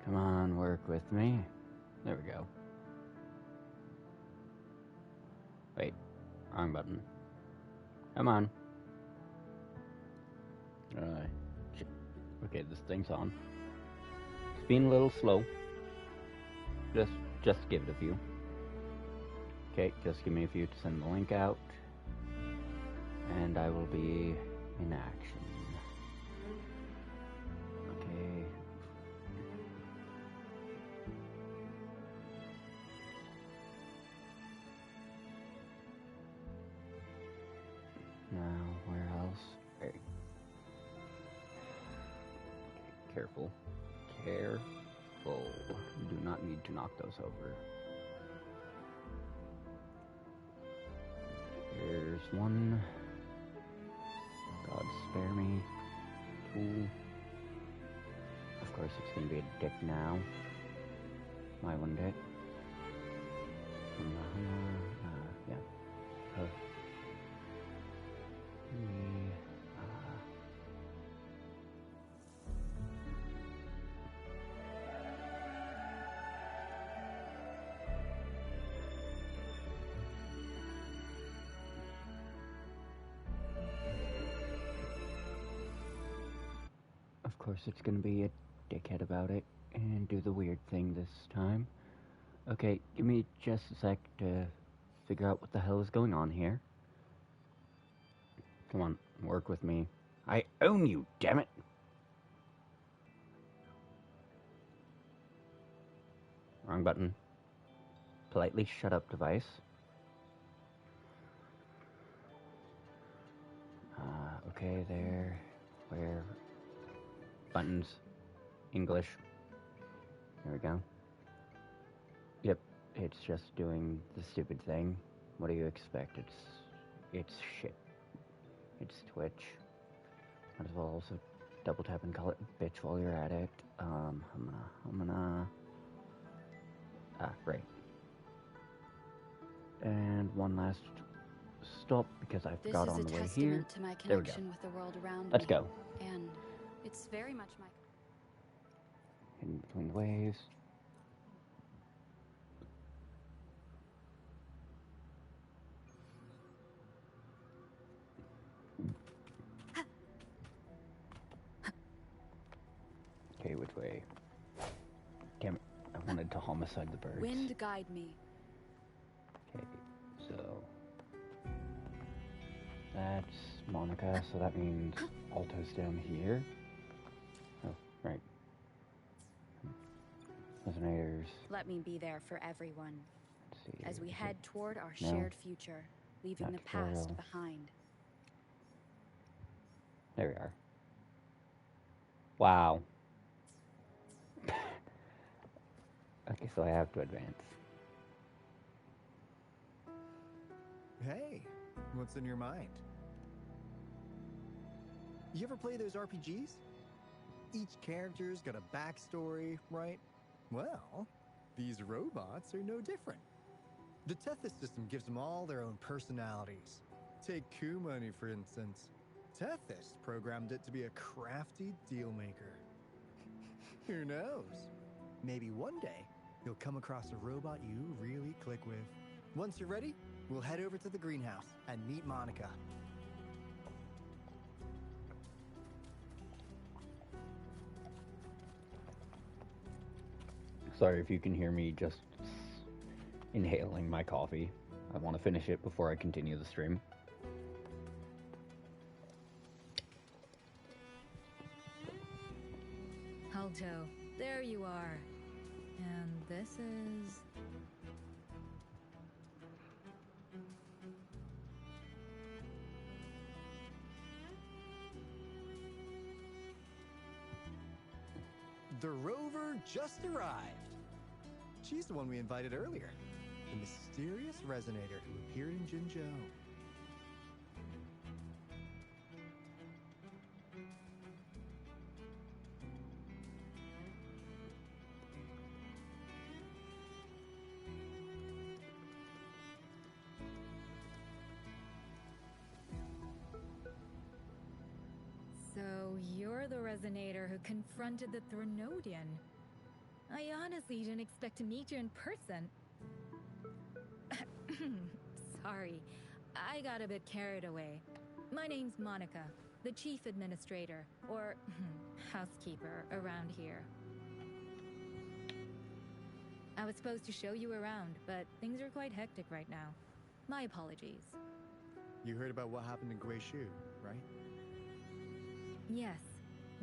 Come on, work with me. There we go. Wait, wrong button. Come on. Okay, this thing's on. It's being a little slow. Just give it a few. Okay, just give me a few to send the link out. And I will be in action. Okay. Now, where else? Okay. Careful. Careful. You do not need to knock those over. Here's one. God spare me. Two. Of course it's gonna be a dick now. My one dick. Yeah. Of course it's gonna be a dickhead about it and do the weird thing this time. Okay, give me just a sec to figure out what the hell is going on here. Come on, work with me. I own you, damn it! Wrong button. Politely shut up, device. Okay, there. Where? Buttons. English. There we go. Yep, it's just doing the stupid thing. What do you expect? It's shit. It's Twitch. Might as well also double tap and call it bitch while you're at it. I'm gonna right. And one last stop because I forgot on the way here. To my there we go. With the world around Let's me. go. And it's very much my In between the waves. Okay, which way? Damn it, I wanted to homicide the birds. Wind guide me. Okay, so that's Monica, so that means Alto's down here. Oh, right. Resonators. Let me be there for everyone. Let's see. As we head toward our No. shared future, leaving the past Tutorial. behind. There we are. Wow. Okay, so I have to advance. Hey, what's in your mind? You ever play those RPGs? Each character's got a backstory, right? Well, these robots are no different. The Tethys system gives them all their own personalities. Take Kumani, for instance. Tethys programmed it to be a crafty dealmaker. Who knows? Maybe one day, you'll come across a robot you really click with. Once you're ready, we'll head over to the greenhouse and meet Monica. Sorry if you can hear me just inhaling my coffee. I want to finish it before I continue the stream. Alto, there you are. And this is... The rover just arrived. She's the one we invited earlier. The mysterious resonator who appeared in Jinzhou. So you're the resonator who confronted the Threnodian. I honestly didn't expect to meet you in person. Sorry, I got a bit carried away. My name's Monica, the chief administrator, or housekeeper around here. I was supposed to show you around, but things are quite hectic right now. My apologies. You heard about what happened in Guishu, right? Yes,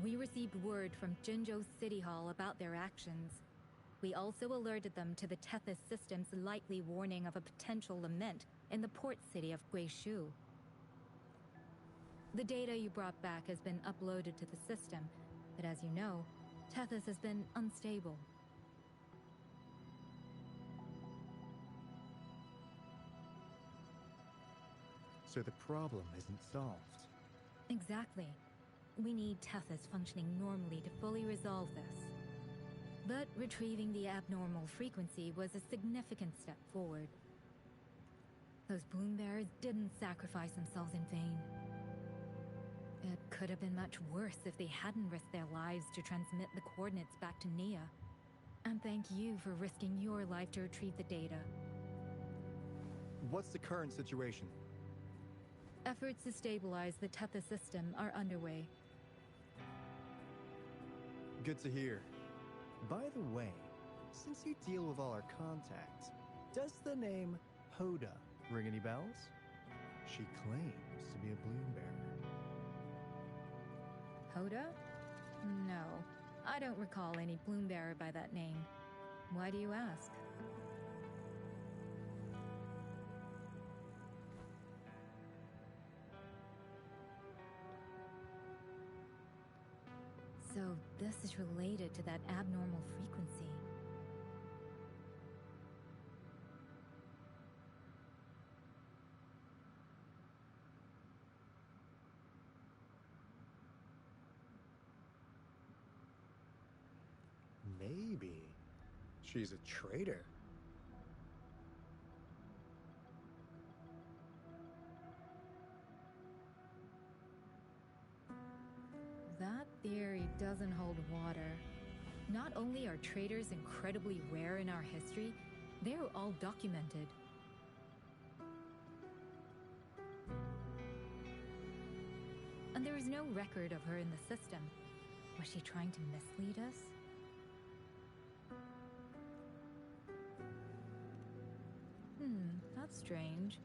we received word from Jinzhou City Hall about their actions. We also alerted them to the Tethys system's likely warning of a potential lament in the port city of Guishu. The data you brought back has been uploaded to the system, but as you know, Tethys has been unstable. So the problem isn't solved. Exactly. We need Tethys functioning normally to fully resolve this. But retrieving the abnormal frequency was a significant step forward. Those bloom bearers didn't sacrifice themselves in vain. It could have been much worse if they hadn't risked their lives to transmit the coordinates back to Nia. And thank you for risking your life to retrieve the data. What's the current situation? Efforts to stabilize the Tethys system are underway. Good to hear. By the way, since you deal with all our contacts, does the name Hoda ring any bells? She claims to be a bloom bearer. Hoda? No, I don't recall any bloom bearer by that name. Why do you ask? So this is related to that abnormal frequency. Maybe she's a traitor. That theory doesn't hold water. Not only are traitors incredibly rare in our history, they're all documented. And there is no record of her in the system. Was she trying to mislead us? That's strange.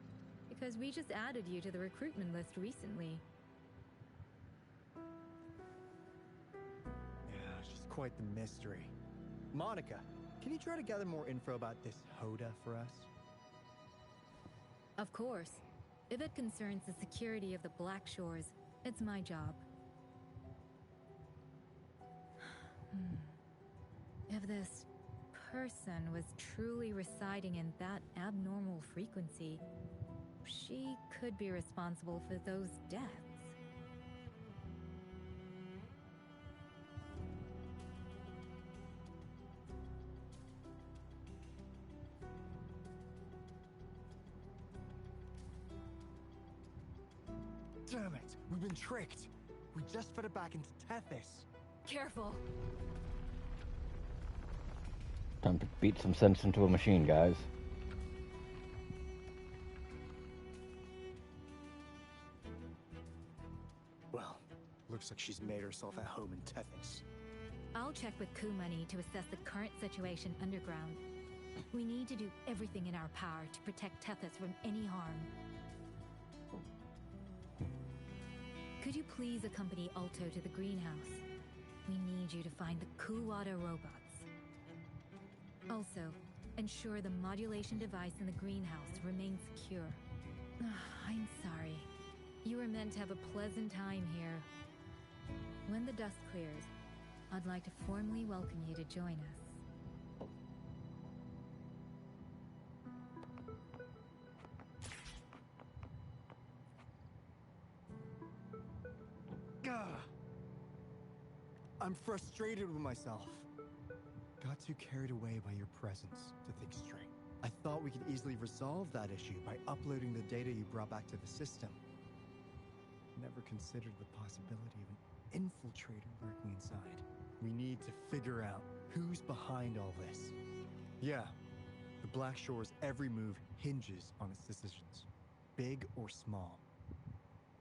Because we just added you to the recruitment list recently. Yeah, she's quite the mystery. Monica, can you try to gather more info about this Hoda for us? Of course. If it concerns the security of the Black Shores, it's my job. If this person was truly residing in that abnormal frequency, she could be responsible for those deaths. Damn it! We've been tricked! We just fed it back into Tethys. Careful! Time to beat some sense into a machine, guys. Well, looks like she's made herself at home in Tethys. I'll check with Kumani to assess the current situation underground. We need to do everything in our power to protect Tethys from any harm. Could you please accompany Alto to the greenhouse? We need you to find the WuWa robots. Also, ensure the modulation device in the greenhouse remains secure. I'm sorry. You were meant to have a pleasant time here. When the dust clears, I'd like to formally welcome you to join us. Gah! I'm frustrated with myself. Got too carried away by your presence to think straight. I thought we could easily resolve that issue by uploading the data you brought back to the system. Never considered the possibility of an infiltrator lurking inside. We need to figure out who's behind all this. Yeah, the Black Shore's every move hinges on its decisions, big or small.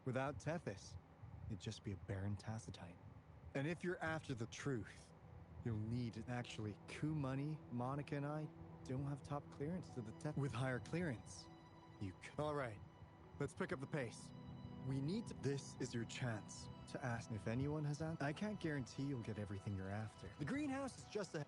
Without Tethys, it'd just be a barren tacitite. And if you're after the truth, you'll need to actually coup money. Monica and I don't have top clearance to the Tethys. With higher clearance, you could. All right, let's pick up the pace. We need to. This is your chance to ask if anyone has asked. I can't guarantee you'll get everything you're after. The greenhouse is just a.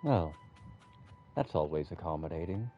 Well, that's always accommodating.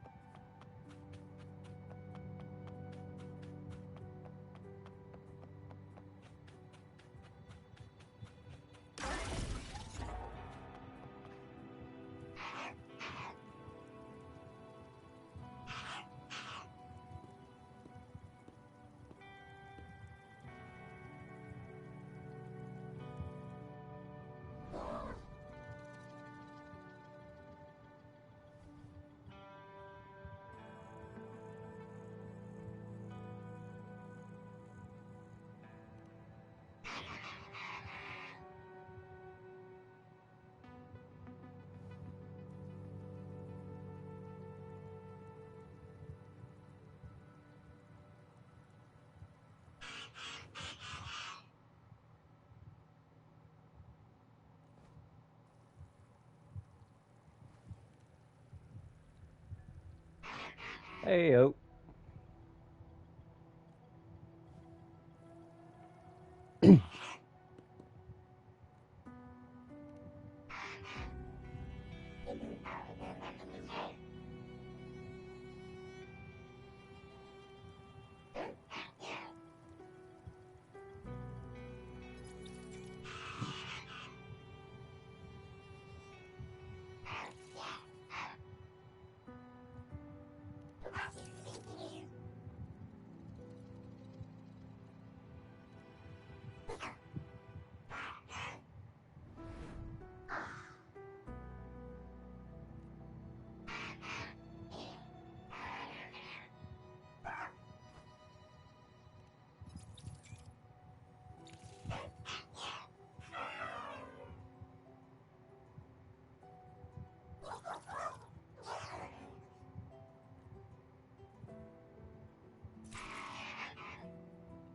Hey yo.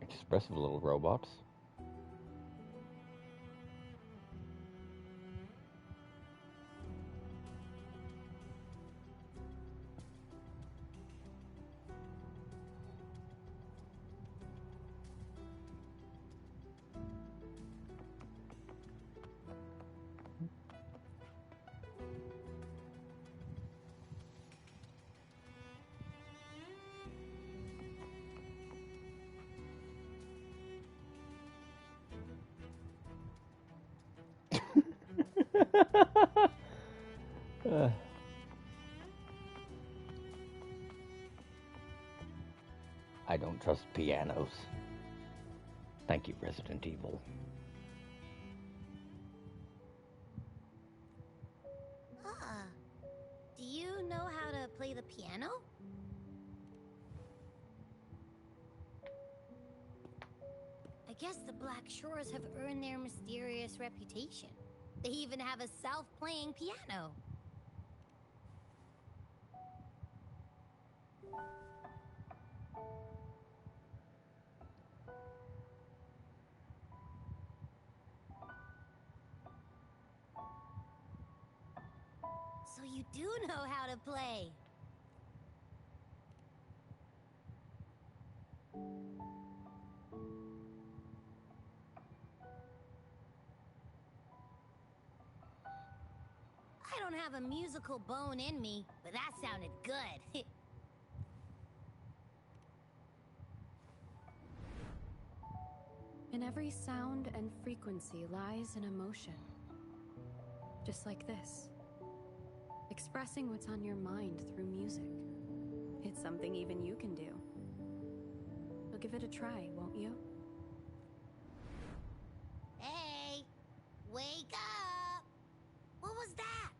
Expressive little robots. I don't trust pianos. Thank you, Resident Evil. Do you know how to play the piano? I guess the Black Shores have earned their mysterious reputation. They even have a self-playing piano. So you do know how to play. I don't have a musical bone in me, but that sounded good. In every sound and frequency lies an emotion. Just like this. Expressing what's on your mind through music. It's something even you can do. Look give it a try, won't you? Hey, wake up! What was that?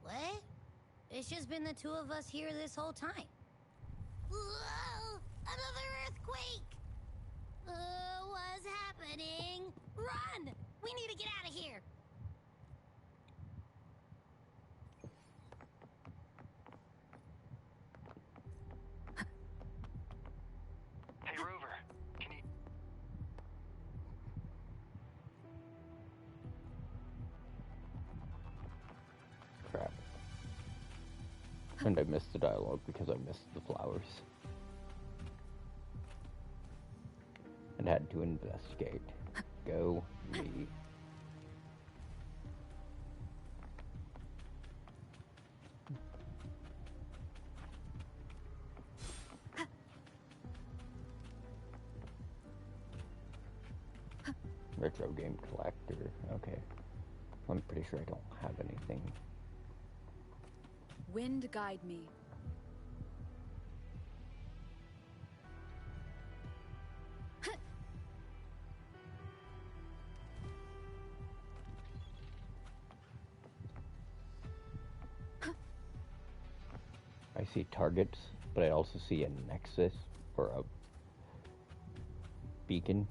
What? It's just been the two of us here this whole time. Whoa! Another earthquake! What's happening? Run! We need to get out of here! Hey, Rover, can you... Crap. And I missed the dialogue because I missed the flowers. And had to investigate. Go me. Retro game collector. Okay. I'm pretty sure I don't have anything. Wind guide me. I see targets, but I also see a nexus or a beacon.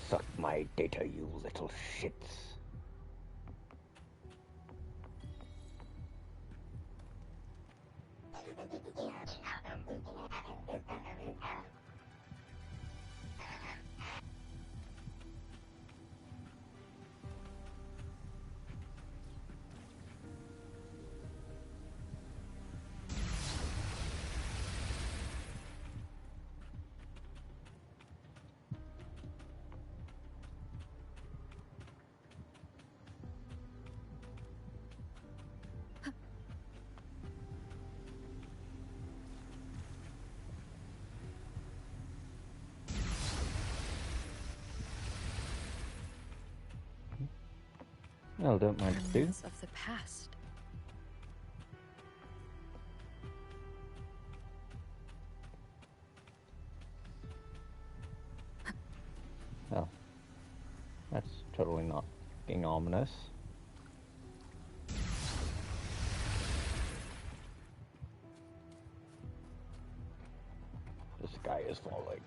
Suck my data, you little shits. Well, don't mind if do. Remnants of the past. Oh. That's totally not being ominous. The sky is falling.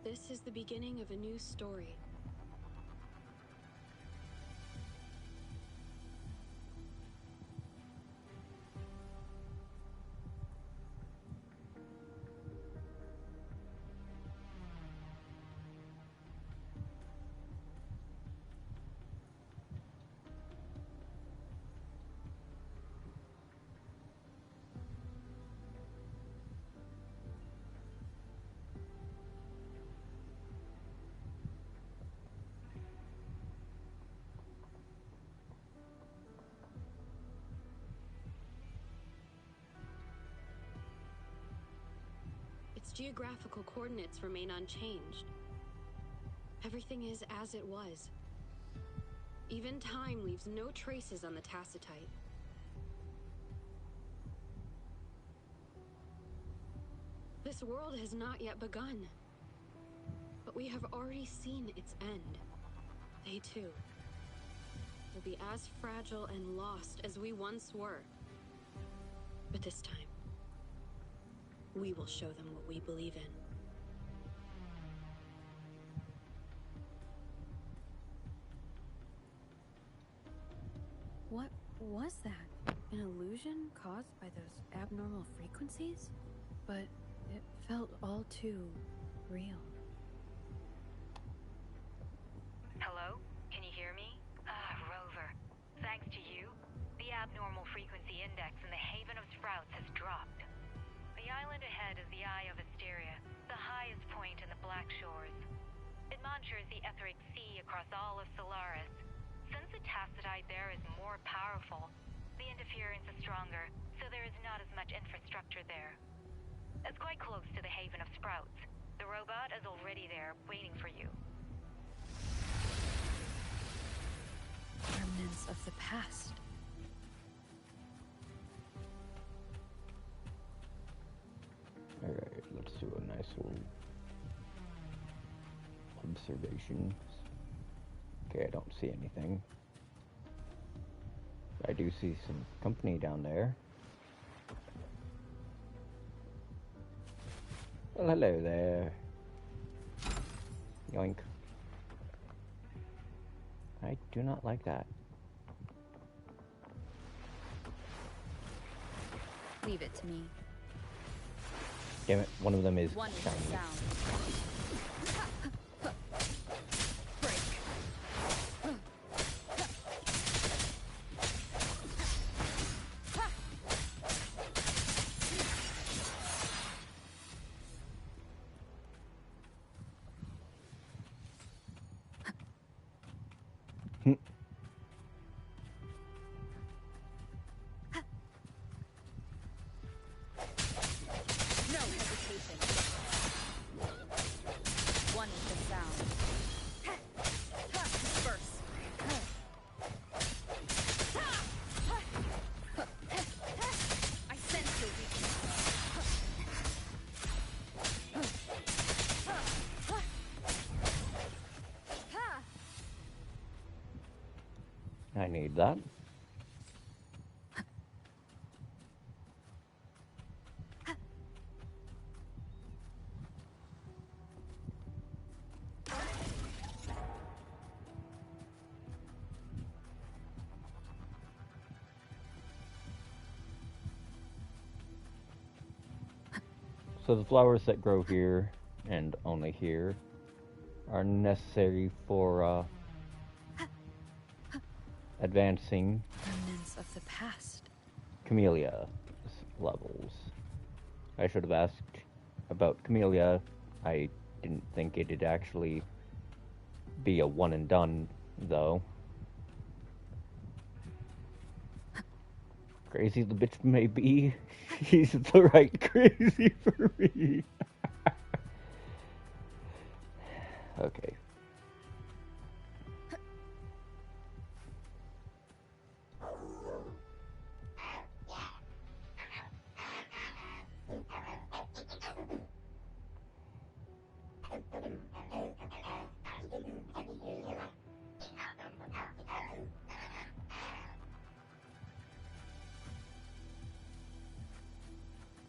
This is the beginning of a new story. geographical coordinates remain unchanged. Everything is as it was. Even time leaves no traces on the tacitite. This world has not yet begun, but we have already seen its end. They too will be as fragile and lost as we once were. But this time, we will show them what we believe in. What was that? An illusion caused by those abnormal frequencies? But it felt all too real. Hello? Can you hear me? Rover. Thanks to you, the abnormal frequency index in the Haven of Sprouts has dropped. The island ahead is the Eye of Asteria, the highest point in the Black Shores. It monitors the etheric sea across all of Solaris. Since the tacitite there is more powerful, the interference is stronger, so there is not as much infrastructure there. It's quite close to the Haven of Sprouts. The robot is already there, waiting for you. Remnants of the past. Alright, let's do a nice little observation. Okay, I don't see anything. I do see some company down there. Well, hello there. Yoink. I do not like that. Leave it to me. Damn it, one of them is One is shiny. the sound. No hesitation. One is the sound. Disperse. I sense your weakness. I need that. So the flowers that grow here, and only here, are necessary for advancing Remnants of the past. camellia levels. I should have asked about camellia. I didn't think it'd actually be a one and done, though. Crazy the bitch may be, she's the right crazy for me. Okay.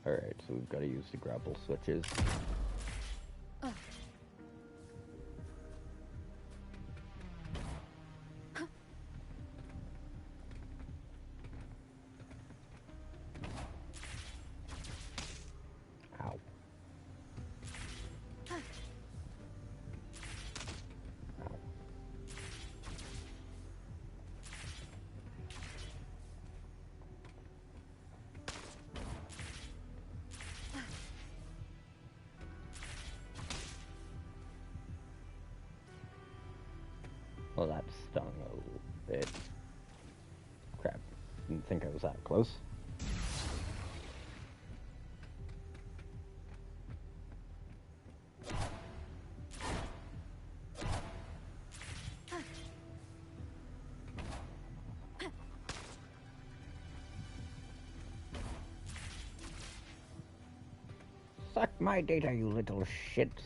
Alright, so we've got to use the grapple switches. Ow. Well, that stung a little bit. Crap. Didn't think I was that close. Suck my data, you little shits.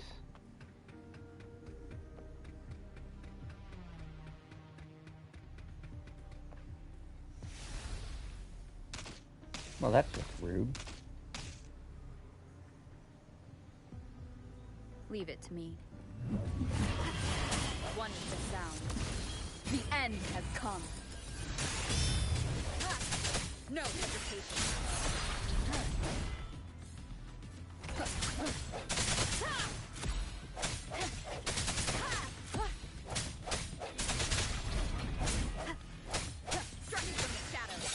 Well, that's just rude. Leave it to me. One is the sound. The end has come. No hesitation. Striking from the shadows.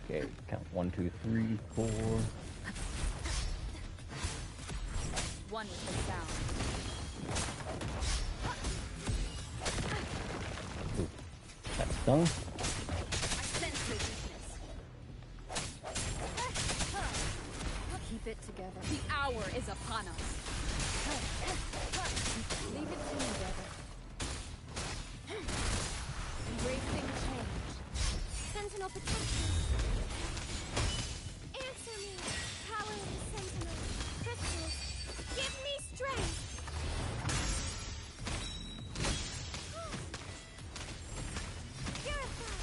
Okay, count 1, 2, 3, 4. One is the sound. Ooh, that stung. I sense your weakness. Keep it together. The hour is upon us. Leave it to me, brother. Embracing change. Sentinel protection. Answer me. Power of the Sentinel. Crystals. Give me strength. Purify.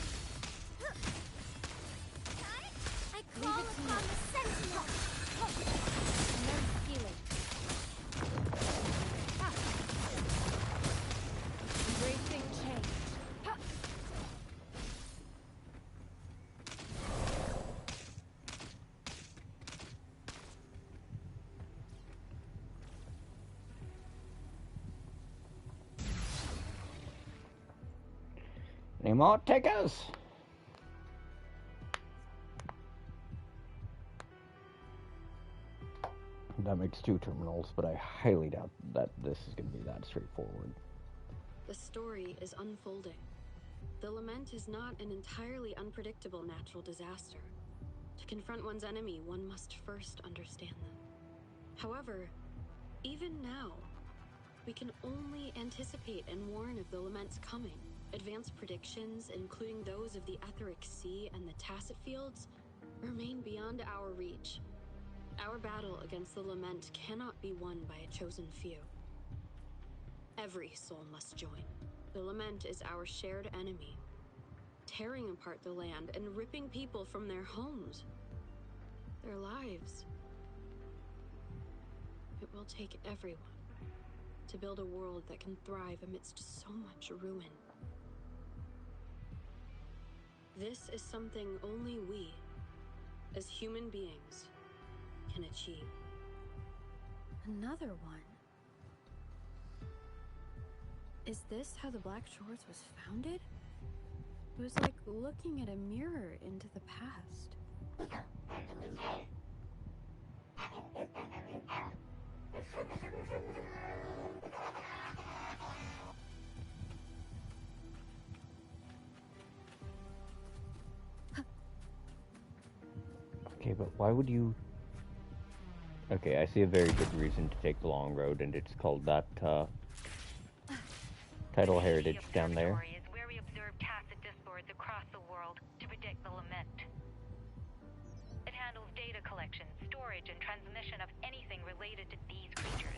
I call upon the Sentinel. No healing. Embracing change. Any more takers? That makes 2 terminals, but I highly doubt that this is going to be that straightforward. The story is unfolding. The lament is not an entirely unpredictable natural disaster. To confront one's enemy, one must first understand them. However, even now, we can only anticipate and warn of the lament's coming. Advanced predictions, including those of the Etheric Sea and the Tacit Fields, remain beyond our reach. Our battle against the lament cannot be won by a chosen few. Every soul must join. The lament is our shared enemy, tearing apart the land and ripping people from their homes, their lives. It will take everyone to build a world that can thrive amidst so much ruin. This is something only we, as human beings, can achieve. Another one. Is this how the Black Shores was founded? It was like looking at a mirror into the past. Okay, but why would you... Okay, I see a very good reason to take the long road, and it's called that, tidal heritage down there. The is where we observe tacit discords across the world to predict the lament. It handles data collection, storage, and transmission of anything related to these creatures.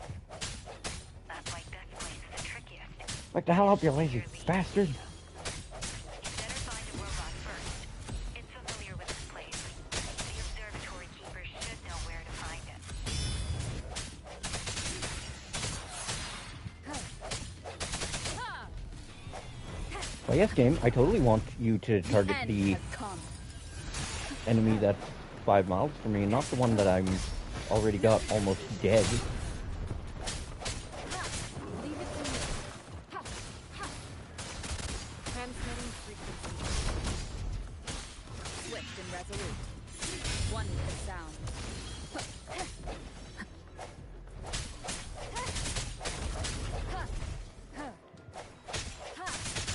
That's why this place is the trickiest. Like the hell up, you lazy bastard! You'd better find a robot first. It's familiar with this place. The observatory keepers should know where to find it. Well, yes, game, I totally want you to target the enemy that's 5 miles from me, not the one that I'm already got almost dead. Transmitting frequency. Swift and resolute. One with the sound.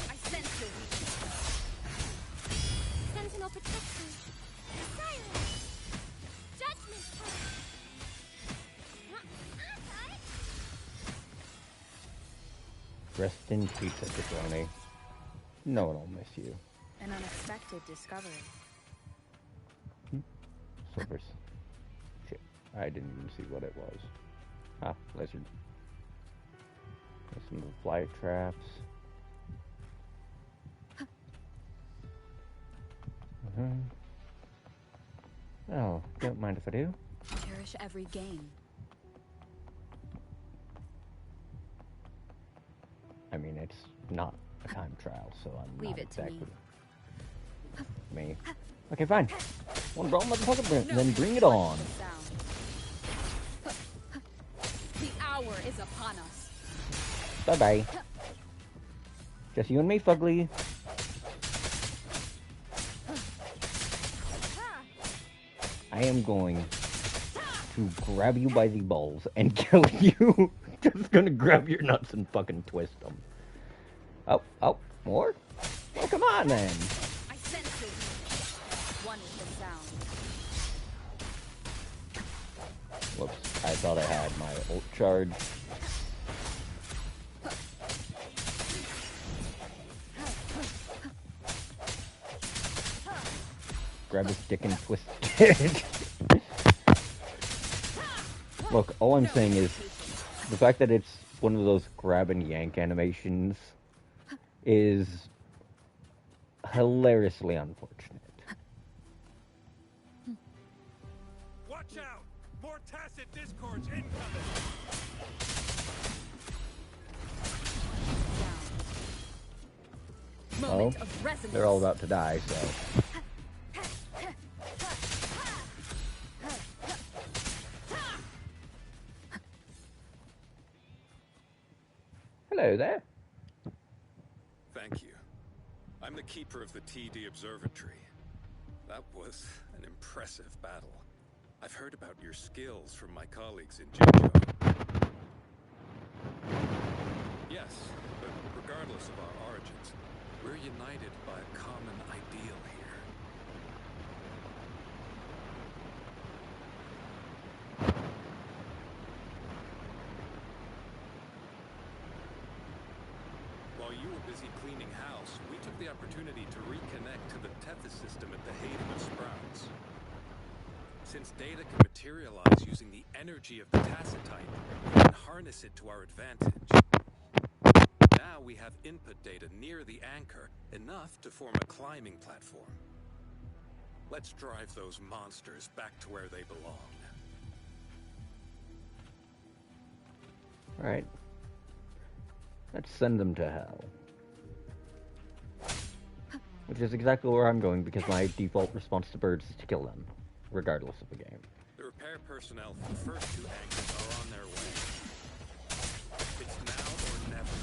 I sense your weakness. Sentinel protection. Silence. Judgment time. Rest in peace, Jabroni. No one will miss you. An unexpected discovery. Silvers. I didn't even see what it was. Ah, lizard. There's some of the fly traps. Oh, don't mind if I do. Cherish every gain. I mean, it's not a time trial, so I'm Leave not it to exactly me. me. Okay, fine. One brawl, motherfucker, No then bring it on. The hour is upon us. Bye-bye. Just you and me, Fugly. I am going to grab you by the balls and kill you. Just gonna grab your nuts and fucking twist them. Oh, more? Well, come on then. I sense it. One with the sound. Whoops, I thought I had my ult charge. Grab his dick and twist it. Look, all I'm saying is, the fact that it's one of those grab and yank animations is hilariously unfortunate. Watch out! More tacit discords incoming! Well, they're all about to die, so... Hello there. Thank you. I'm the keeper of the TD Observatory. That was an impressive battle. I've heard about your skills from my colleagues in Jinzhou. Yes, but regardless of our origins, we're united by a common ideal here. While you were busy cleaning house, we took the opportunity to reconnect to the Tethys system at the Haven of Sprouts. Since data can materialize using the energy of the Tacitite, we can harness it to our advantage. Now we have input data near the anchor, enough to form a climbing platform. Let's drive those monsters back to where they belong. Alright. Let's send them to hell. Which is exactly where I'm going, because my default response to birds is to kill them, regardless of the game. The repair personnel for the first two anchors are on their way. It's now or never.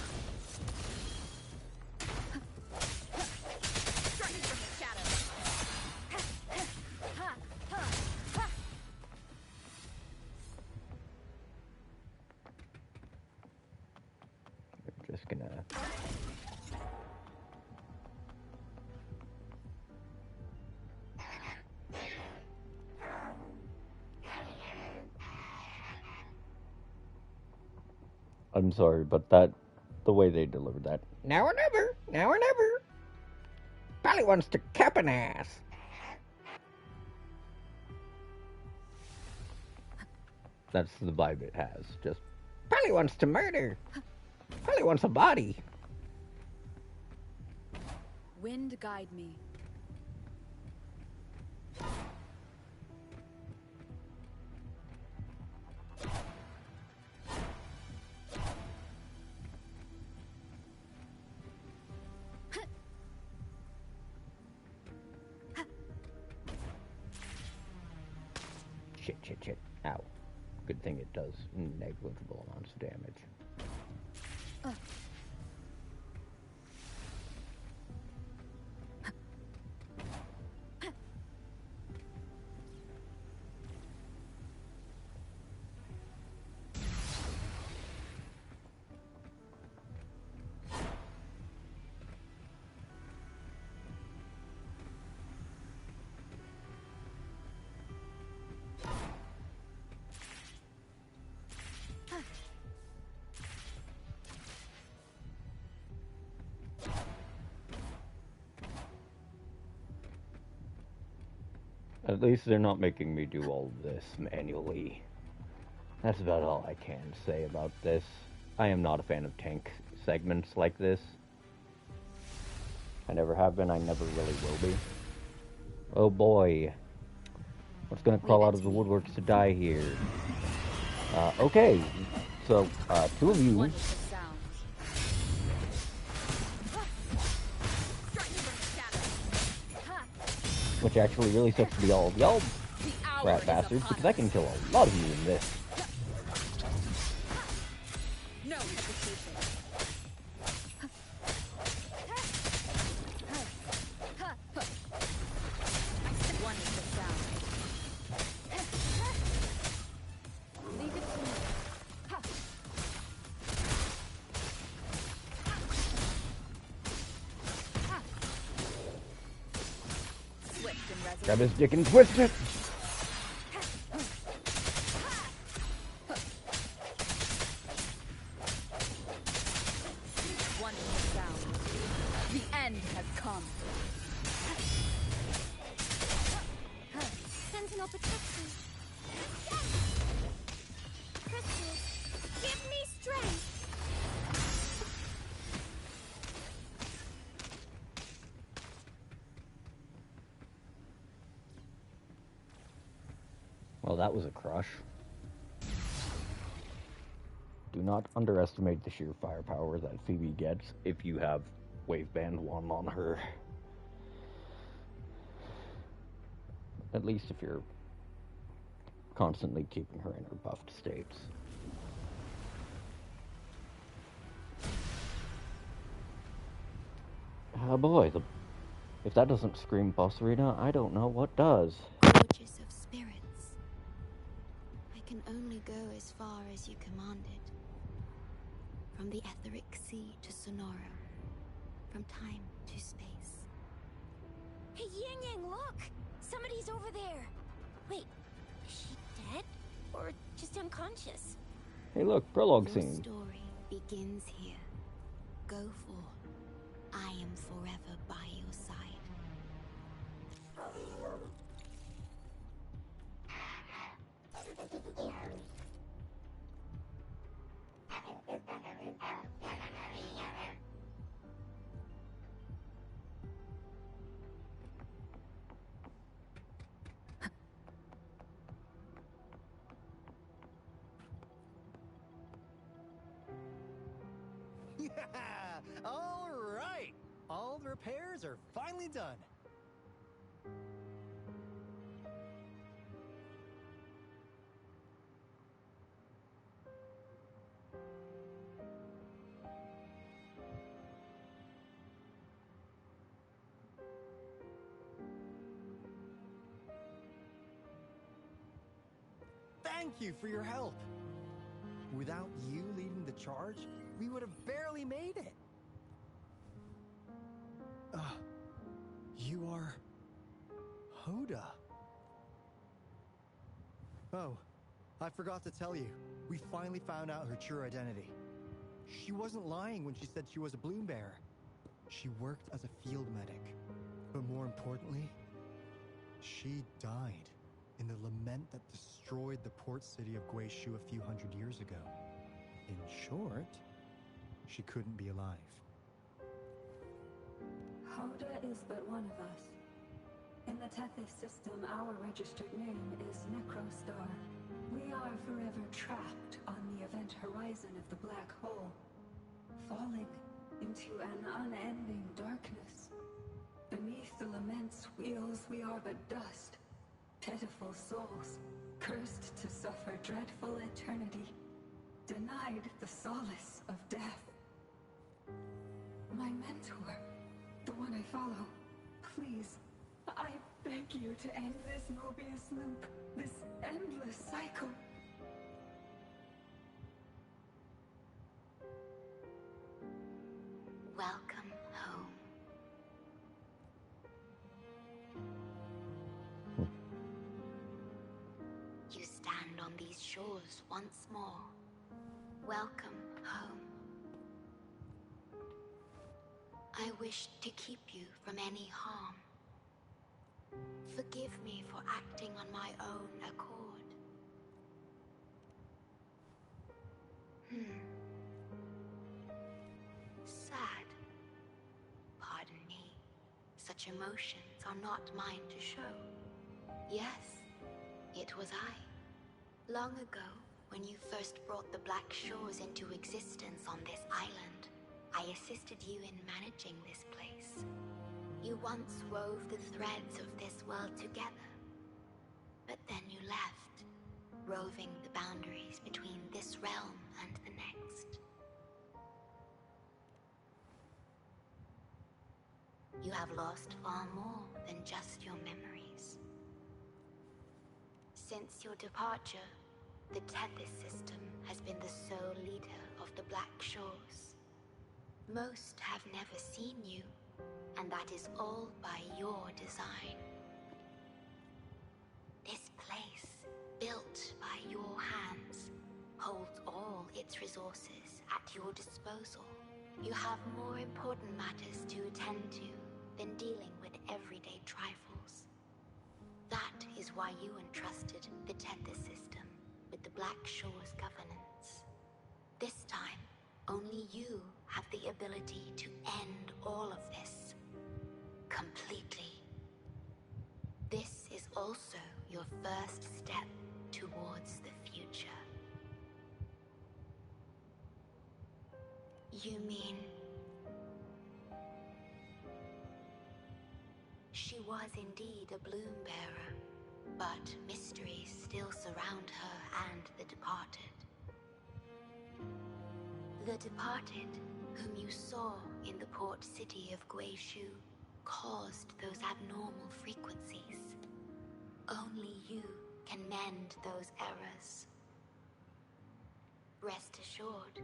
Striking from the We're just gonna... I'm sorry, but the way they delivered that. Now or never! Now or never! Pally wants to cap an ass! That's the vibe it has. Just, Pally wants to murder! Pally wants a body! Wind guide me. Shit. Ow. Good thing it does negligible amounts of damage. At least they're not making me do all this manually. That's about all I can say about this. I am not a fan of tank segments like this. I never have been, I never really will be. Oh boy. What's gonna crawl out of the woodworks to die here? Okay. So, two of you. Which actually really sucks to be all of y'all rat bastards, because I can kill a lot of you in this. No hesitation. One is the sound. Leave it to me. Swift and resolute. Grab his dick and twist it! One is the sound. The end has come. Sentinel protection. Yes! Crystals, give me strength. Well, that was a crush. Do not underestimate the sheer firepower that Phoebe gets if you have Waveband 1 on her. At least if you're constantly keeping her in her buffed states. Oh boy, if that doesn't scream boss arena, I don't know what does. Gorgeous of spirits. I can only go as far as you commanded. From the etheric sea to Sonora. From time to space. Hey, Yang Yang, look! Somebody's over there. Wait, is she dead? Or just unconscious? Hey look, prologue Your scene. story begins here. Go forth. I am forever by your side. Yeah! All right! All the repairs are finally done. Thank you for your help. Without you leading the charge, we would have barely made it. You are Hoda. Oh, I forgot to tell you. We finally found out her true identity. She wasn't lying when she said she was a bloom bearer. She worked as a field medic. But more importantly, she died in the lament that destroyed the port city of Guishu a few hundred years ago. In short, she couldn't be alive. Hoda is but one of us. In the Tethys system, our registered name is Necrostar. We are forever trapped on the event horizon of the black hole, falling into an unending darkness. Beneath the lament's wheels, we are but dust, pitiful souls, cursed to suffer dreadful eternity, denied the solace of death. My mentor, the one I follow, please, I beg you to end this Mobius loop, this endless cycle. Welcome home. You stand on these shores once more. Welcome home. I wish to keep you from any harm. Forgive me for acting on my own accord. Sad. Pardon me. Such emotions are not mine to show. Yes, it was I. Long ago, when you first brought the Black Shores into existence on this island, I assisted you in managing this place. You once wove the threads of this world together. But then you left, roving the boundaries between this realm and the next. You have lost far more than just your memories. Since your departure, the Tethys system has been the sole leader of the Black Shores. Most have never seen you, and that is all by your design. This place, built by your hands, holds all its resources at your disposal. You have more important matters to attend to than dealing with everyday trifles. That is why you entrusted the Tethys system with the Black Shores governance. This time, only you have the ability to end all of this. Completely. This is also your first step towards the future. You mean... She was indeed a bloom bearer, but mysteries still surround her and the departed. The departed, whom you saw in the port city of Guishu, caused those abnormal frequencies. Only you can mend those errors. Rest assured,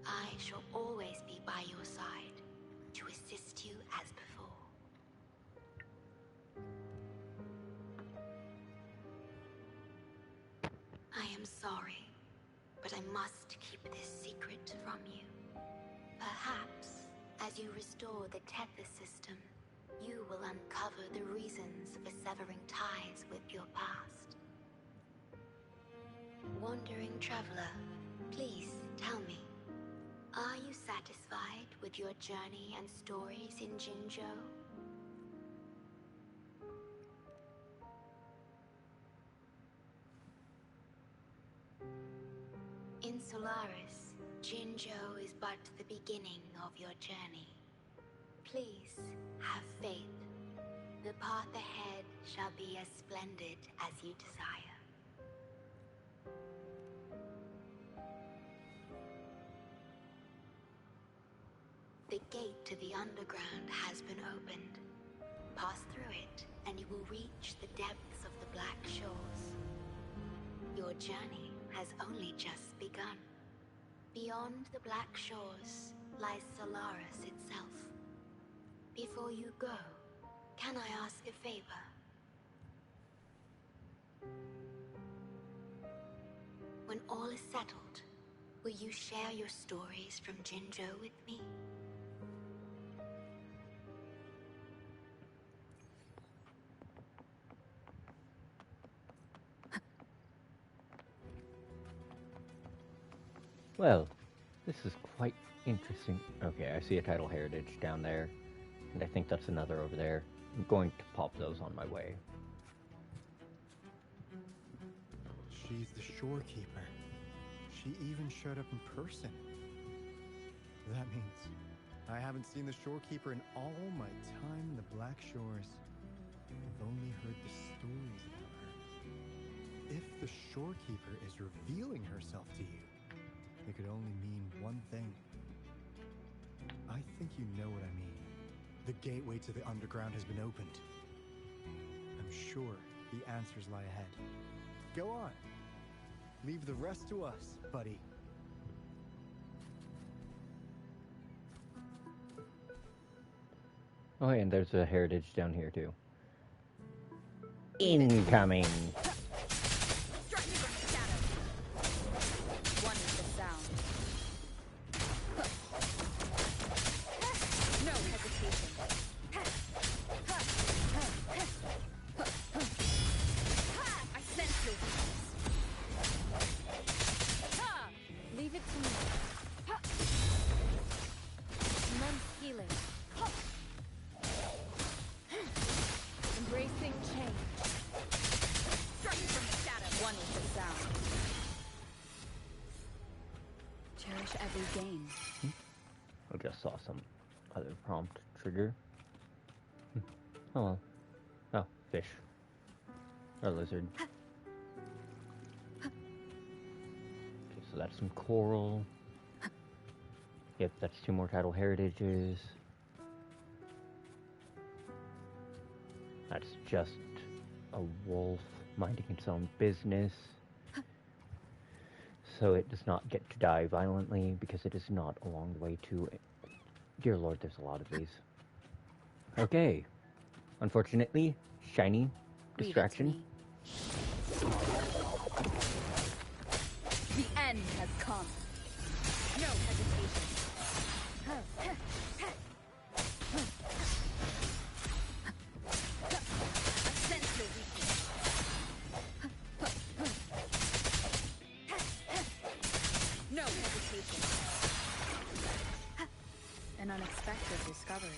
I shall always be by your side to assist you as before. I am sorry, but I must keep this secret from you. Perhaps, as you restore the Tethys system, you will uncover the reasons for severing ties with your past. Wandering traveler, please tell me, are you satisfied with your journey and stories in Jinzhou? In Solaris, Jinzhou is but the beginning of your journey. Please, have faith. The path ahead shall be as splendid as you desire. The gate to the underground has been opened. Pass through it, and you will reach the depths of the Black Shores. Your journey has only just begun. Beyond the Black Shores lies Solaris itself. Before you go, can I ask a favor? When all is settled, will you share your stories from Jinzhou with me? Well, this is quite interesting. Okay, I see a tidal heritage down there, and I think that's another over there. I'm going to pop those on my way. She's the shorekeeper. She even showed up in person. That means I haven't seen the shorekeeper in all my time in the Black Shores. I've only heard the stories about her. If the shorekeeper is revealing herself to you, it could only mean one thing. I think you know what I mean. The gateway to the underground has been opened. I'm sure the answers lie ahead. Go on. Leave the rest to us, buddy. Oh, and there's a heritage down here, too. Incoming! Strike me from the shadows. One is the sound. No hesitation. every gain. I just saw some other prompt trigger. Oh well. Oh, fish. Or lizard. Okay, so that's some coral. Yep, that's 2 more title heritages. That's just a wolf minding its own business. So it does not get to die violently because it is not along the way to... Dear Lord, there's a lot of these. Okay. Unfortunately, shiny distraction. The end has come. No hesitation. I sense your weakness. No hesitation. An unexpected discovery.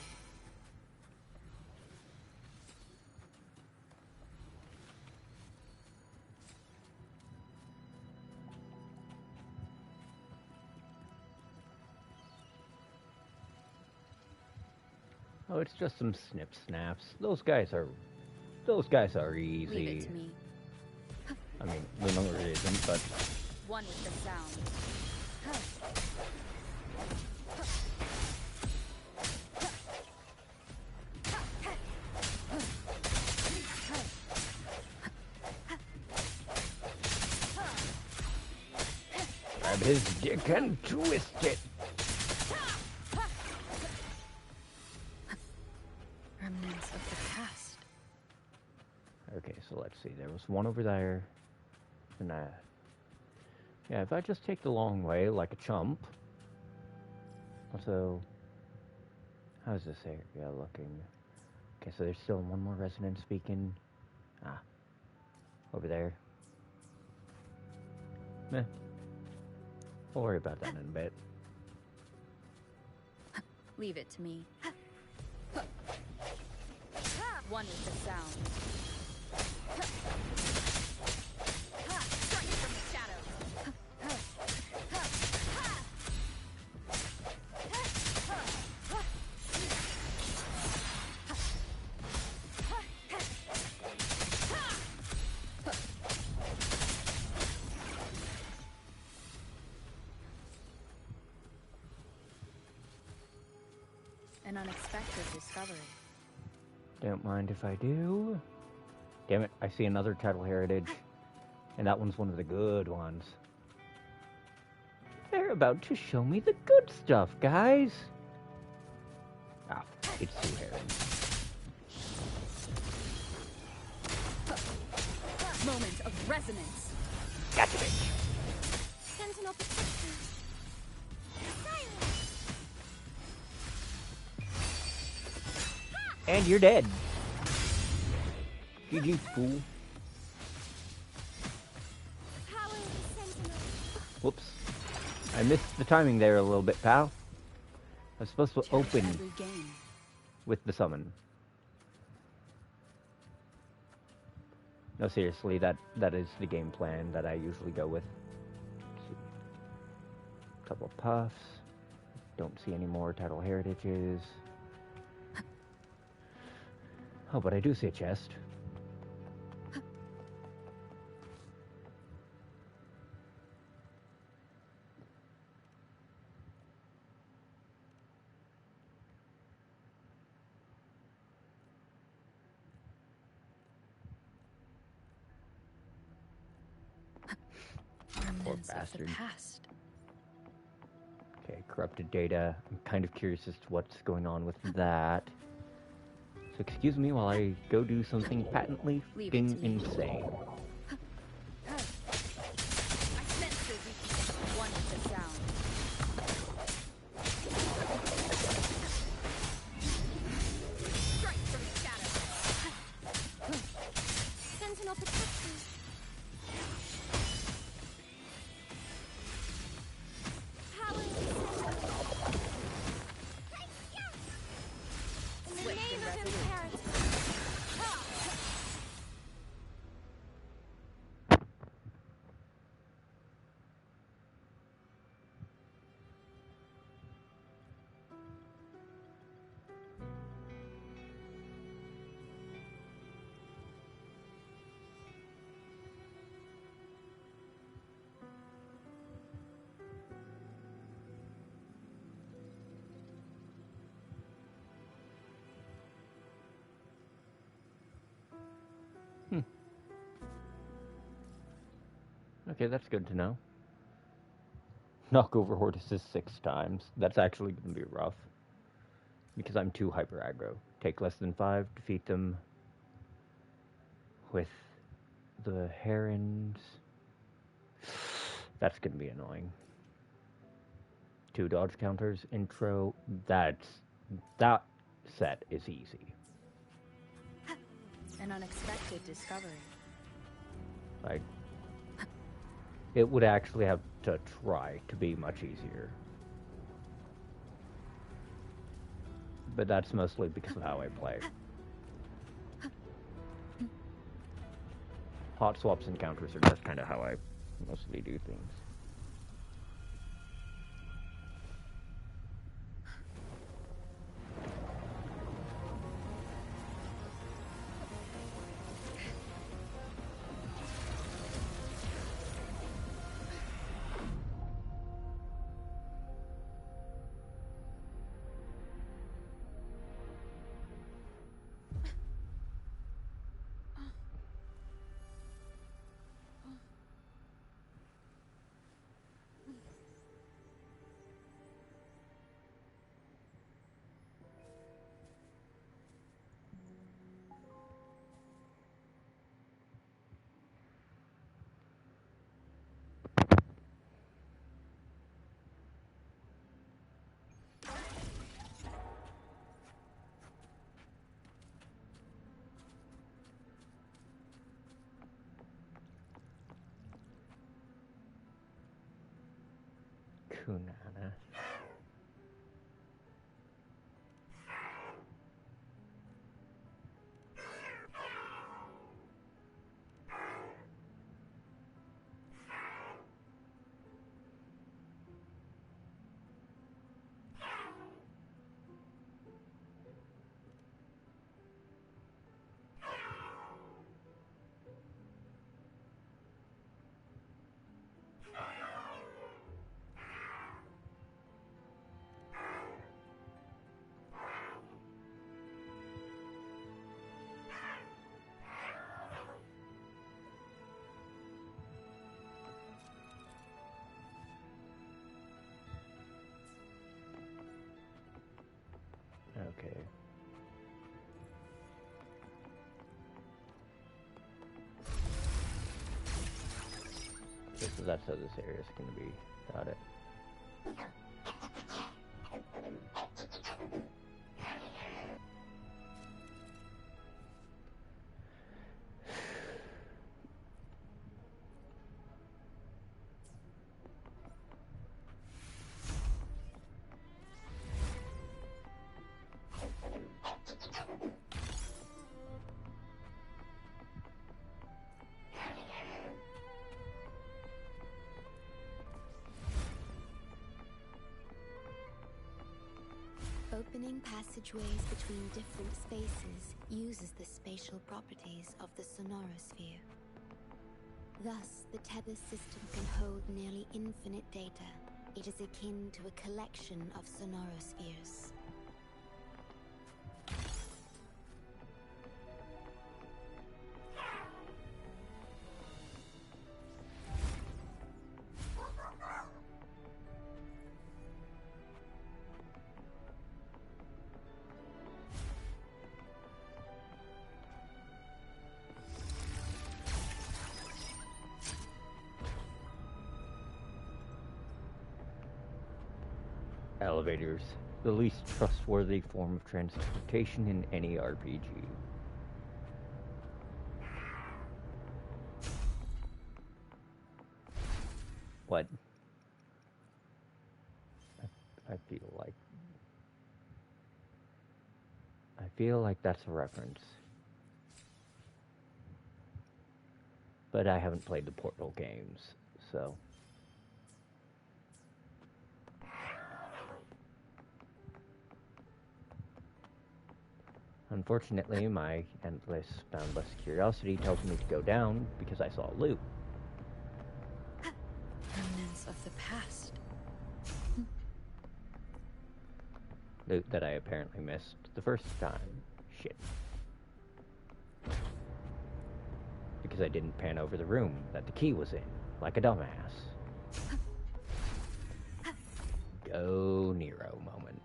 Oh, it's just some snip snaps. Those guys are easy. Leave it to me. I mean, Lunar isn't, but One with the sound. grab his dick and twist it. Remnants of the past. Okay, so let's see. There was one over there. And yeah, if I just take the long way like a chump. Also, how's this area looking? Okay, so there's still one more resident speaking. Ah, over there. Meh. We'll worry about that in a bit. Leave it to me. One with the sound. Strike from the shadows. An unexpected discovery. Don't mind if I do. Damn it, I see another title heritage. And that one's one of the good ones. They're about to show me the good stuff, guys. Ah, it's two herons. Moment of resonance. Gotcha, bitch. Sentinel protection. And you're dead. GG, fool. Power of the Sentinel. Whoops. I missed the timing there a little bit, pal. I was supposed to Cherish open every gain. with the summon. No, seriously, that is the game plan that I usually go with. Couple of puffs. Don't see any more title heritages. Oh, but I do see a chest. Remnants of the bastard. past. Okay, corrupted data. I'm kind of curious as to what's going on with that. So excuse me while I go do something patently Leave it f***ing to me. insane. I sense your weakness. One with the sound. Strike from the shadows. Sentinel protection. Power of the Sentinel. In the Swift name and of resolute. imperative. Okay, that's good to know. Knock over Hortuses 6 times. That's actually going to be rough. Because I'm too hyper aggro. Take less than 5, defeat them with the herons. That's going to be annoying. 2 dodge counters, intro. That set is easy. An unexpected discovery. Like, it would actually have to try to be much easier. But that's mostly because of how I play. Hot swaps and counters are just kind of how I mostly do things. Kunana. Okay. Okay, so that's how this area is going to be. Got it. Opening passageways between different spaces uses the spatial properties of the sonorosphere. Thus, the tether system can hold nearly infinite data. It is akin to a collection of sonorospheres. Elevators, the least trustworthy form of transportation in any RPG. What? I feel like that's a reference. But I haven't played the Portal games, so... Unfortunately, my endless, boundless curiosity tells me to go down because I saw loot. Remnants of the past. Loot that I apparently missed the first time. Shit. Because I didn't pan over the room that the key was in. like a dumbass. Go Nero moment.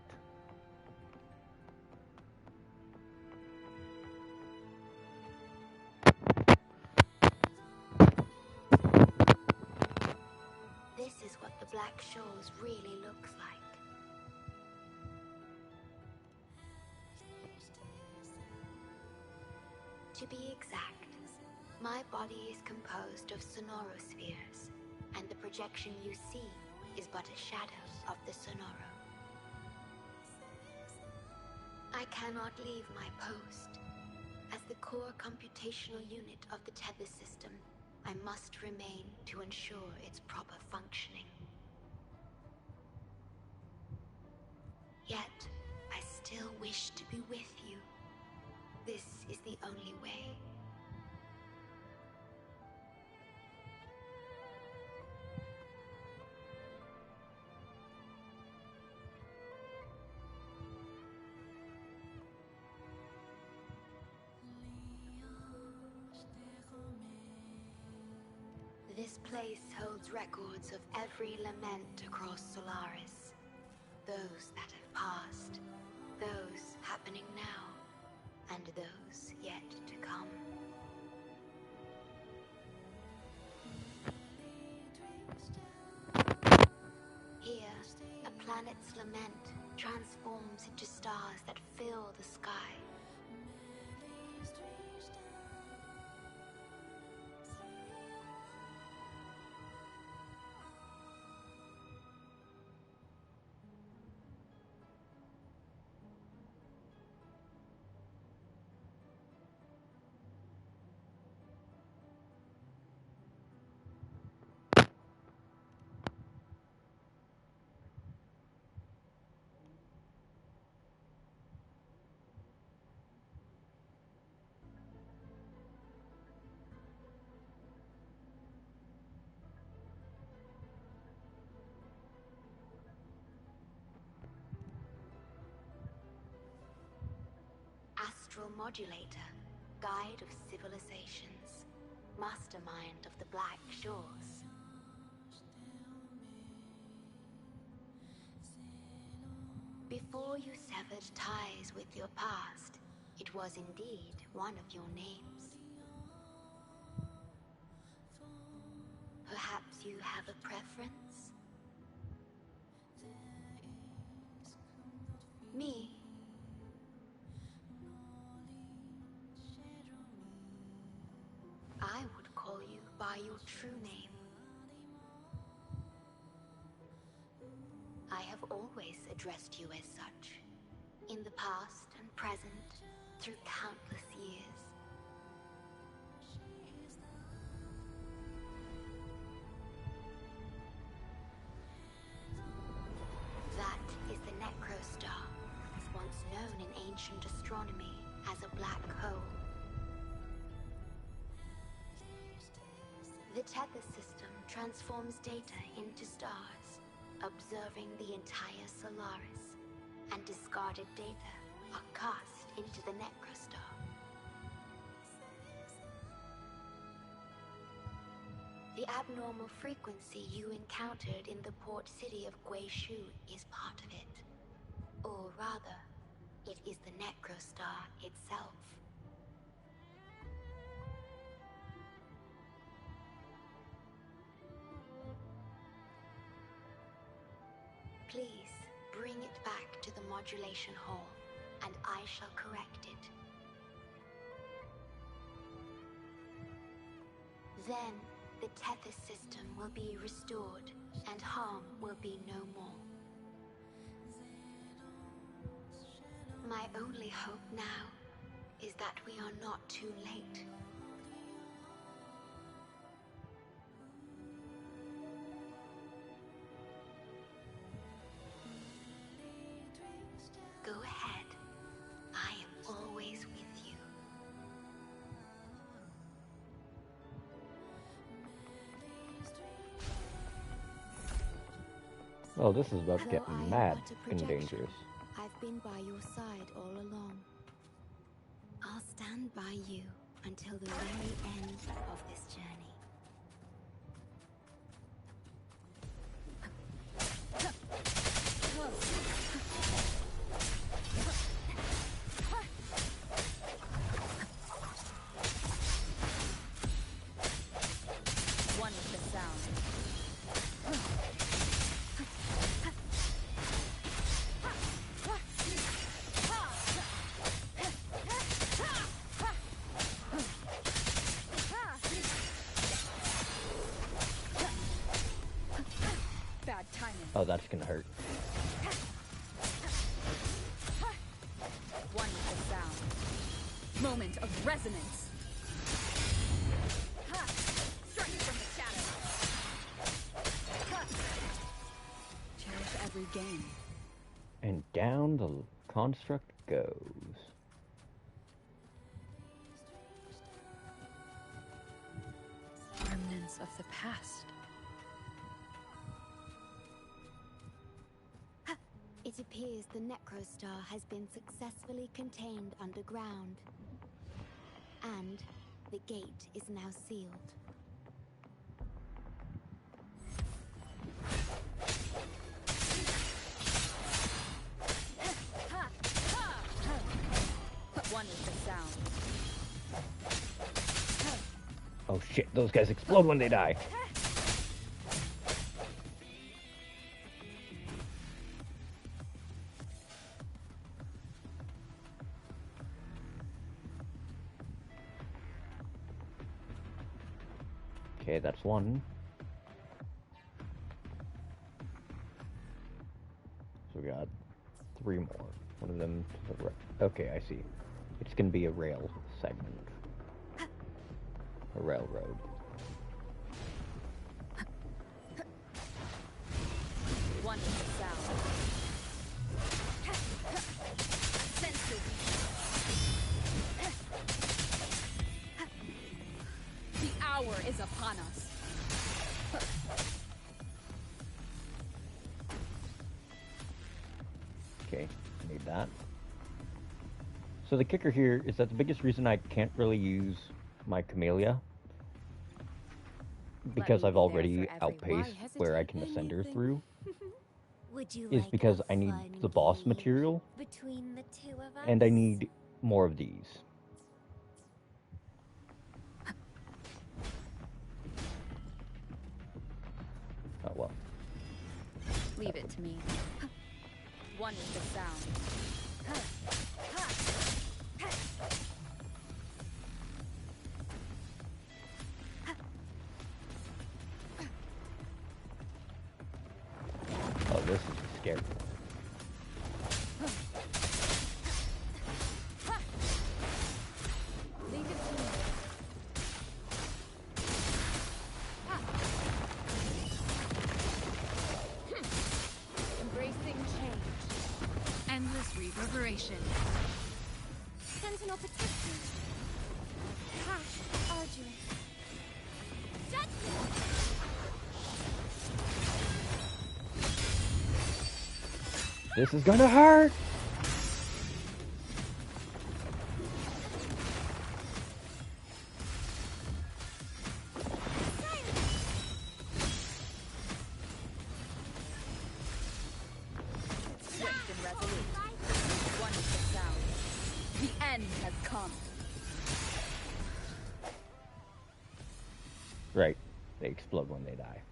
This is what the Black Shores really looks like. To be exact, my body is composed of sonorospheres, and the projection you see is but a shadow of the sonoro. I cannot leave my post. As the core computational unit of the tether system, I must remain to ensure its proper functioning. Yet, I still wish to be with you. This is the only way. This place holds records of every lament across Solaris. Those that have passed, those happening now, and those yet to come. Here, a planet's lament transforms into stars that fill the sky. Astral Modulator, Guide of Civilizations, Mastermind of the Black Shores. Before you severed ties with your past, it was indeed one of your names. Perhaps you have a preference? Me? I would call you by your true name. I have always addressed you as such, in the past and present, through countless years. That is the Necrostar, once known in ancient astronomy as a black hole. The tether system transforms data into stars, observing the entire Solaris, and discarded data are cast into the Necrostar. The abnormal frequency you encountered in the port city of Guishu is part of it. Or rather, it is the Necrostar itself. Please, bring it back to the modulation hall, and I shall correct it. Then, the tether system will be restored, and harm will be no more. My only hope now is that we are not too late. Go ahead. I am always with you. Well, this is about to get Hello, I am mad but a and projection. dangerous. I've been by your side all along. I'll stand by you until the very end of this journey. Oh, that's gonna hurt. One with the sound. Moment of resonance. Ha! Striking from the shadows. Ha! Cherish every game. And down the construct goes. Remnants of the past. It appears the Necrostar has been successfully contained underground. And the gate is now sealed. One with the sound. Oh shit, those guys explode when they die. Okay, that's one. So we got 3 more. One of them to the right. Okay, I see. It's gonna be a rail segment. A railroad. One with the sound. Sense the weakness. The hour is upon us. Okay, need that. So the kicker here is that the biggest reason I can't really use my Camellia, because I've already outpaced where I can ascend her through, Would you is like because a I need fun the boss game material, between the two of us? and I need more of these. Oh well. Leave it to me. One with the sound. Oh, this is scary. Leave it to me. Embracing change. Endless reverberation. Sentinel protection. Task arduous. Judgment! This is gonna hurt! Swift and resolute. One with the sound. The end has come. Right. They explode when they die.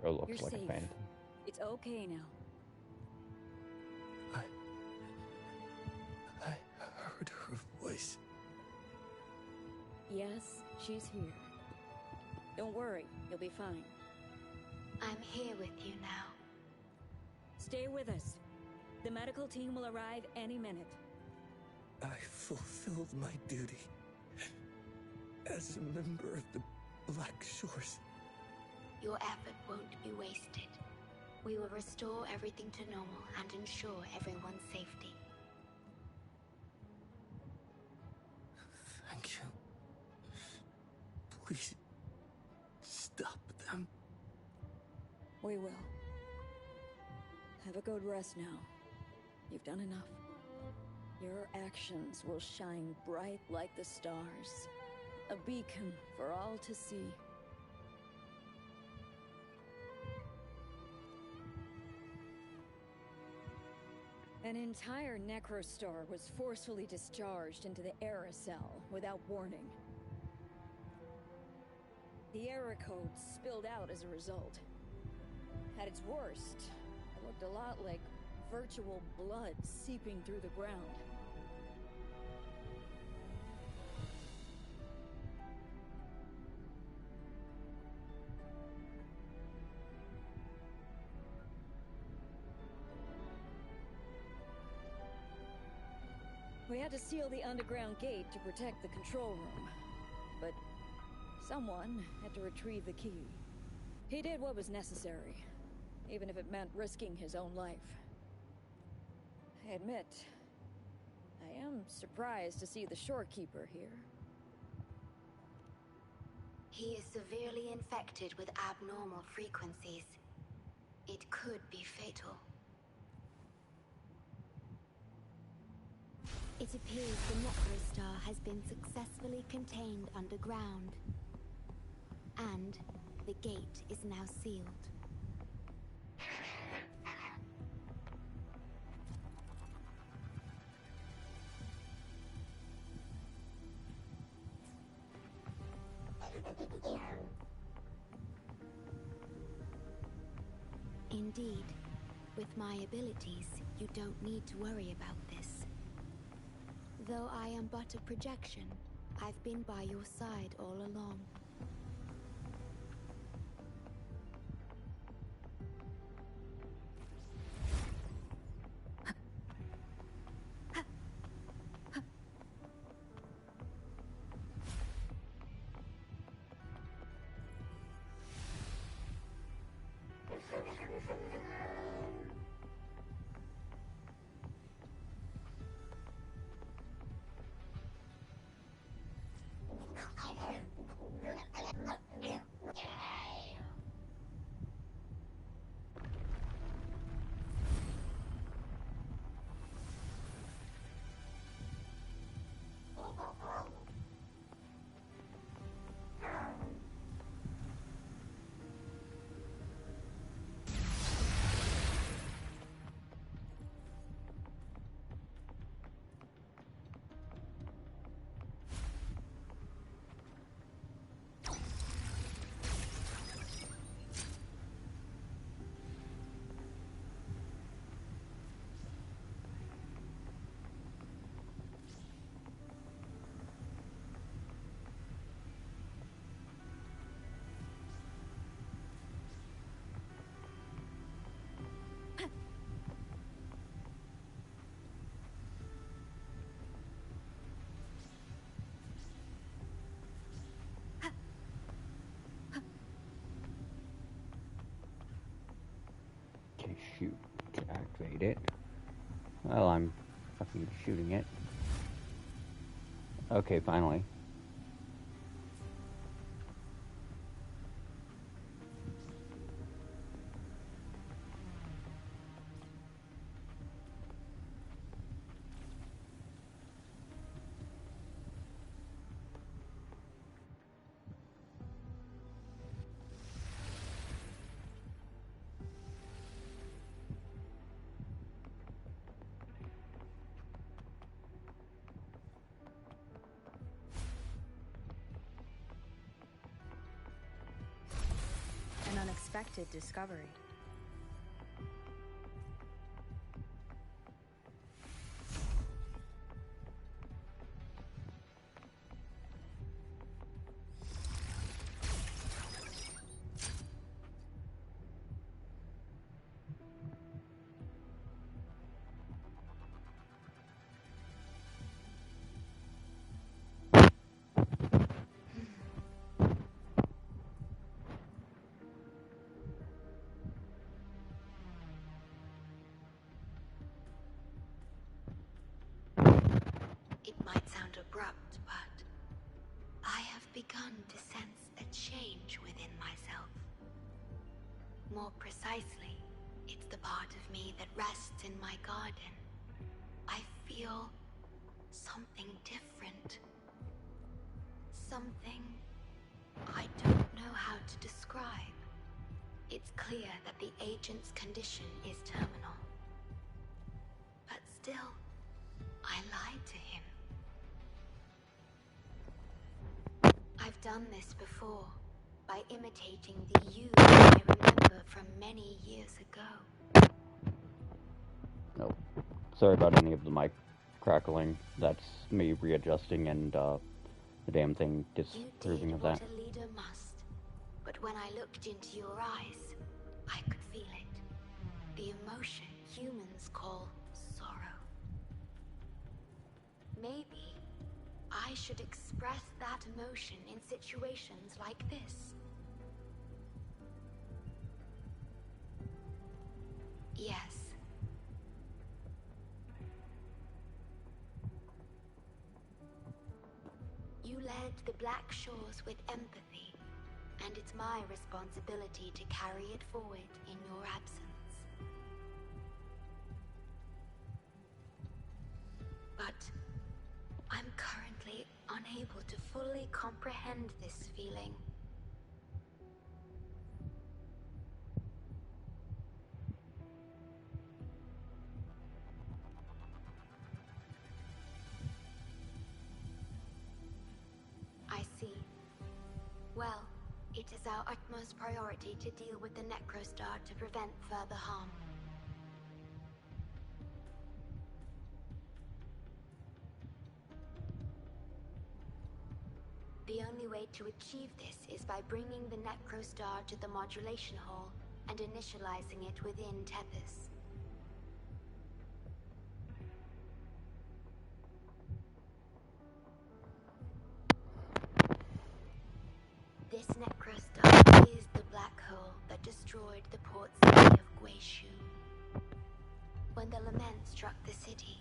Bro looks You're like safe. a phantom. It's okay now. I heard her voice. Yes, she's here. Don't worry, you'll be fine. I'm here with you now. Stay with us. The medical team will arrive any minute. I fulfilled my duty as a member of the Black Shores. Your effort won't be wasted. We will restore everything to normal and ensure everyone's safety. Thank you. Please stop them. We will. Have a good rest now. You've done enough. Your actions will shine bright like the stars, a beacon for all to see. An entire Necrostar was forcefully discharged into the Era Cell without warning. The error code spilled out as a result. At its worst, it looked a lot like virtual blood seeping through the ground. We had to seal the underground gate to protect the control room, but someone had to retrieve the key. He did what was necessary, even if it meant risking his own life. I admit, I am surprised to see the shorekeeper here. He is severely infected with abnormal frequencies. It could be fatal. It appears the Necrostar has been successfully contained underground. And the gate is now sealed. Indeed, with my abilities, you don't need to worry about this. Though I am but a projection, I've been by your side all along. Shoot to activate it. Well, I'm fucking shooting it. Okay, finally. An unexpected discovery. It might sound abrupt, but I have begun to sense a change within myself. More precisely, it's the part of me that rests in my garden. I feel something different. Something I don't know how to describe. It's clear that the agent's condition is terminal. But still, I lied to him. I've done this before, by imitating the you I remember from many years ago. Nope. Sorry about any of the mic crackling. That's me readjusting and the damn thing disapproving of that. You did what a leader must, but when I looked into your eyes, I could feel it. The emotion humans call sorrow. Maybe I should express that emotion in situations like this. Yes. You led the Black Shores with empathy, and it's my responsibility to carry it forward in your absence. But I'm currently unable to fully comprehend this feeling. I see. Well, it is our utmost priority to deal with the Necrostar to prevent further harm. The only way to achieve this is by bringing the Necrostar to the modulation hall and initializing it within Tethys. This Necrostar is the black hole that destroyed the port city of Guishu. When the lament struck the city,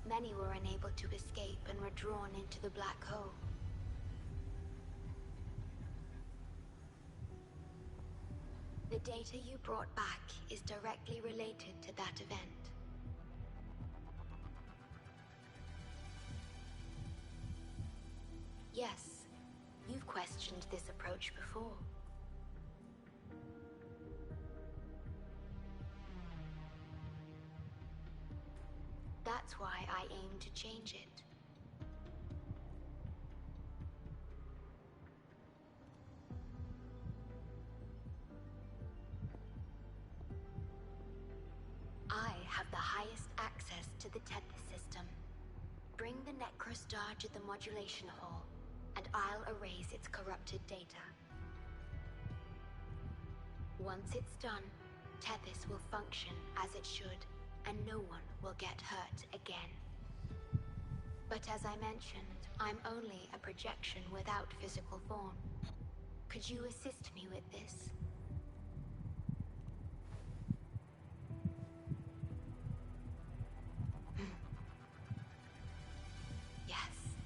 many were unable to escape and were drawn into the black hole. The data you brought back is directly related to that event. Yes, you've questioned this approach before. That's why I aim to change it. I have the highest access to the Tethys system. Bring the Necrostar to the modulation hall, and I'll erase its corrupted data. Once it's done, Tethys will function as it should, and no one will get hurt again. But as I mentioned, I'm only a projection without physical form. Could you assist me with this? Yes.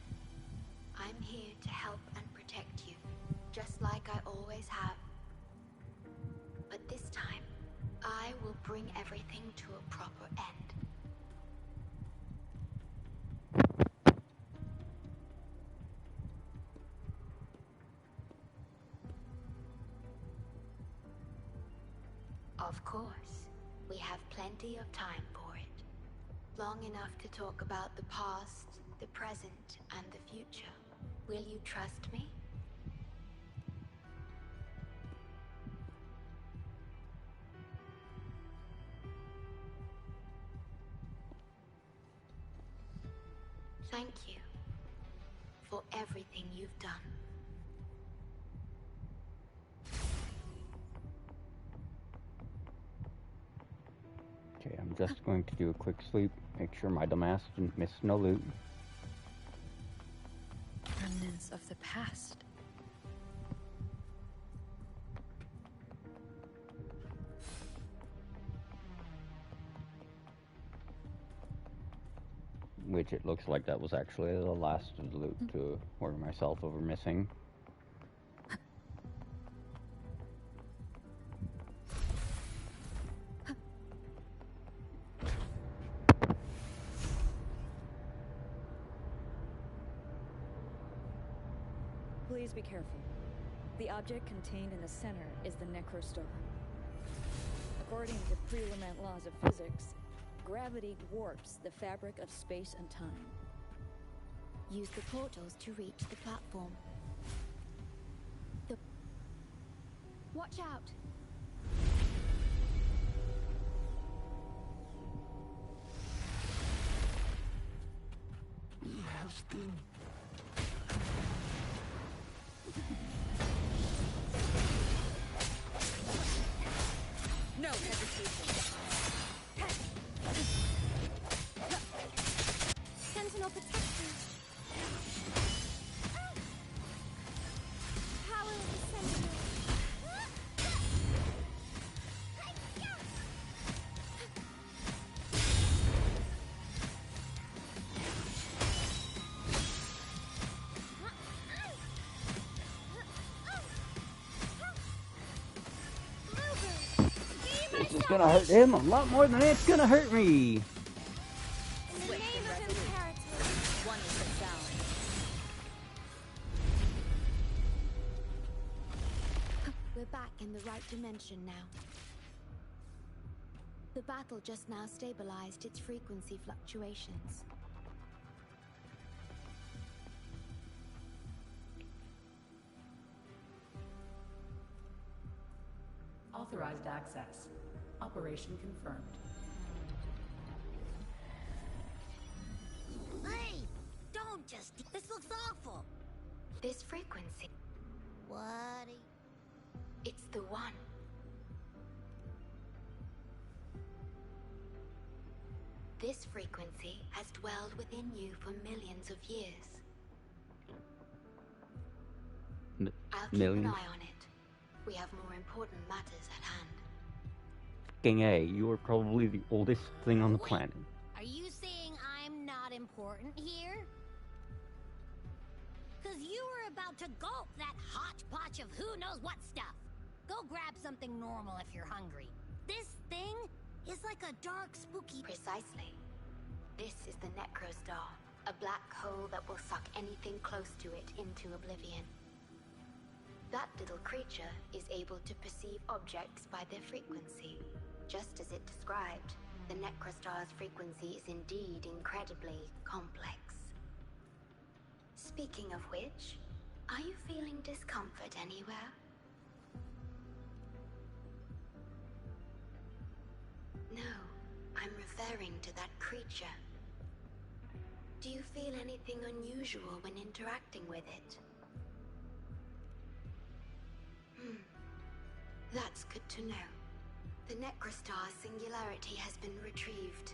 I'm here to help and protect you, just like I always have. But this time, I will bring everything to a proper end. Of course, we have plenty of time for it. Long enough to talk about the past, the present, and the future. Will you trust me? Thank you for everything you've done. Okay, I'm just going to do a quick sleep, make sure my dumbass didn't miss no loot. Remnants of the past. Which it looks like that was actually the last of the loot to worry myself over missing. be careful. The object contained in the center is the Necrostar. According to pre-element laws of physics, gravity warps the fabric of space and time. Use the portals to reach the platform. Watch out! He has been... No hesitation. Sentinel protection. Power of the Sentinel. This is gonna hurt him a lot more than it's gonna hurt me. In the name of imperative. One is the sound. We're back in the right dimension now. The battle just now stabilized its frequency fluctuations. Authorized access. Operation confirmed. Hey! Don't just... This looks awful! This frequency, What? it's the one. This frequency has dwelled within you for millions of years. I'll keep Millions? an eye on it. We have more important matters at hand. King A, you are probably the oldest thing on the Wait. planet. Are you saying I'm not important here? Cause you were about to gulp that hodgepodge of who knows what stuff. Go grab something normal if you're hungry. This thing is like a dark, spooky... Precisely. This is the Necrostar, a black hole that will suck anything close to it into oblivion. That little creature is able to perceive objects by their frequency. Just as it described, the Necrostar's frequency is indeed incredibly complex. Speaking of which, are you feeling discomfort anywhere? No, I'm referring to that creature. Do you feel anything unusual when interacting with it? That's good to know. The Necrostar's singularity has been retrieved.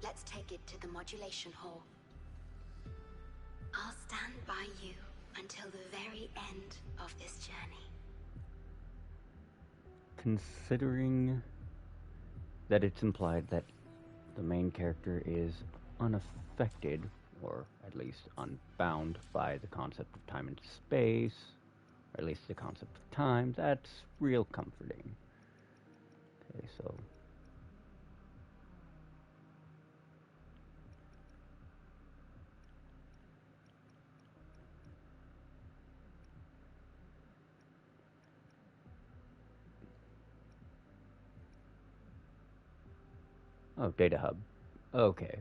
Let's take it to the modulation hall. I'll stand by you until the very end of this journey. Considering that it's implied that the main character is unaffected, or at least unbound by the concept of time and space, or at least the concept of time, that's real comforting. Okay, so... Oh, data hub. Okay.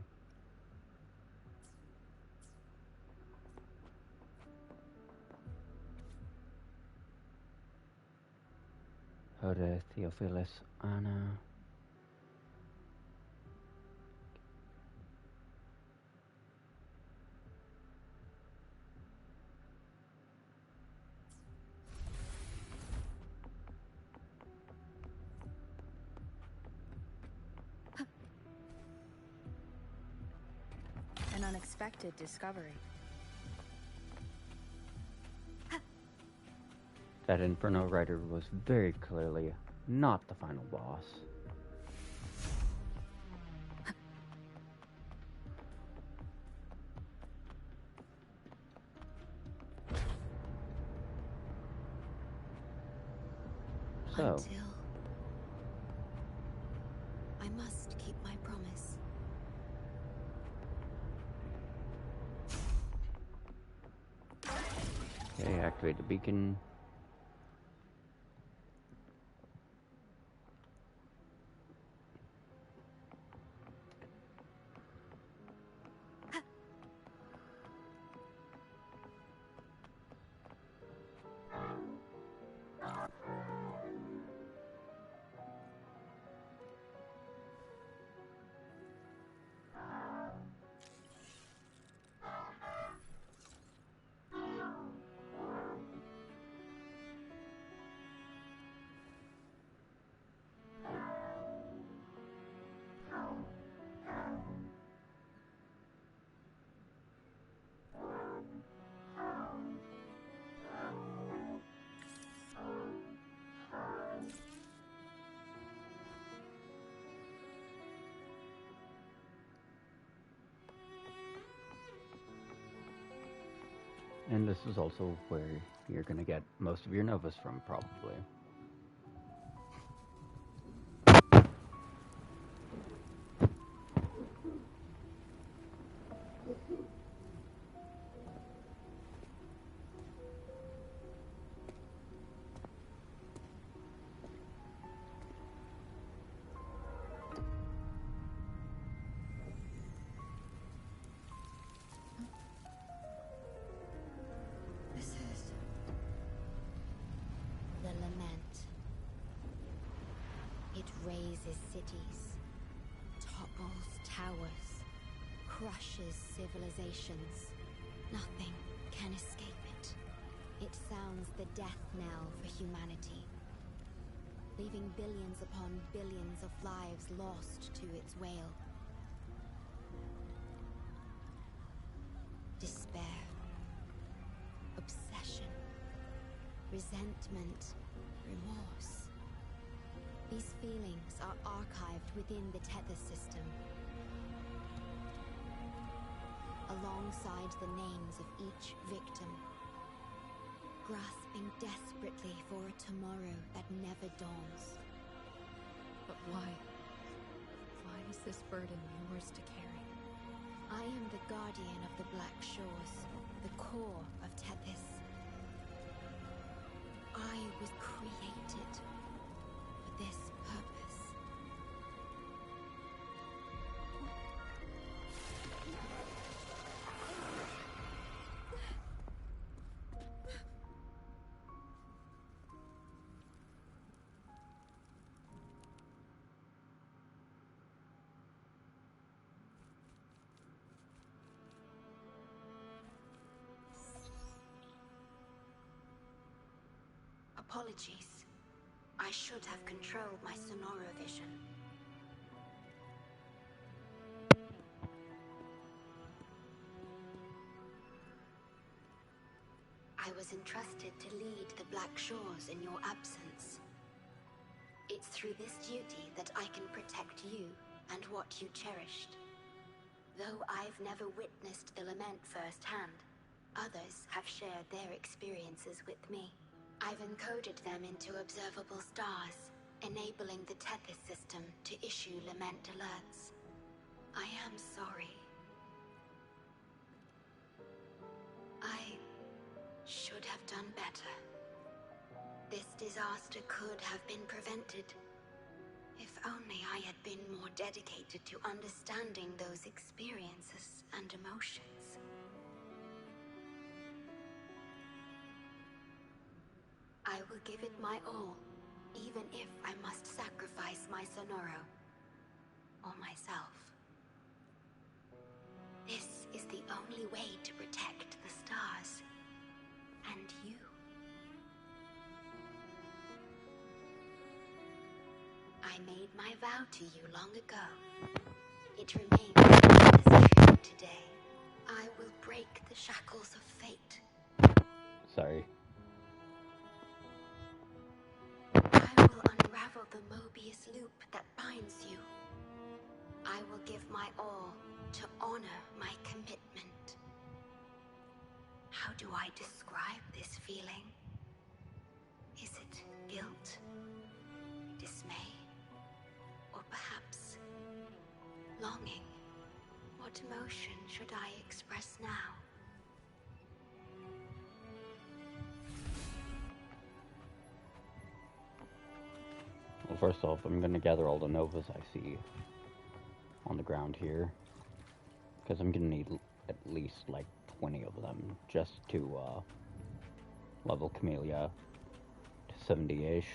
Hode, Theophilus, Anna. An unexpected discovery. That Inferno Rider was very clearly not the final boss. So, Until... I must keep my promise. okay, activate the beacon. And this is also where you're going to get most of your novas from, probably. This is the lament. It razes cities, topples towers, crushes civilizations. Nothing can escape it. It sounds the death knell for humanity, leaving billions upon billions of lives lost to its wail. Despair, obsession, resentment, remorse. These feelings are archived within the tether system, alongside the names of each victim, grasping desperately for a tomorrow that never dawns. But why? Why is this burden yours to carry? I am the guardian of the Black Shores, the core of Tethys. I was created for this purpose. Apologies. I should have controlled my Sonoro vision. I was entrusted to lead the Black Shores in your absence. It's through this duty that I can protect you and what you cherished. Though I've never witnessed the lament firsthand, others have shared their experiences with me. I've encoded them into observable stars, enabling the Tethys system to issue lament alerts. I am sorry. I should have done better. This disaster could have been prevented. If only I had been more dedicated to understanding those experiences and emotions. I will give it my all, even if I must sacrifice my Sonoro, or myself. This is the only way to protect the stars, and you. I made my vow to you long ago. It remains as true today. I will break the shackles of fate. Sorry. I will unravel the Mobius loop that binds you. I will give my all to honor my commitment. How do I describe this feeling? Is it guilt, dismay, or perhaps longing? What emotion should I express now? Well, first off, I'm gonna gather all the novas I see on the ground here, because I'm gonna need at least like 20 of them just to level Camellia to 70-ish.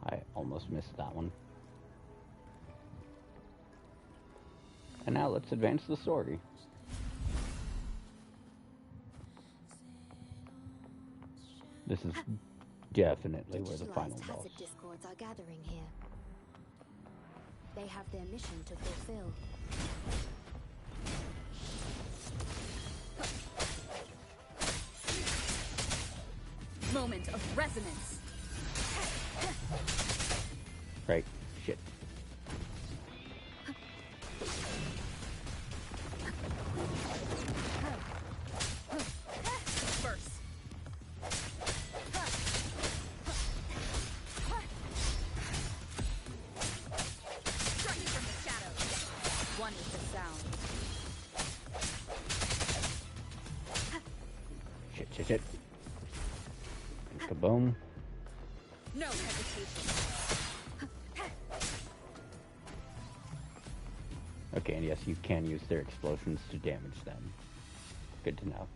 I almost missed that one. And now let's advance the story. This is definitely where the final boss. Hazard discords are gathering here. They have their mission to fulfill. Moment of resonance. Right. Shit. First. Striking from the shadows. One with the sound. Shit. Kaboom. No hesitation. Okay, and yes, you can use their explosions to damage them. Good to know.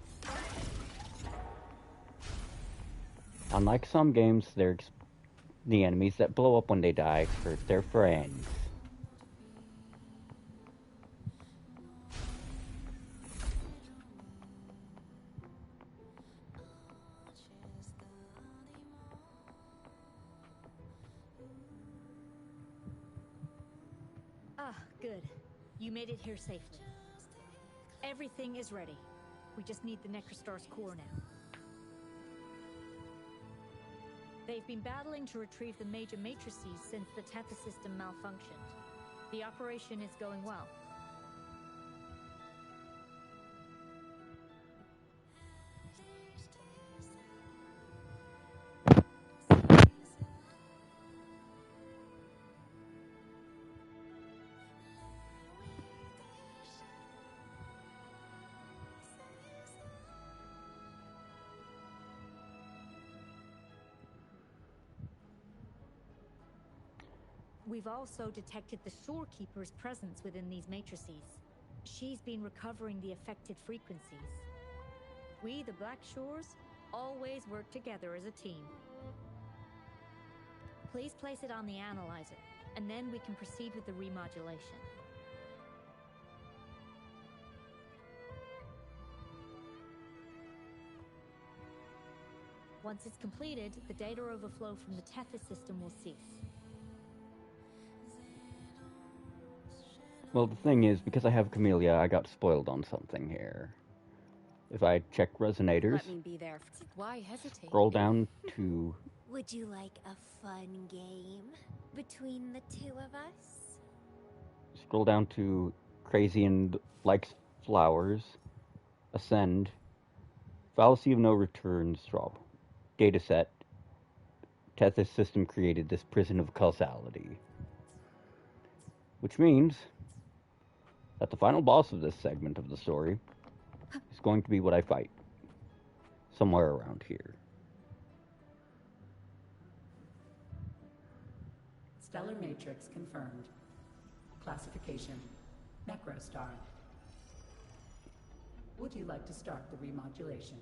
Unlike some games, the enemies that blow up when they die hurt their friends. Ah, good. You made it here safely. Everything is ready. We just need the Necrostar's core now. They've been battling to retrieve the major matrices since the Tethys system malfunctioned. The operation is going well. We've also detected the Shorekeeper's presence within these matrices. She's been recovering the affected frequencies. We, the Black Shores, always work together as a team. Please place it on the analyzer, and then we can proceed with the remodulation. Once it's completed, the data overflow from the Tethys system will cease. Well, the thing is, because I have Camellia, I got spoiled on something here. If I check resonators, Let me be there. Why hesitate? scroll down to... Would you like a fun game between the two of us? Scroll down to Crazy and Likes Flowers, Ascend, Fallacy of No Returns drop, Dataset, Tethys system created this prison of causality. Which means that the final boss of this segment of the story is going to be what I fight. Somewhere around here. Stellar matrix confirmed. Classification: Necrostar. Would you like to start the remodulation?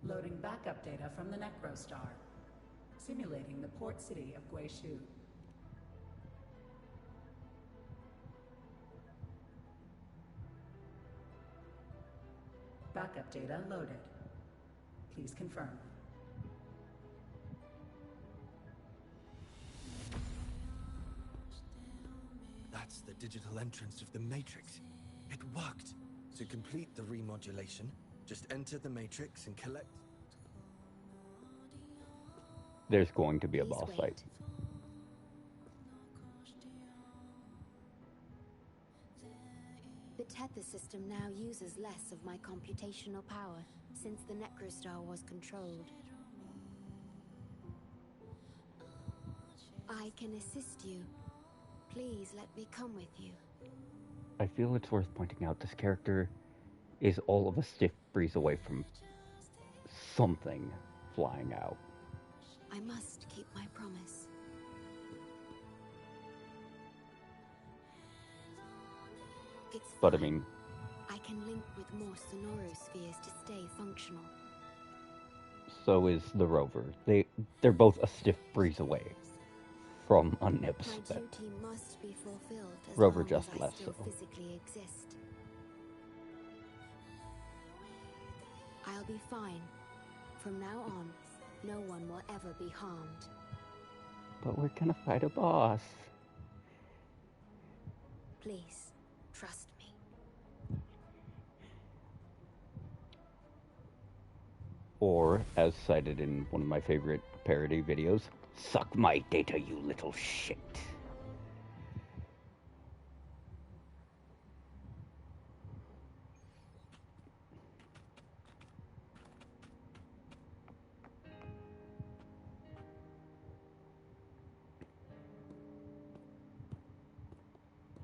Loading backup data from the Necrostar. Simulating the port city of Guishu. Backup data loaded. Please confirm. That's the digital entrance of the Matrix. It worked. To complete the remodulation, just enter the Matrix and collect... There's going to be a boss fight. The Tethys system now uses less of my computational power, since the Necrostar was controlled. I can assist you. Please let me come with you. I feel it's worth pointing out this character is all of a stiff breeze away from something flying out. I must keep my promise. It's But I fine. mean, I can link with more Sonoro spheres to stay functional. so is the rover. They're both a stiff breeze away from a nip's My spit. duty must be fulfilled as Rover long just as I less still so. physically exist. I'll be fine. From now on, no one will ever be harmed. But we're gonna fight a boss. Please, trust me. Or, as cited in one of my favorite parody videos, suck my data, you little shit.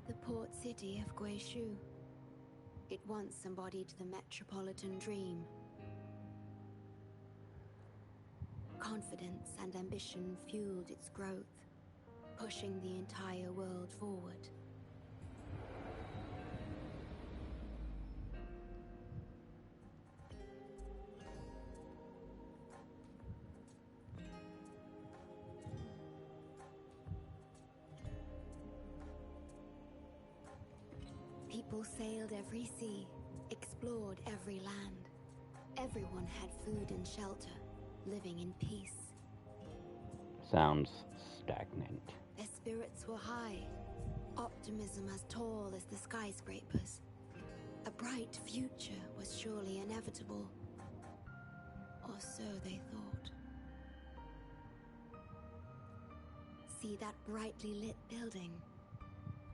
The port city of Guishu. It once embodied the metropolitan dream. Confidence and ambition fueled its growth, pushing the entire world forward. People sailed every sea, explored every land. Everyone had food and shelter, living in peace. Sounds stagnant. Their spirits were high, optimism as tall as the skyscrapers. A bright future was surely inevitable. Or so they thought. See that brightly lit building?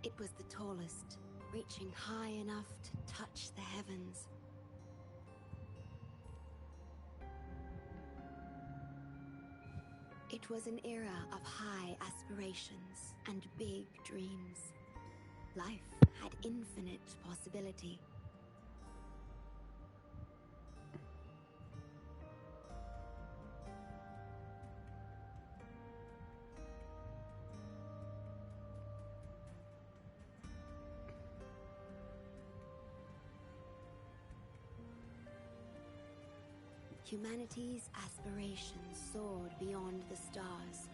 It was the tallest, reaching high enough to touch the heavens. It was an era of high aspirations and big dreams. Life had infinite possibility. Humanity's aspirations soared beyond the stars,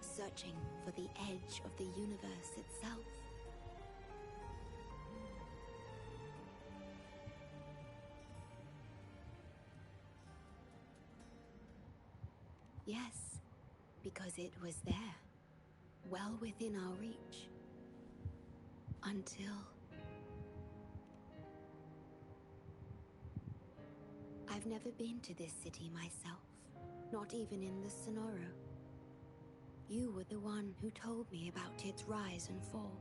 searching for the edge of the universe itself. Yes, because it was there, well within our reach. Until... I've never been to this city myself, not even in the Sonoro. You were the one who told me about its rise and fall.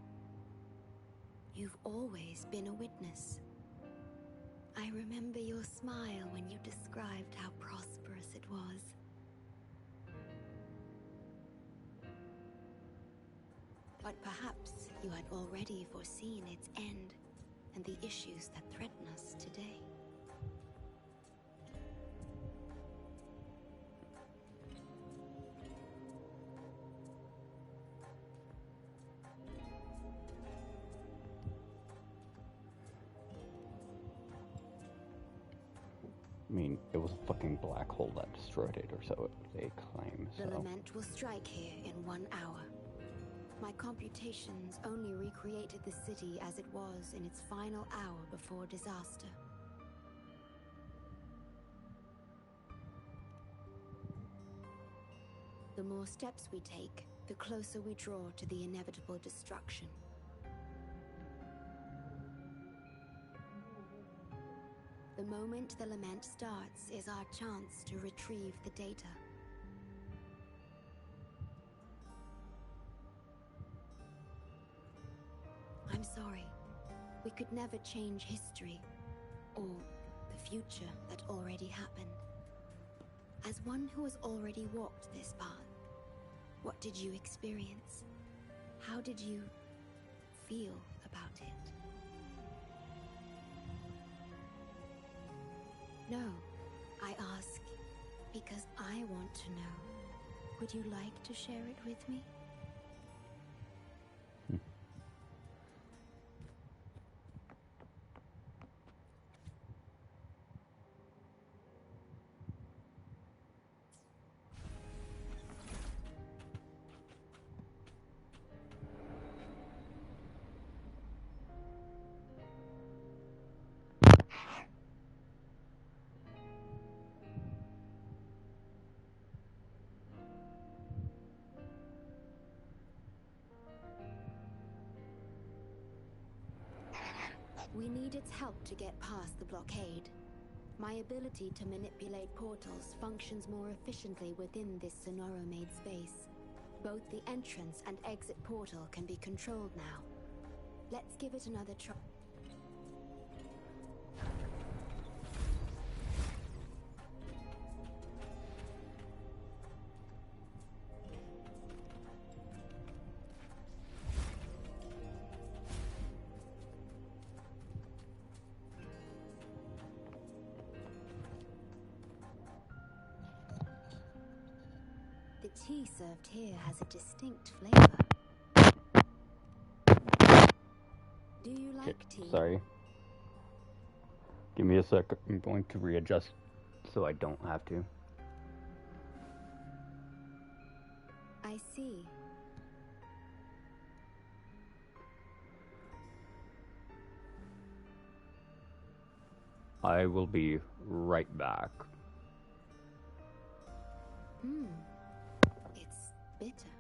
You've always been a witness. I remember your smile when you described how prosperous it was. But perhaps you had already foreseen its end and the issues that threaten us today. I mean, it was a fucking black hole that destroyed it, or so they claim, The so... lament will strike here in 1 hour. My computations only recreated the city as it was in its final hour before disaster. The more steps we take, the closer we draw to the inevitable destruction. The moment the lament starts is our chance to retrieve the data. I'm sorry. We could never change history, or the future that already happened. As one who has already walked this path, what did you experience? How did you feel about it? No, I ask because I want to know. Would you like to share it with me? We need its help to get past the blockade. My ability to manipulate portals functions more efficiently within this Sonoro-made space. Both the entrance and exit portal can be controlled now. Let's give it another try. The tea served here has a distinct flavor. Do you like tea? Sorry. Give me a sec. I'm going to readjust so I don't have to. I see. I will be right back. It's bitter.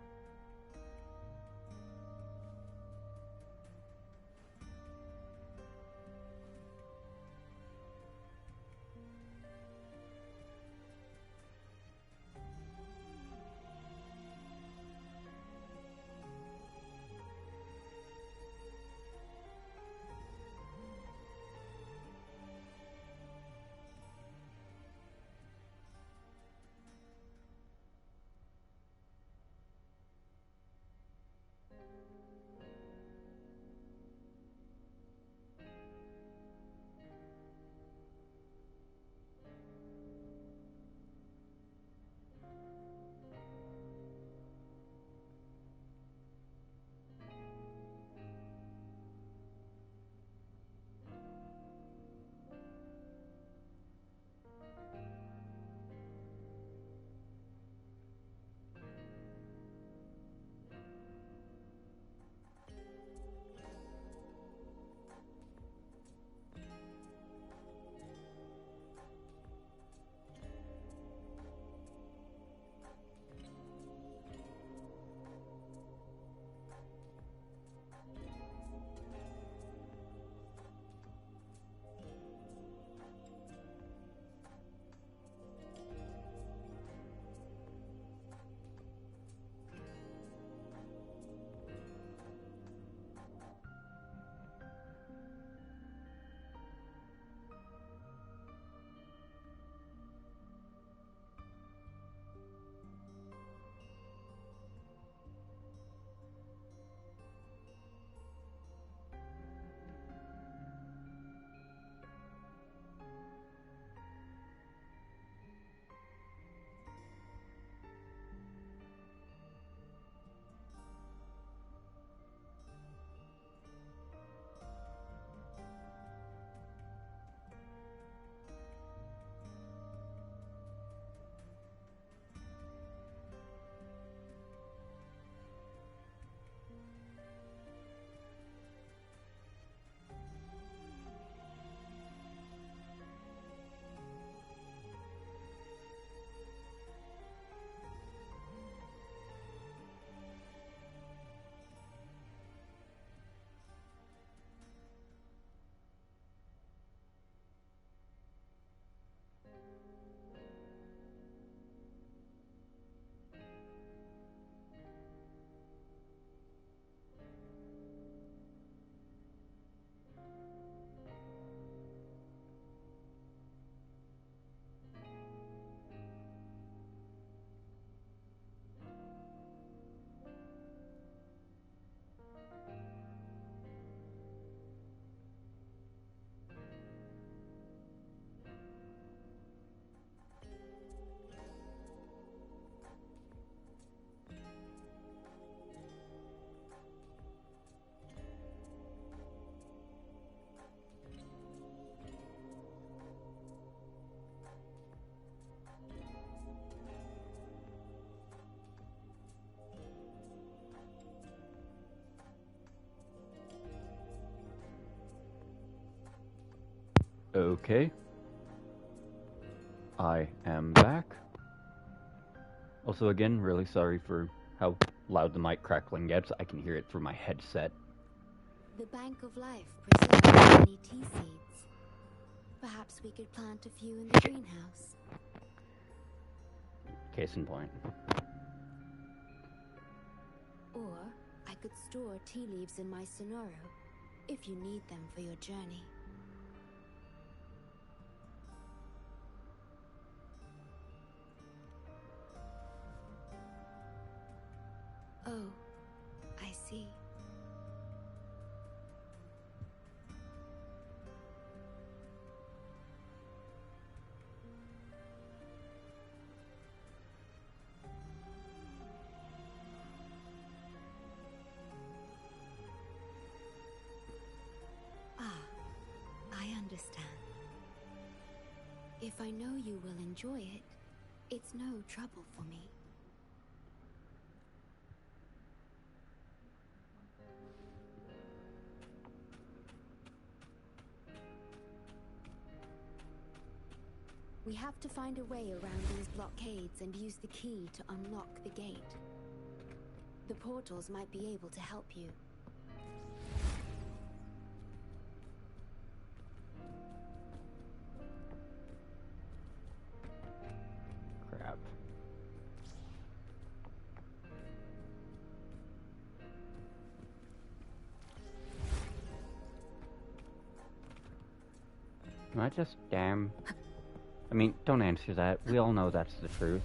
Okay. I am back. Also, again, really sorry for how loud the mic crackling gets. I can hear it through my headset. The Bank of Life preserves many tea seeds. Perhaps we could plant a few in the greenhouse. Case in point. Or I could store tea leaves in my sonoro, if you need them for your journey. Oh, I see. Ah, I understand. If I know you will enjoy it, it's no trouble for me. We have to find a way around these blockades and use the key to unlock the gate. The portals might be able to help you. Crap. Am I just damn? I mean, don't answer that. We all know that's the truth.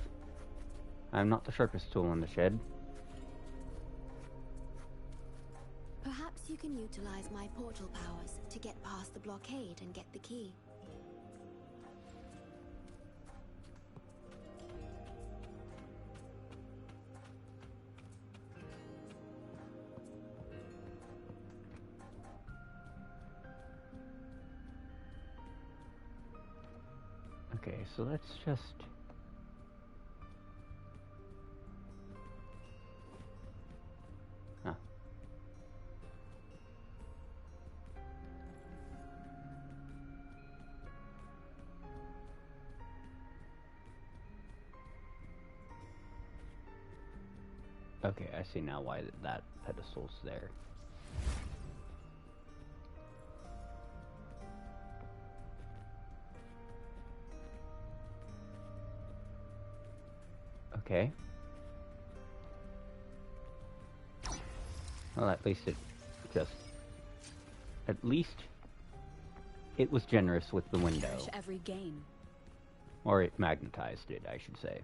I'm not the sharpest tool in the shed. Perhaps you can utilize my portal powers to get past the blockade and get the key. Okay, so let's just... Huh. Okay, I see now why that pedestal's there. Okay. Well, at least it just... At least it was generous with the window. Cherish every game. Or it magnetized it, I should say.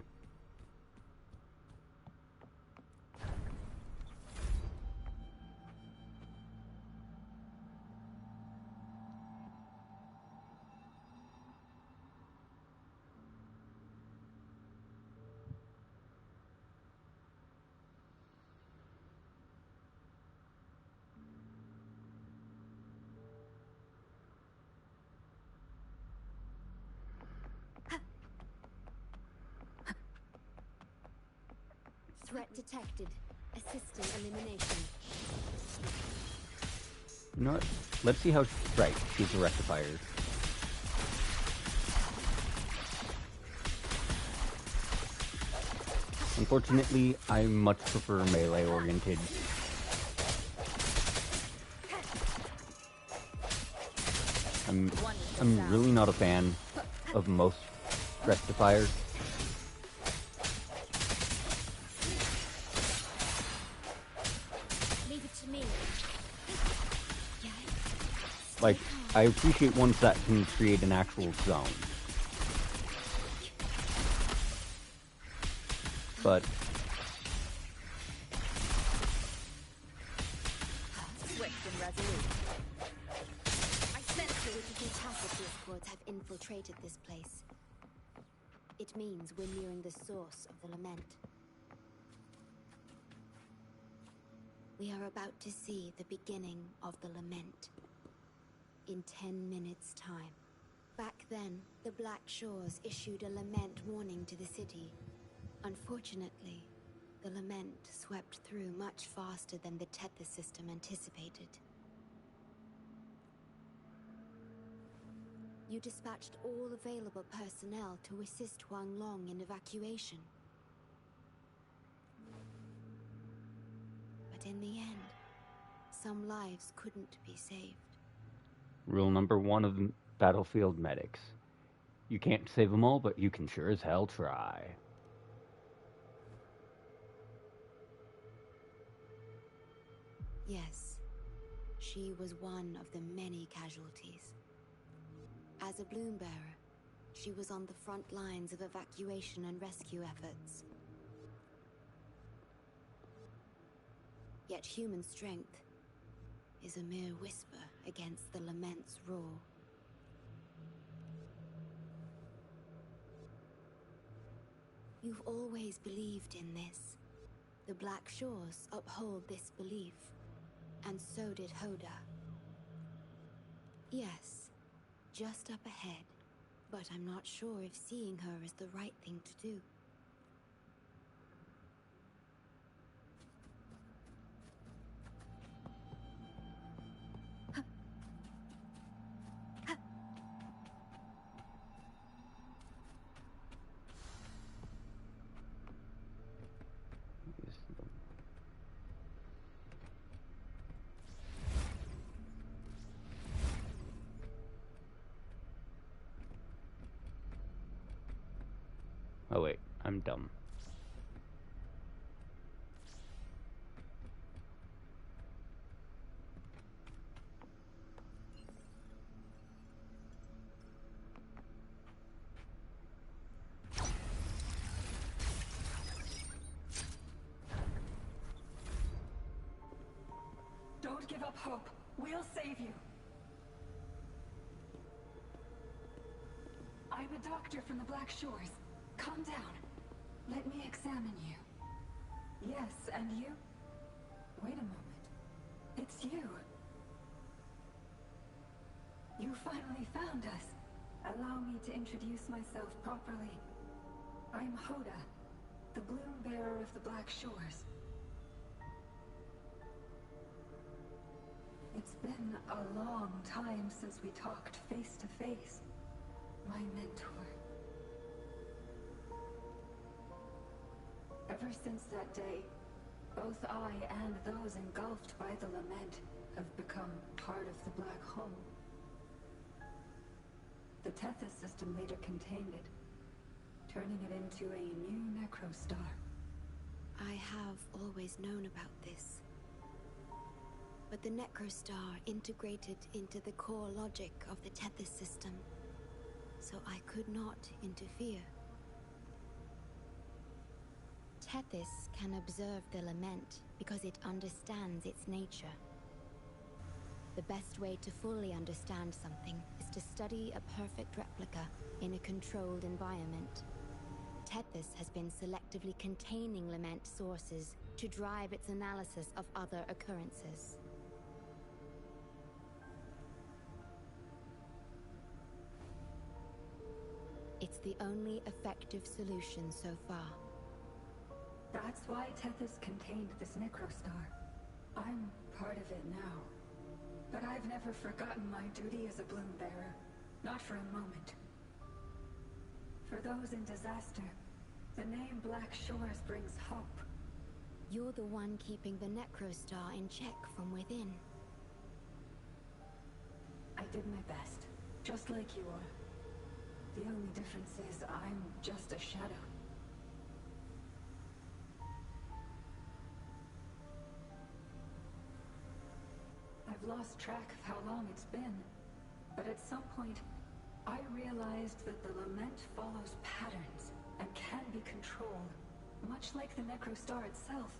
Threat detected. Assisting elimination. You know what? Let's see how... Right, she's a rectifier. Unfortunately, I much prefer melee-oriented. I'm really not a fan of most rectifiers. Leave it to me. Like, I appreciate ones that can create an actual zone. But Swift and resolute. I sense the wicked tacit discords have infiltrated this place. It means we're nearing the source of the lament. We are about to see the beginning of the lament. In 10 minutes' time. Back then, the Black Shores issued a lament warning to the city. Unfortunately, the lament swept through much faster than the Tethys system anticipated. You dispatched all available personnel to assist Huang Long in evacuation. But in the end, some lives couldn't be saved. Rule number 1 of battlefield medics. You can't save them all, but you can sure as hell try. Yes, she was one of the many casualties. As a bloom bearer, she was on the front lines of evacuation and rescue efforts. Yet human strength is a mere whisper against the lament's roar. You've always believed in this. The Black Shores uphold this belief, and so did Hoda. Yes, just up ahead, but I'm not sure if seeing her is the right thing to do. Oh wait, I'm dumb. Don't give up hope. We'll save you. I'm a doctor from the Black Shores. Calm down. Let me examine you. Yes, and you? Wait a moment. It's you. You finally found us. Allow me to introduce myself properly. I'm Hoda, the bloom bearer of the Black Shores. It's been a long time since we talked face to face, my mentor. Ever since that day, both I and those engulfed by the lament have become part of the black hole. The Tethys system later contained it, turning it into a new necrostar. I have always known about this. But the necrostar integrated into the core logic of the Tethys system, so I could not interfere. Tethys can observe the lament because it understands its nature. The best way to fully understand something is to study a perfect replica in a controlled environment. Tethys has been selectively containing lament sources to drive its analysis of other occurrences. It's the only effective solution so far. That's why Tethys contained this necrostar. I'm part of it now. But I've never forgotten my duty as a bloom bearer. Not for a moment. For those in disaster, the name Black Shores brings hope. You're the one keeping the necrostar in check from within. I did my best, just like you are. The only difference is I'm just a shadow. I've lost track of how long it's been, but at some point, I realized that the lament follows patterns and can be controlled, much like the necrostar itself.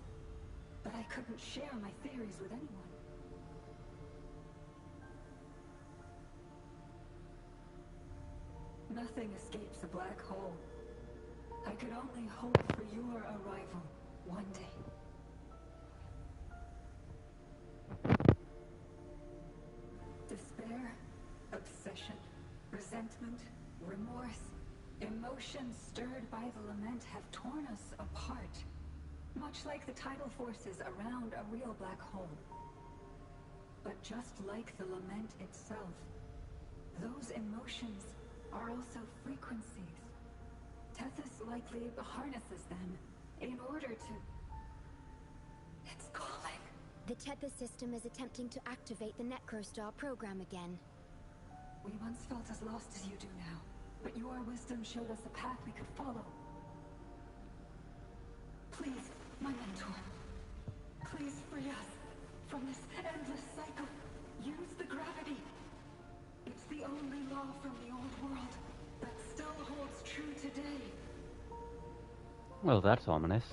But I couldn't share my theories with anyone. Nothing escapes a black hole. I could only hope for your arrival one day. Despair, obsession, resentment, remorse, emotions stirred by the lament have torn us apart, much like the tidal forces around a real black hole. But just like the lament itself, Those emotions are also frequencies. Tethys likely harnesses them in order to... It's calling. The Tethys system is attempting to activate the Necrostar program again. We once felt as lost as you do now, but your wisdom showed us a path we could follow. Please, my mentor. Please free us from this endless cycle. Use the gravity. It's the only law from the old world that still holds true today. Well, that's ominous.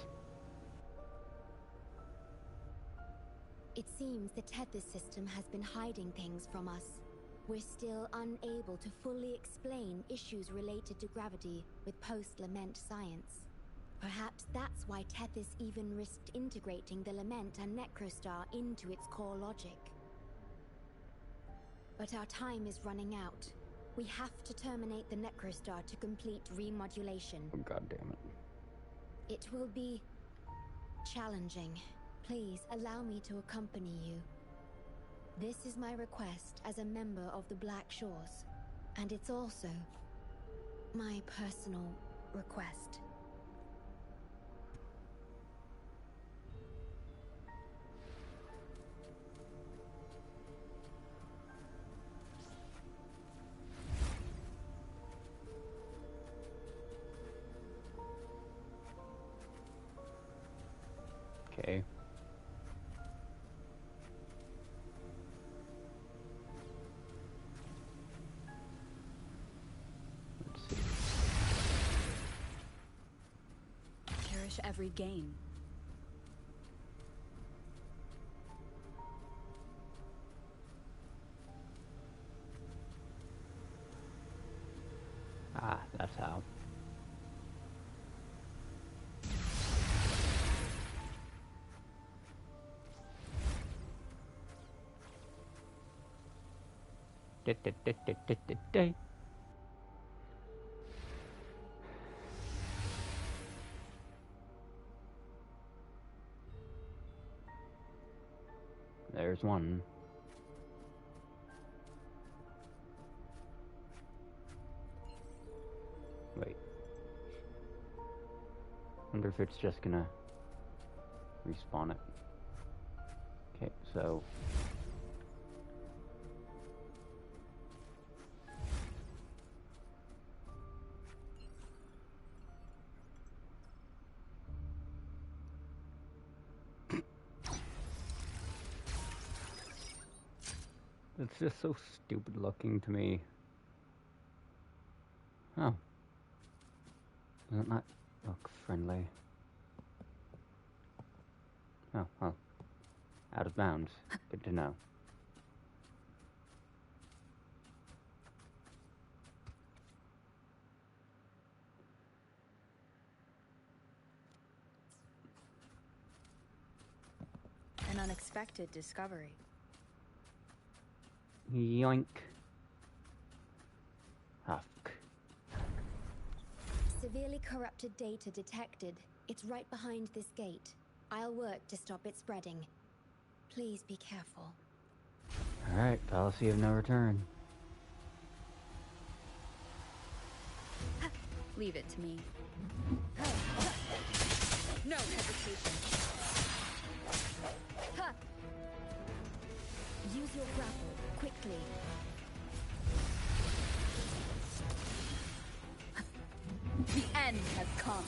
It seems the Tethys system has been hiding things from us. We're still unable to fully explain issues related to gravity with post-Lament science. Perhaps that's why Tethys even risked integrating the Lament and Necrostar into its core logic. But our time is running out. We have to terminate the Necrostar to complete remodulation. Oh, God damn it. It will be challenging. Please allow me to accompany you. This is my request as a member of the Black Shores, and it's also my personal request. Okay. Let's see. Cherish every gain. Ah, that's how. There's one. Wait. Wonder if it's just gonna respawn it. Okay, so it's just so stupid looking to me. Oh. Doesn't that look friendly? Oh, well. Out of bounds. Good to know. An unexpected discovery. Yoink. Huck. Severely corrupted data detected. It's right behind this gate. I'll work to stop it spreading. Please be careful. Alright, policy of no return. Leave it to me. No hesitation. Use your grapple, quickly. The end has come.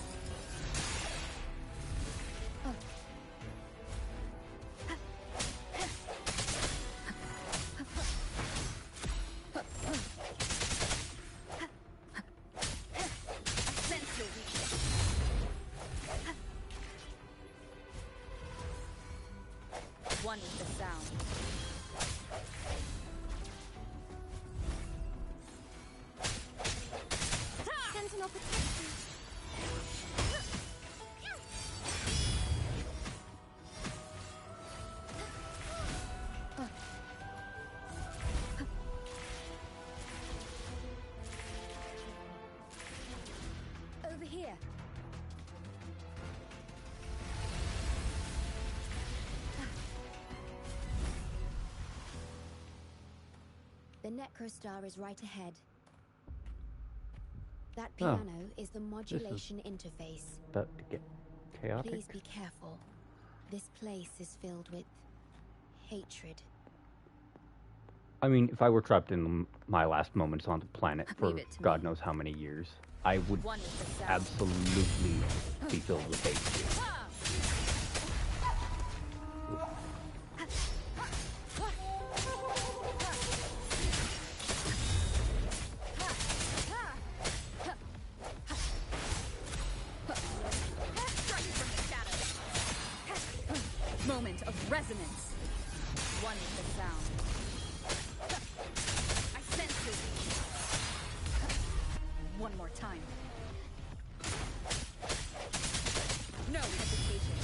One with the sound. Sentinel protection. The Necrostar is right ahead. That piano is the modulation interface. About to get chaotic. Please be careful. This place is filled with hatred. I mean, if I were trapped in my last moments on the planet for God knows how many years, I would absolutely be filled with hatred. Moment of resonance. One is the sound. I sense it. One more time. No hesitation.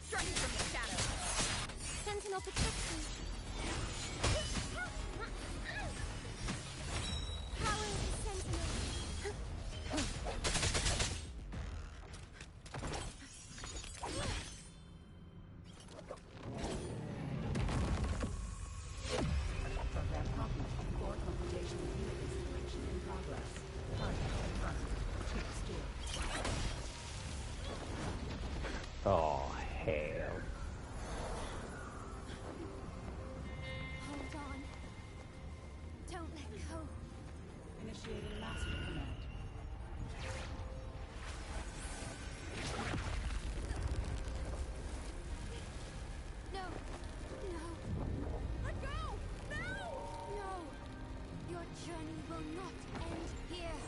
Striking from the shadow. Sentinel protection. Power of the Sentinel. Program copy. Core computation unit installation in progress. Target confirmed. Chief Steward. Oh, hell. Hold on. Don't let go. Initiating master command. No. No. Let go! No! No. Your journey will not end here.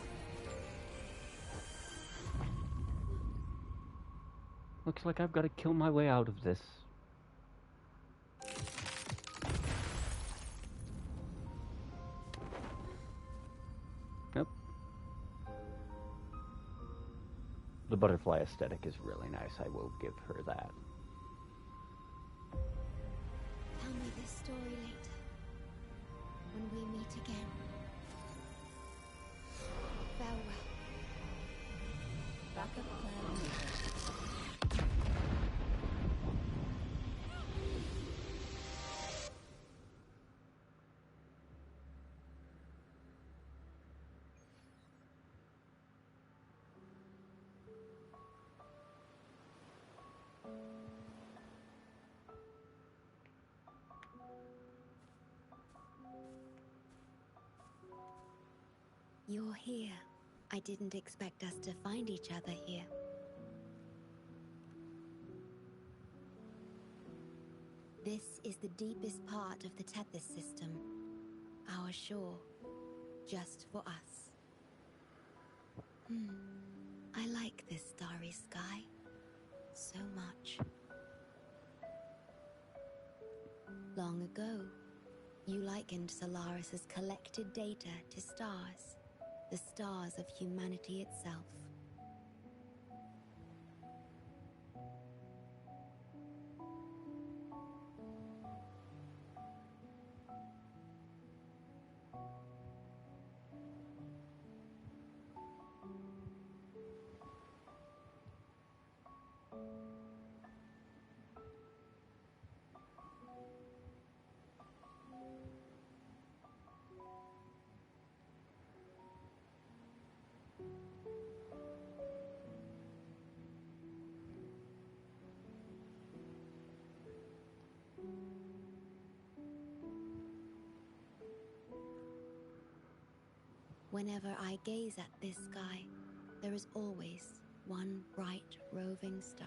Looks like I've got to kill my way out of this. Nope. The butterfly aesthetic is really nice, I will give her that. Tell me this story later, when we meet again. Farewell. Backup plan enabled. You're here. I didn't expect us to find each other here. This is the deepest part of the Tethys system. Our shore. Just for us. I like this starry sky. So much. Long ago, you likened Solaris's collected data to stars. The stars of humanity itself. Whenever I gaze at this sky, there is always one bright roving star.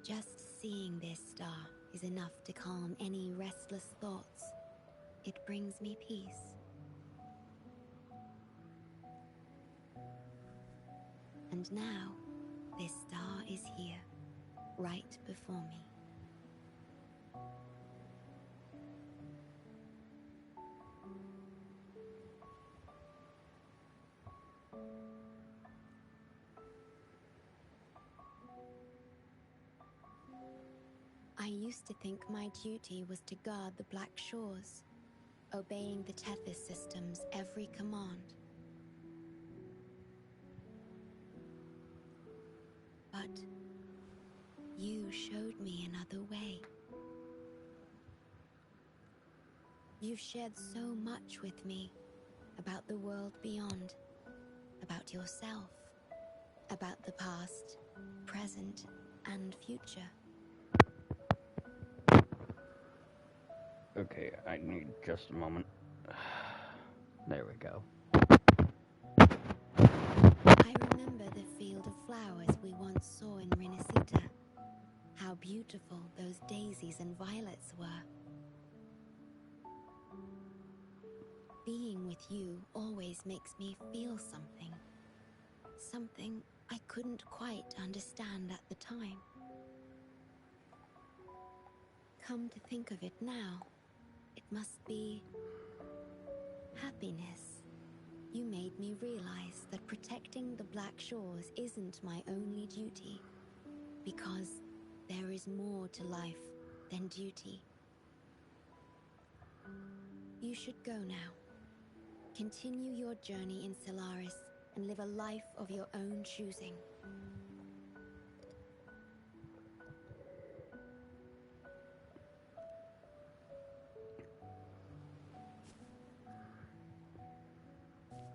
Just seeing this star is enough to calm any restless thoughts. It brings me peace. And now, this star is here, right before me. I used to think my duty was to guard the Black Shores, obeying the Tethys system's every command. But you showed me another way. You've shared so much with me about the world beyond, about yourself, about the past, present, and future. Okay, I need just a moment. There we go. I remember the field of flowers we once saw in Renacita. How beautiful those daisies and violets were. Being with you always makes me feel something. Something I couldn't quite understand at the time. Come to think of it now, it must be happiness. You made me realize that protecting the Black Shores isn't my only duty, because there is more to life than duty. You should go now. Continue your journey in Solaris and live a life of your own choosing.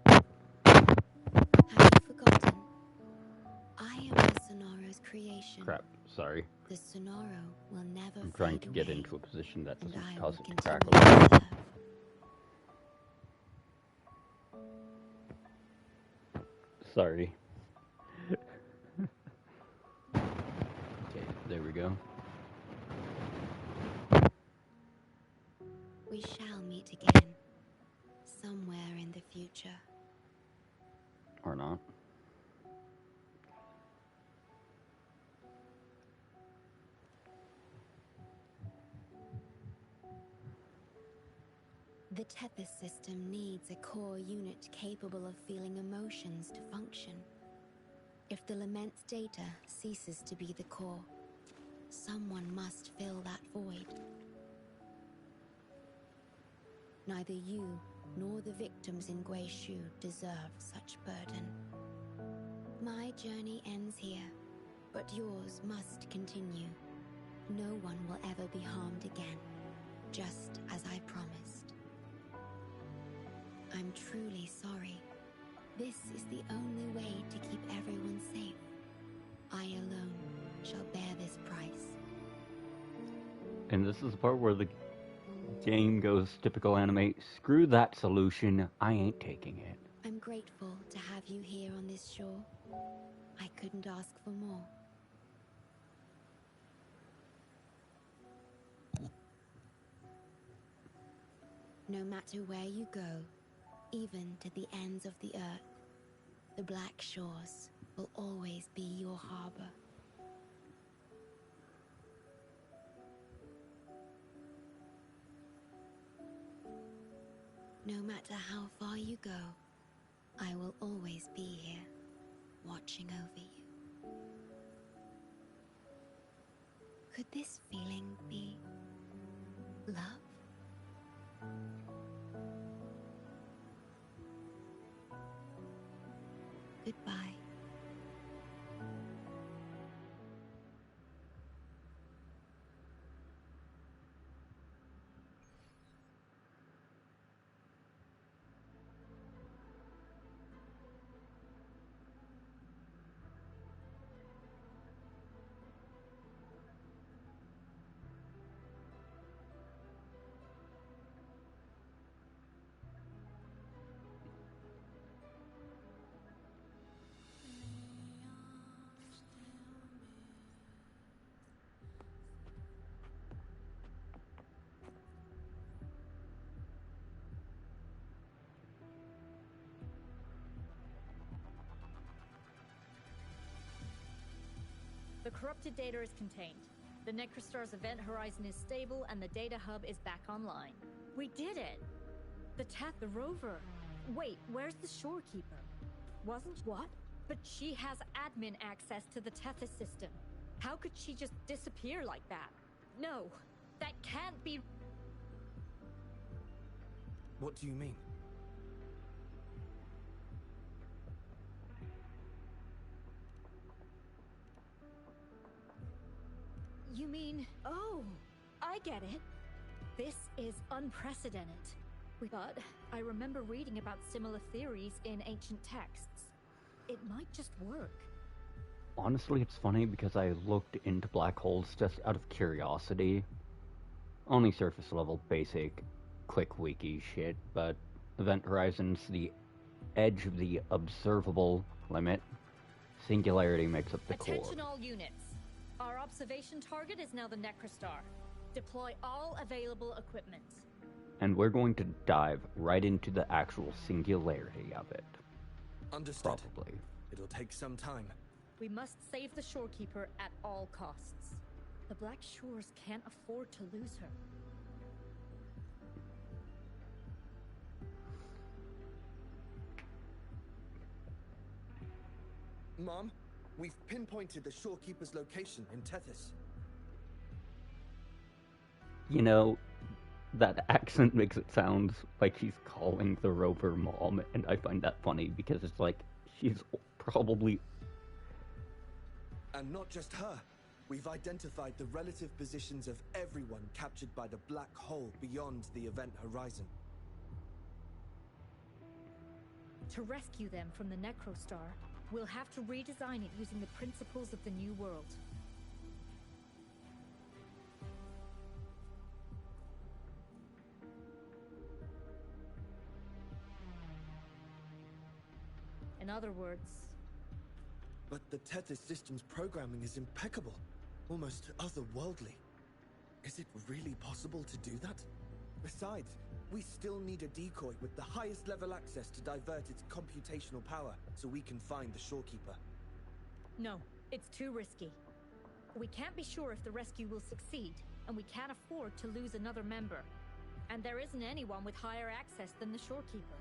Have you forgotten? I am the Sonora's creation. Crap, sorry. The Sonora will never I'm trying fade to get away, into a position that and doesn't I cause will it to continue crackle. to serve. Sorry. Okay, there we go. We shall meet again, somewhere in the future. Or not. The Tethys system needs a core unit capable of feeling emotions to function. If the Lament's data ceases to be the core, someone must fill that void. Neither you nor the victims in Guishu deserve such burden. My journey ends here, but yours must continue. No one will ever be harmed again, just as I promised. I'm truly sorry. This is the only way to keep everyone safe. I alone shall bear this price. And this is the part where the game goes typical anime. Screw that solution. I ain't taking it. I'm grateful to have you here on this shore. I couldn't ask for more. No matter where you go, even to the ends of the earth, the Black Shores will always be your harbor. No matter how far you go, I will always be here, watching over you. Could this feeling be love? Goodbye. The corrupted data is contained. The Necrostar's event horizon is stable and the data hub is back online. We did it! The rover. Wait, where's the shorekeeper? Wasn't what? But she has admin access to the Tethys system. How could she just disappear like that? No, that can't be. What do you mean? You mean... Oh, I get it. This is unprecedented. But I remember reading about similar theories in ancient texts. It might just work. Honestly, it's funny because I looked into black holes just out of curiosity. Only surface level, basic, click wiki shit, but Event Horizon's the edge of the observable limit. Singularity makes up the core. Attention all units. Our observation target is now the Necrostar. Deploy all available equipment. And we're going to dive right into the actual singularity of it. Understood. Probably. It'll take some time. We must save the Shorekeeper at all costs. The Black Shores can't afford to lose her. Mom, we've pinpointed the Shorekeeper's location in Tethys. You know, that accent makes it sound like she's calling the rover mom, and I find that funny because it's like, she's probably... And not just her. We've identified the relative positions of everyone captured by the black hole beyond the event horizon. To rescue them from the Necrostar, we'll have to redesign it using the principles of the New World. In other words... But the Tethys system's programming is impeccable. Almost otherworldly. Is it really possible to do that? Besides, we still need a decoy with the highest level access to divert its computational power so we can find the Shorekeeper. No, it's too risky. We can't be sure if the rescue will succeed, and we can't afford to lose another member. And there isn't anyone with higher access than the Shorekeeper.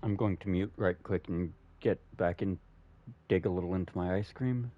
I'm going to mute right quick and get back and dig a little into my ice cream.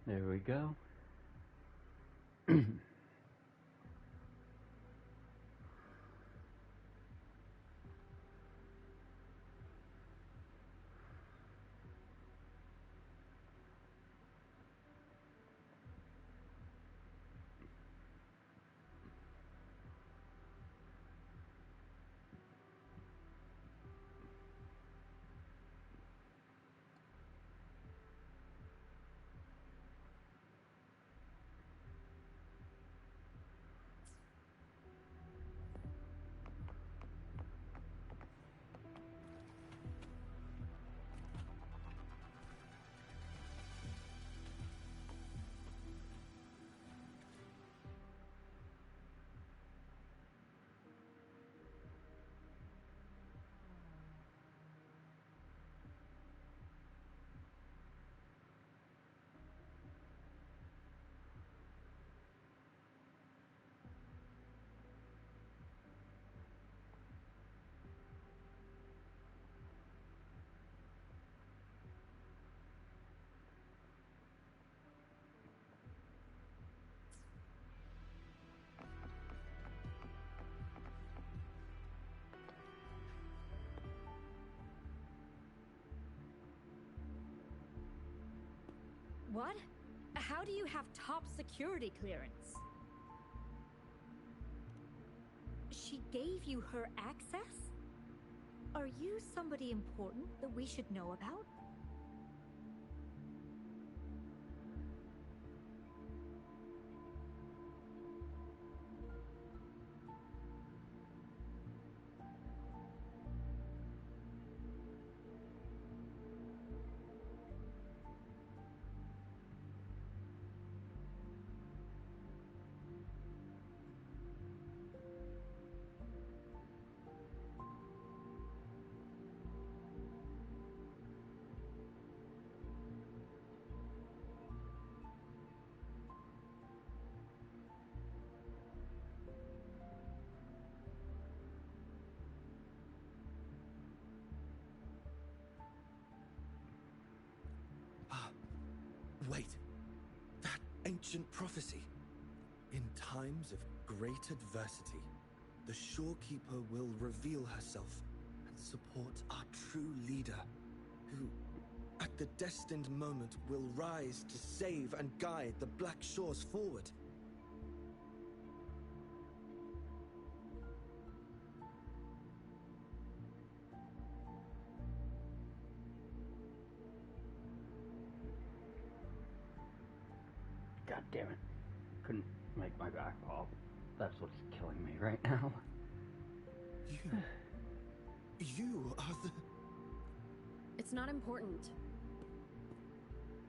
There we go. What? How do you have top security clearance? She gave you her access? Are you somebody important that we should know about? Wait. That ancient prophecy. In times of great adversity, the Shorekeeper will reveal herself and support our true leader, who, at the destined moment, will rise to save and guide the Black Shores forward. God damn it. Couldn't make my back fall. That's what's killing me right now. You are the... It's not important.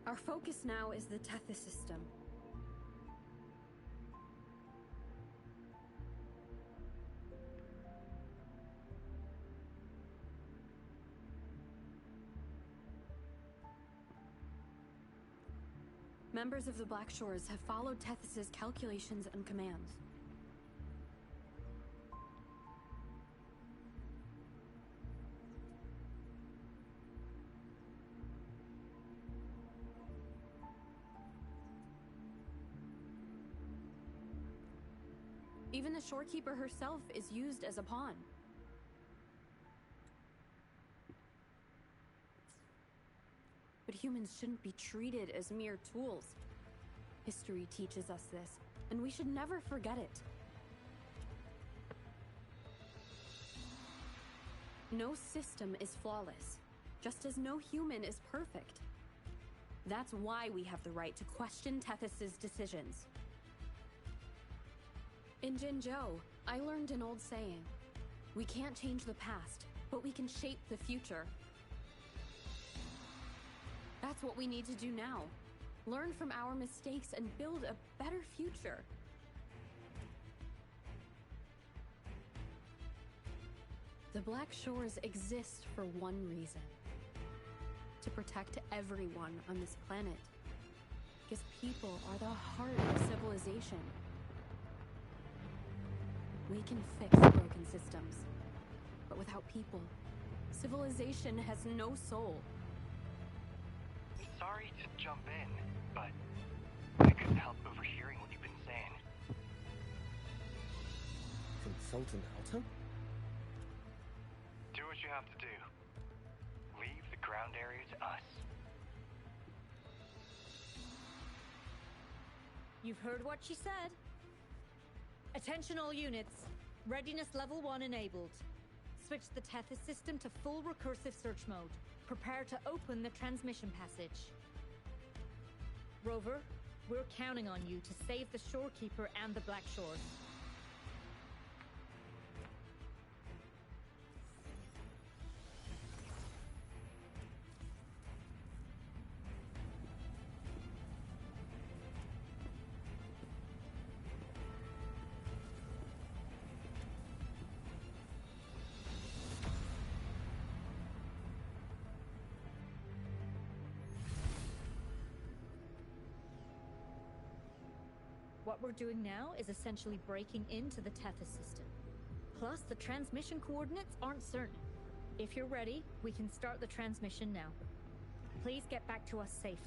Our focus now is the Tethys system. Members of the Black Shores have followed Tethys' calculations and commands. Even the Shorekeeper herself is used as a pawn. But humans shouldn't be treated as mere tools. History teaches us this, and we should never forget it. No system is flawless, just as no human is perfect. That's why we have the right to question Tethys' decisions. In Jinzhou, I learned an old saying. We can't change the past, but we can shape the future. That's what we need to do now. Learn from our mistakes and build a better future. The Black Shores exist for one reason. To protect everyone on this planet. Because people are the heart of civilization. We can fix broken systems. But without people, civilization has no soul. Sorry to jump in, but Sultan Alto? Do what you have to do. Leave the ground area to us. You've heard what she said. Attention all units. Readiness level 1 enabled. Switch the Tethys system to full recursive search mode. Prepare to open the transmission passage. Rover, we're counting on you to save the Shorekeeper and the Black Shores. What we're doing now is essentially breaking into the Tethys system. Plus, the transmission coordinates aren't certain. If you're ready, we can start the transmission now. Please get back to us safely.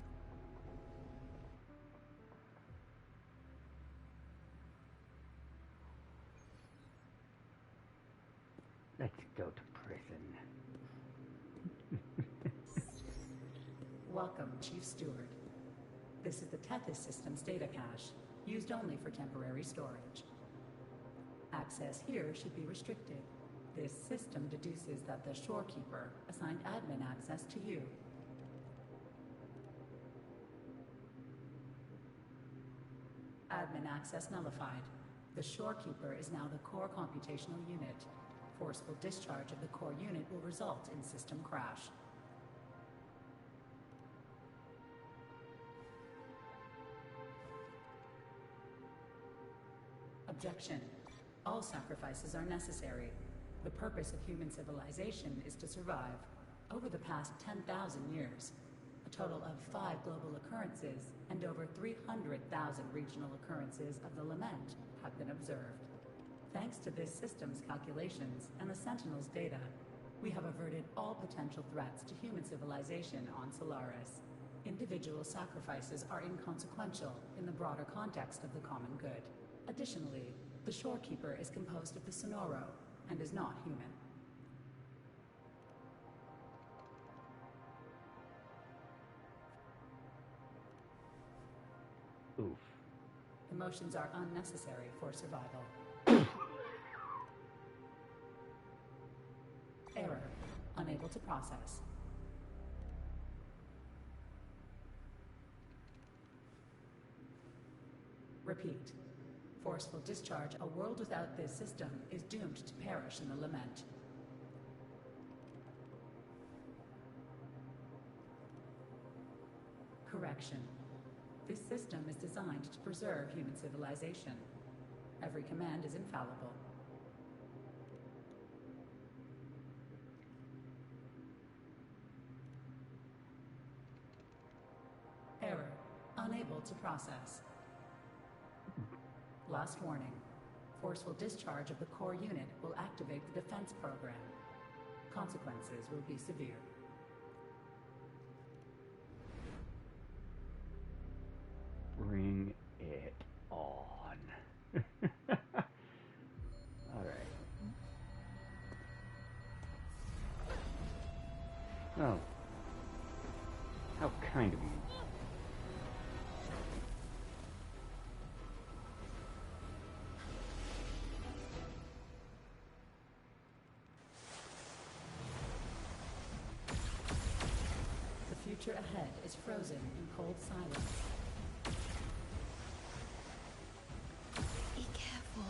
Let's go to prison. Welcome, Chief Steward. This is the Tethys system's data cache, used only for temporary storage. Access here should be restricted. This system deduces that the Shorekeeper assigned admin access to you. Admin access nullified. The Shorekeeper is now the core computational unit. Forceful discharge of the core unit will result in system crash. Objection. All sacrifices are necessary. The purpose of human civilization is to survive. Over the past 10,000 years, a total of 5 global occurrences and over 300,000 regional occurrences of the lament have been observed. Thanks to this system's calculations and the Sentinel's data, we have averted all potential threats to human civilization on Solaris. Individual sacrifices are inconsequential in the broader context of the common good. Additionally, the Shorekeeper is composed of the Sonoro and is not human. Oof. Emotions are unnecessary for survival. Error. Unable to process. Repeat. Forceful discharge. A world without this system is doomed to perish in the lament. Correction. This system is designed to preserve human civilization. Every command is infallible. Error. Unable to process. Last warning. Forceful discharge of the core unit will activate the defense program. Consequences will be severe. Bring it on. Alright. Oh. How kind of you. The future ahead is frozen in cold silence. Be careful.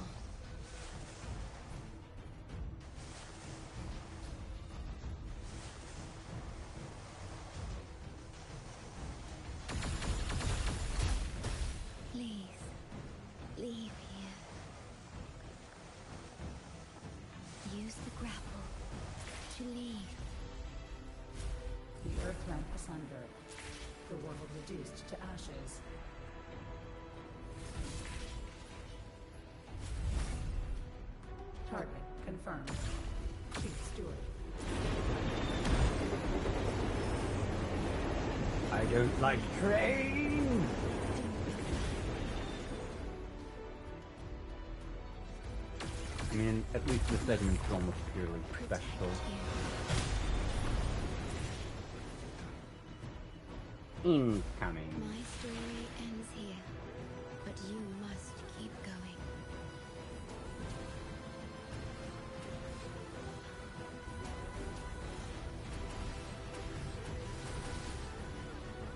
Please, leave here. Use the grapple to leave. The earth rent asunder. The world reduced to ashes. Target confirmed. Chief Steward. I don't like trains! I mean, at least the segment's almost purely spectacle. Incoming. My story ends here, but you must keep going.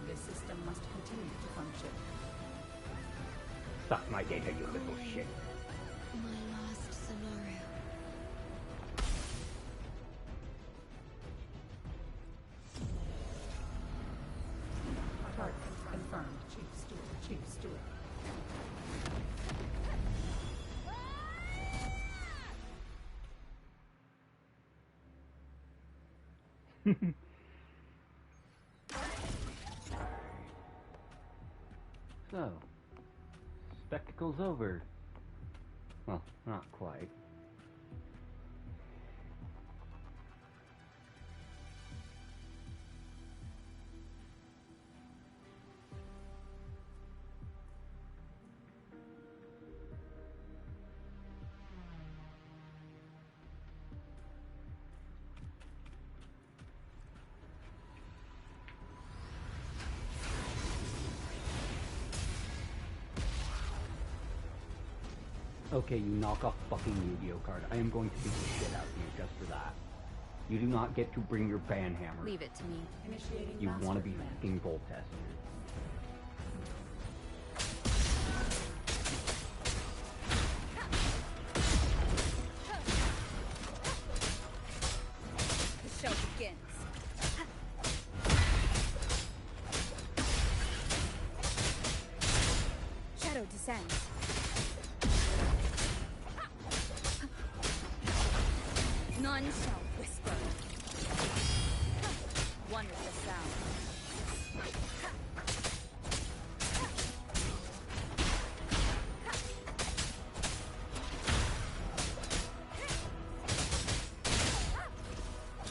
This system must continue to function. Suck my data, you little shit. My last scenario. Target confirmed. Chief Steward. Chief Steward. So, spectacle's over. Well, not quite. Okay, you knock off fucking Yu-Gi-Oh card. I am going to beat the shit out of you just for that. You do not get to bring your ban hammer. Leave it to me. Initiating You master want to be command. fucking Voltest. The show begins. Shadow descends. None shall whisper. One with the sound.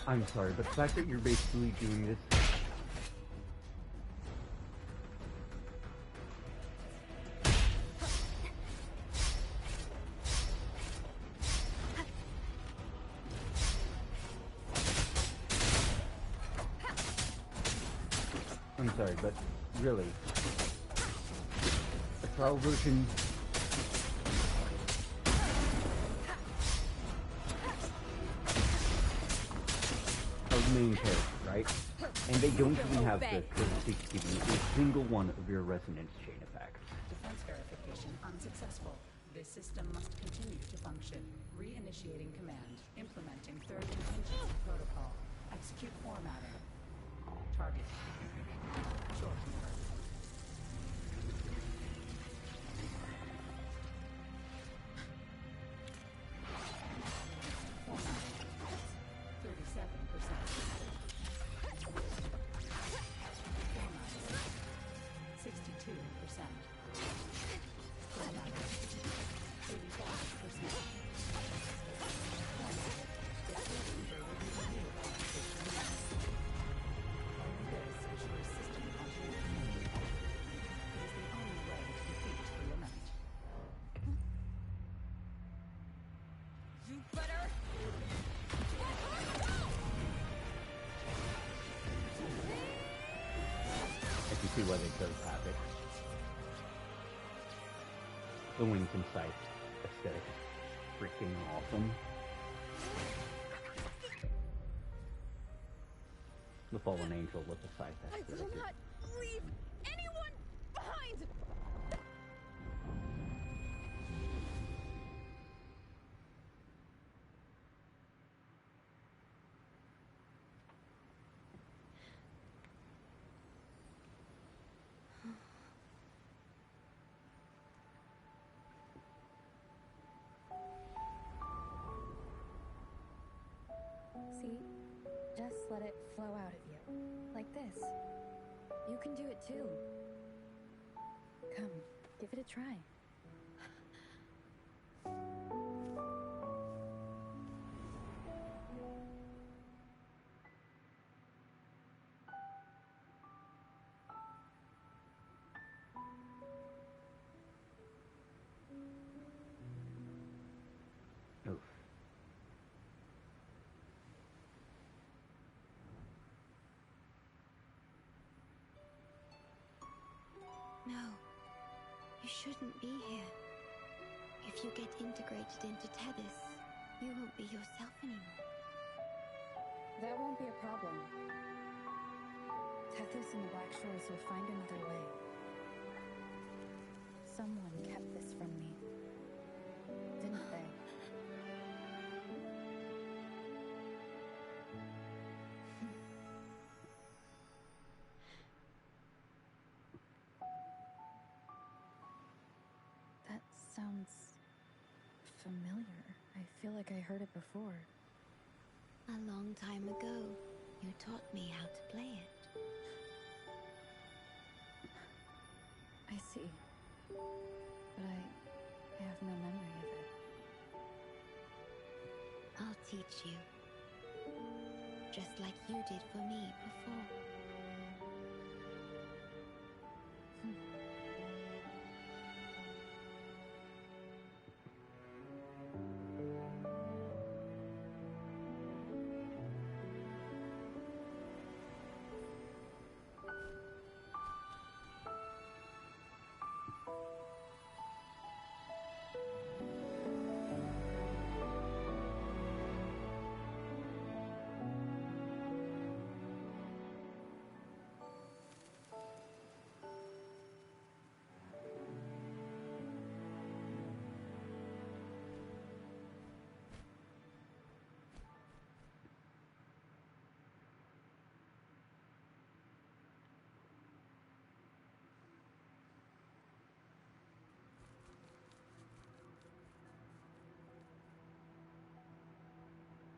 I'm sorry, but the fact that you're basically doing this... I'm sorry, but really, a trial version of the main character, right? And they don't even have the courtesy to give you a single one of your resonance chain effects. Defense verification unsuccessful. This system must continue to function. Reinitiating command. Implementing third contingency protocol. Execute formatting. Target. Short keeper. Formatting. 37%. Formatting. 62%. Formatting. 85%. Formatting. The short keeper will be reviewed after 15 minutes. Only this ensures system continuity. It is the only way to defeat the lament. You better. I can see why they chose Havoc. The Wings and Sight aesthetic is freaking awesome. The Fallen Angel with the scythe, I that's will really good. not leave anyone behind. See? Just let it flow out of you. Like this. You can do it too. Come, give it a try. Oh, No, you shouldn't be here. If you get integrated into Tethys, you won't be yourself anymore. That won't be a problem. Tethys and the Black Shores will find another way. Someone kept this from me, didn't they? That sounds familiar. I feel like I heard it before. A long time ago, you taught me how to play it. I see. But I have no memory of it. I'll teach you. Just like you did for me before.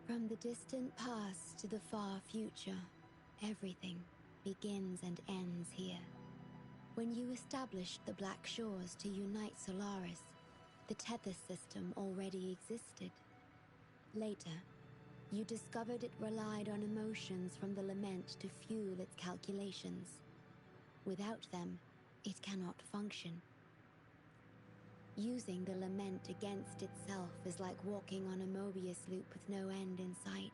From the distant past to the far future, everything begins and ends here. When you established the Black Shores to unite Solaris, the Tethys system already existed. Later, you discovered it relied on emotions from the Lament to fuel its calculations. Without them, it cannot function. Using the Lament against itself is like walking on a Mobius loop with no end in sight.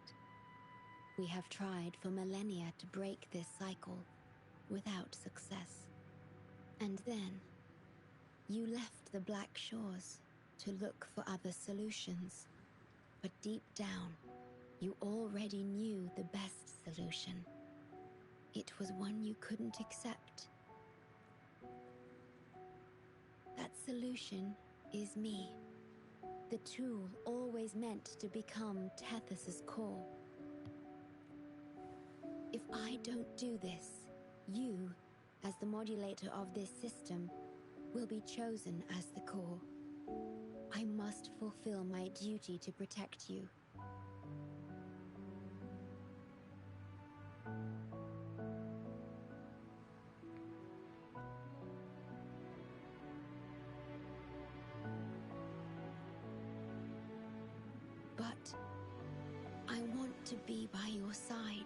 We have tried for millennia to break this cycle, without success. And then, you left the Black Shores to look for other solutions. But deep down, you already knew the best solution. It was one you couldn't accept. That solution is me. The tool always meant to become Tethys' core. If I don't do this, you, as the modulator of this system, will be chosen as the core. I must fulfill my duty to protect you. But I want to be by your side,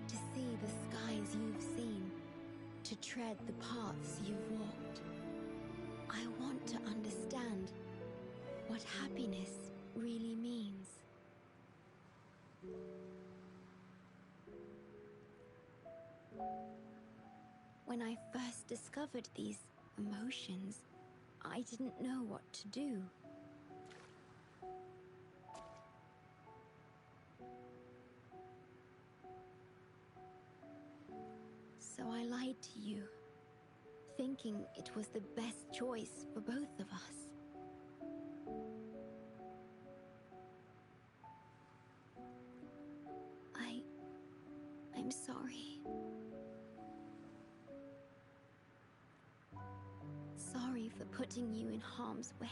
to see the skies you've seen, to tread the paths you've walked. I want to understand what happiness really means. When I first discovered these emotions, I didn't know what to do. So I lied to you, thinking it was the best choice for both of us. I'm sorry. Sorry for putting you in harm's way.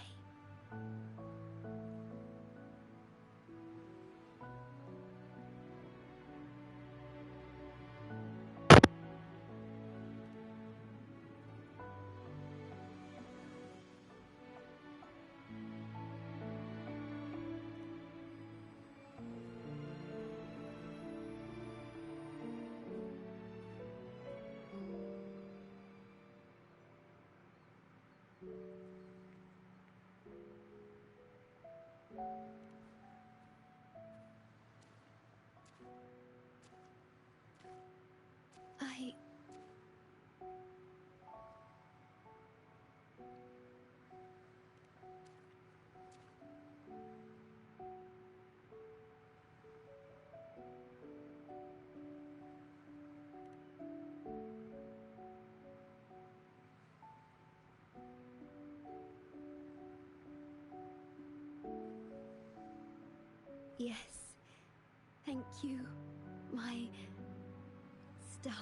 Yes. Thank you, my star.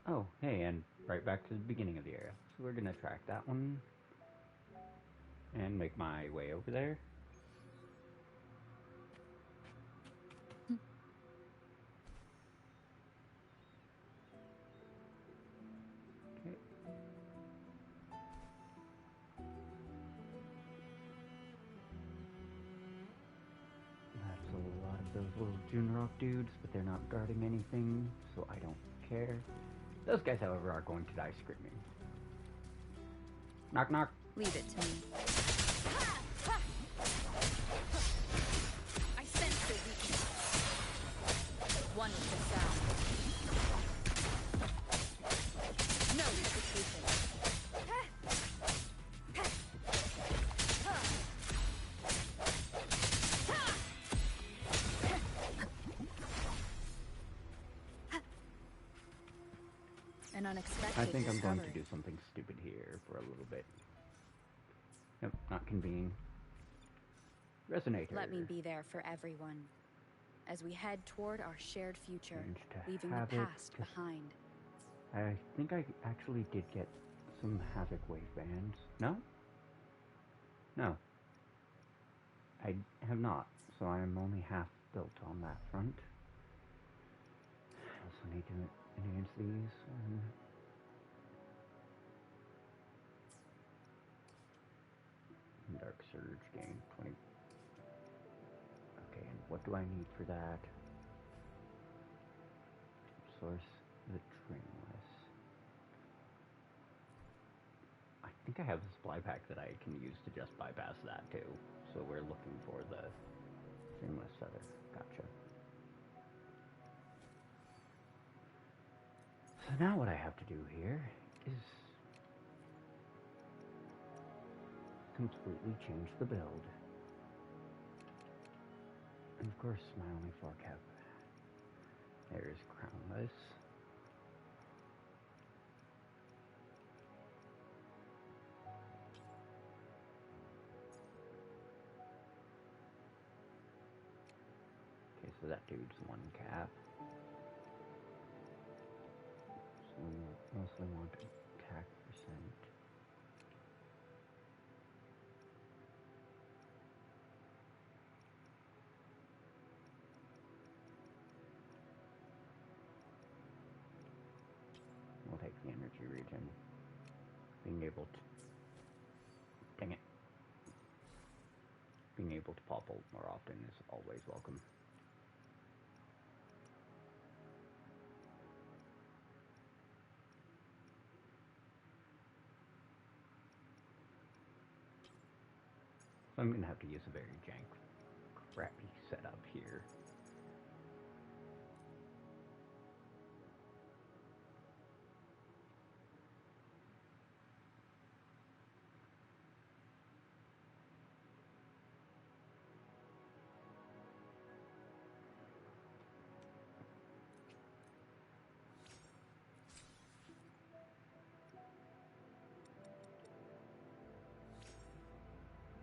Oh, hey, and right back to the beginning of the area. So we're gonna track that one and make my way over there. Okay. That's a lot of those little June Rock dudes, but they're not guarding anything, so I don't care. Those guys, however, are going to die screaming. Knock, knock. Leave it to me. I sense your weakness. One with the sound. No hesitation. An unexpected I think I'm going to discovery. do something stupid here for a little bit. Nope, not convene. Resonator. Let me be there for everyone as we head toward our shared future, Change to leaving the habit, past 'cause behind. I think I actually did get some Havoc wave bands. No? No. I have not, so I'm only half built on that front. I also need to enhance these. Dark Surge gain 20. Okay, and what do I need for that? Source the Dreamless. I think I have a supply pack that I can use to just bypass that too. So we're looking for the Dreamless Feather. Gotcha. So now what I have to do here is completely change the build. And of course, my only floor cap. There's Crownless. Okay, so that dude's one cap. So we mostly want attack percent. We'll take the energy regen. Being able to... Dang it. Being able to pop ult more often is always welcome. So I'm gonna have to use a very jank, crappy setup here.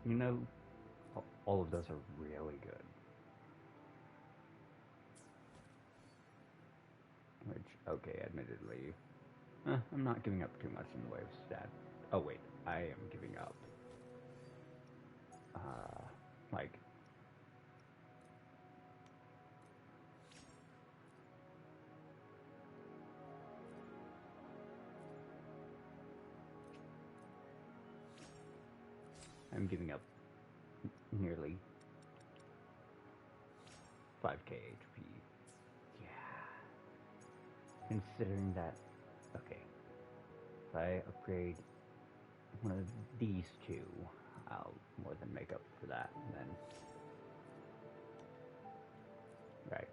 You know, all of those are really good. Which, okay, admittedly, I'm not giving up too much in the way of stat. Oh wait, I am giving up. Like, I'm giving up nearly 5k HP. Yeah. Considering that, okay, if I upgrade one of these two, I'll more than make up for that, and then, right.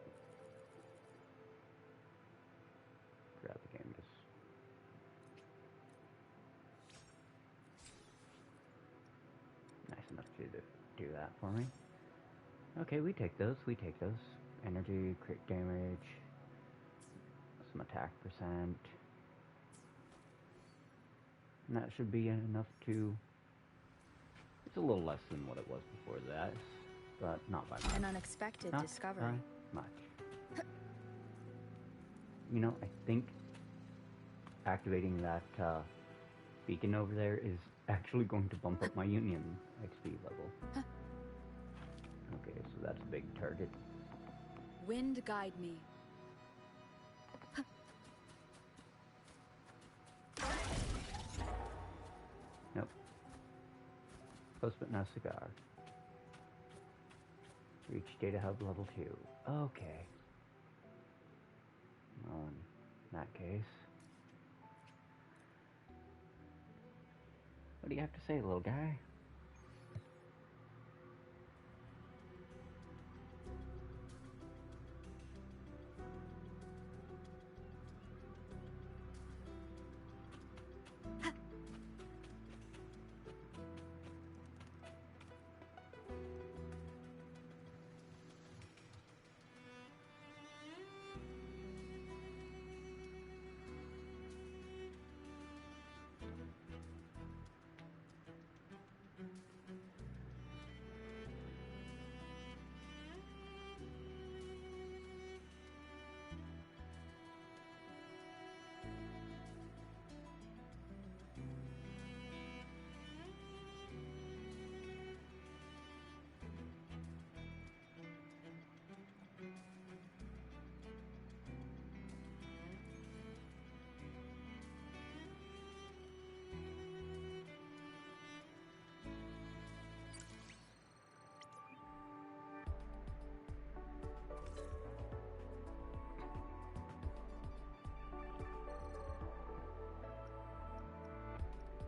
do that for me. Okay, we take those. Energy, crit damage, some attack percent. And that should be enough to... It's a little less than what it was before that, but not by much. An unexpected discovery. Much. You know, I think activating that beacon over there is actually going to bump up my Union XP level. Okay, so that's a big target. Wind guide me. Nope. Close but no cigar. Reach data hub level 2. Okay. Well, in that case... What do you have to say, little guy?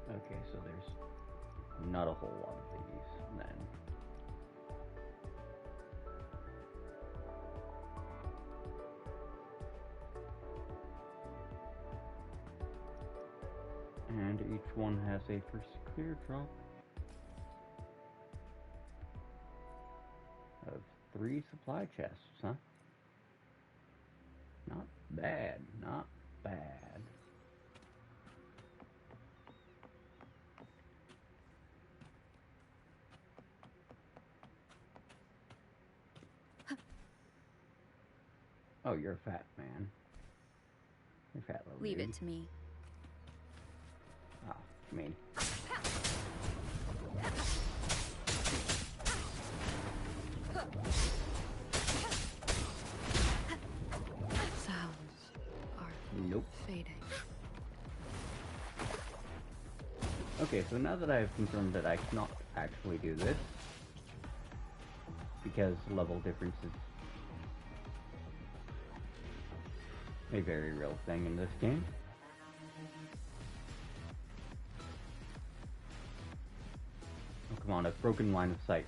Okay, so there's not a whole lot of these, then. And each one has a first clear drop of 3 supply chests, huh? Not bad, not bad. Oh, you're a fat man. You're a fat little Leave dude. it to me. Oh, me. Sounds are Nope. fading. Okay, so now that I've confirmed that I cannot actually do this, because level difference is a very real thing in this game. Oh, come on, I've broken line of sight.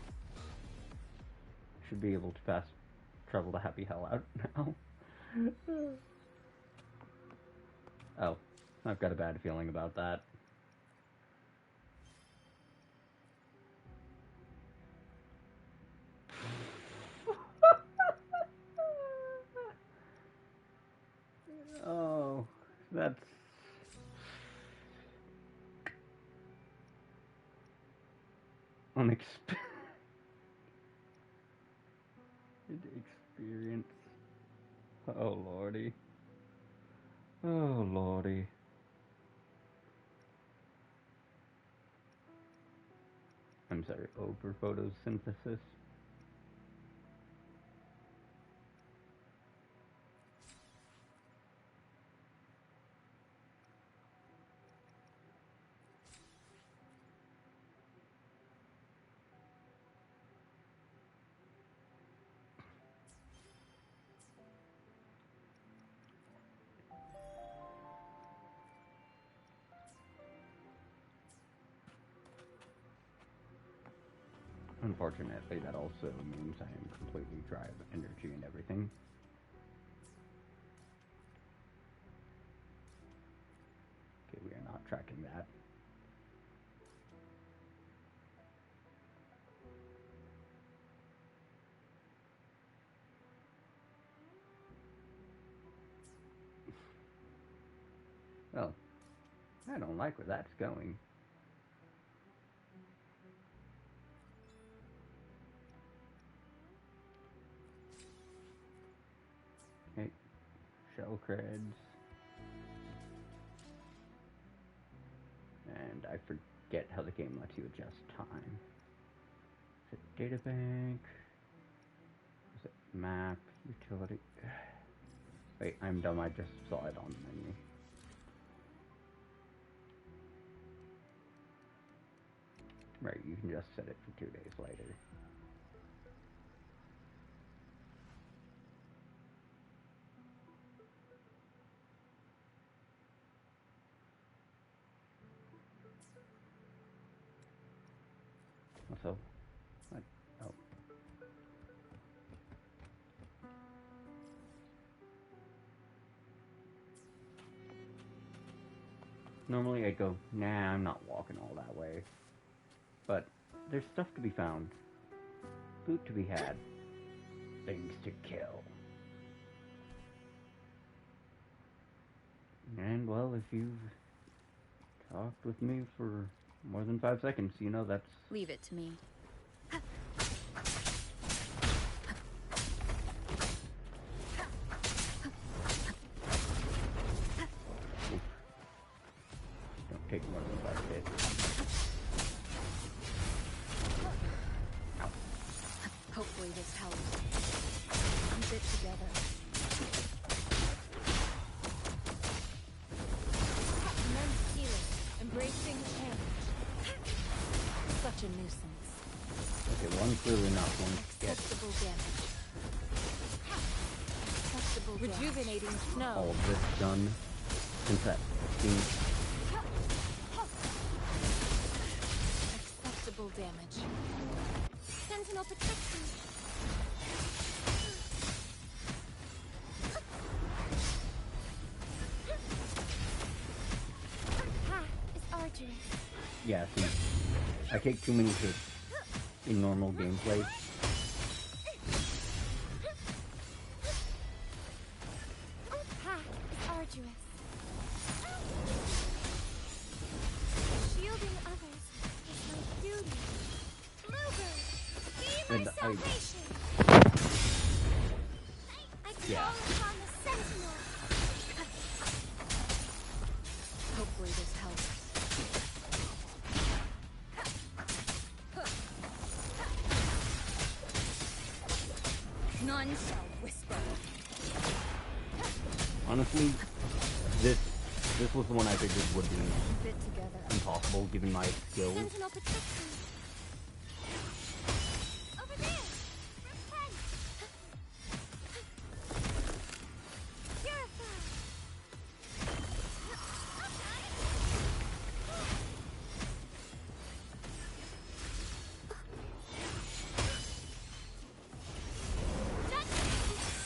Should be able to fast travel the happy hell out now. Oh, I've got a bad feeling about that. Oh, that's... unexpected experience. Oh, lordy. Oh, lordy. I'm sorry, over photosynthesis. Unfortunately, that also means I am completely dry of energy and everything. Okay, we are not tracking that. Oh, I don't like where that's going. Okay, shell creds. And I forget how the game lets you adjust time. Is it data bank? Is it map? Utility? Wait, I'm dumb. I just saw it on the menu. Right, you can just set it for 2 days later. Also, what? Oh. Normally I go, nah, I'm not walking all that way. But there's stuff to be found. Loot to be had. Things to kill. And, well, if you've talked with me for more than 5 seconds, you know that's... Leave it to me. Don't take more than 5 hits. Hopefully this helps. Keep it together. Immense healing, embracing change. Such a nuisance. Okay, one's clearly not going to get Acceptable damage. Acceptable rejuvenating snow. all of this done since that seems... Acceptable damage. Sentinel protection. Path is arduous. Yeah, see, I take too many hits in normal gameplay. Path is arduous. Shielding others is my duty. Bluebird, be my And salvation. I call yeah. upon the Sentinel. Hopefully this helps. None shall whisper. Honestly, this was the one I figured would be Keep it together. impossible given my skills. Sentinel protection. Over there. Repent. Purify.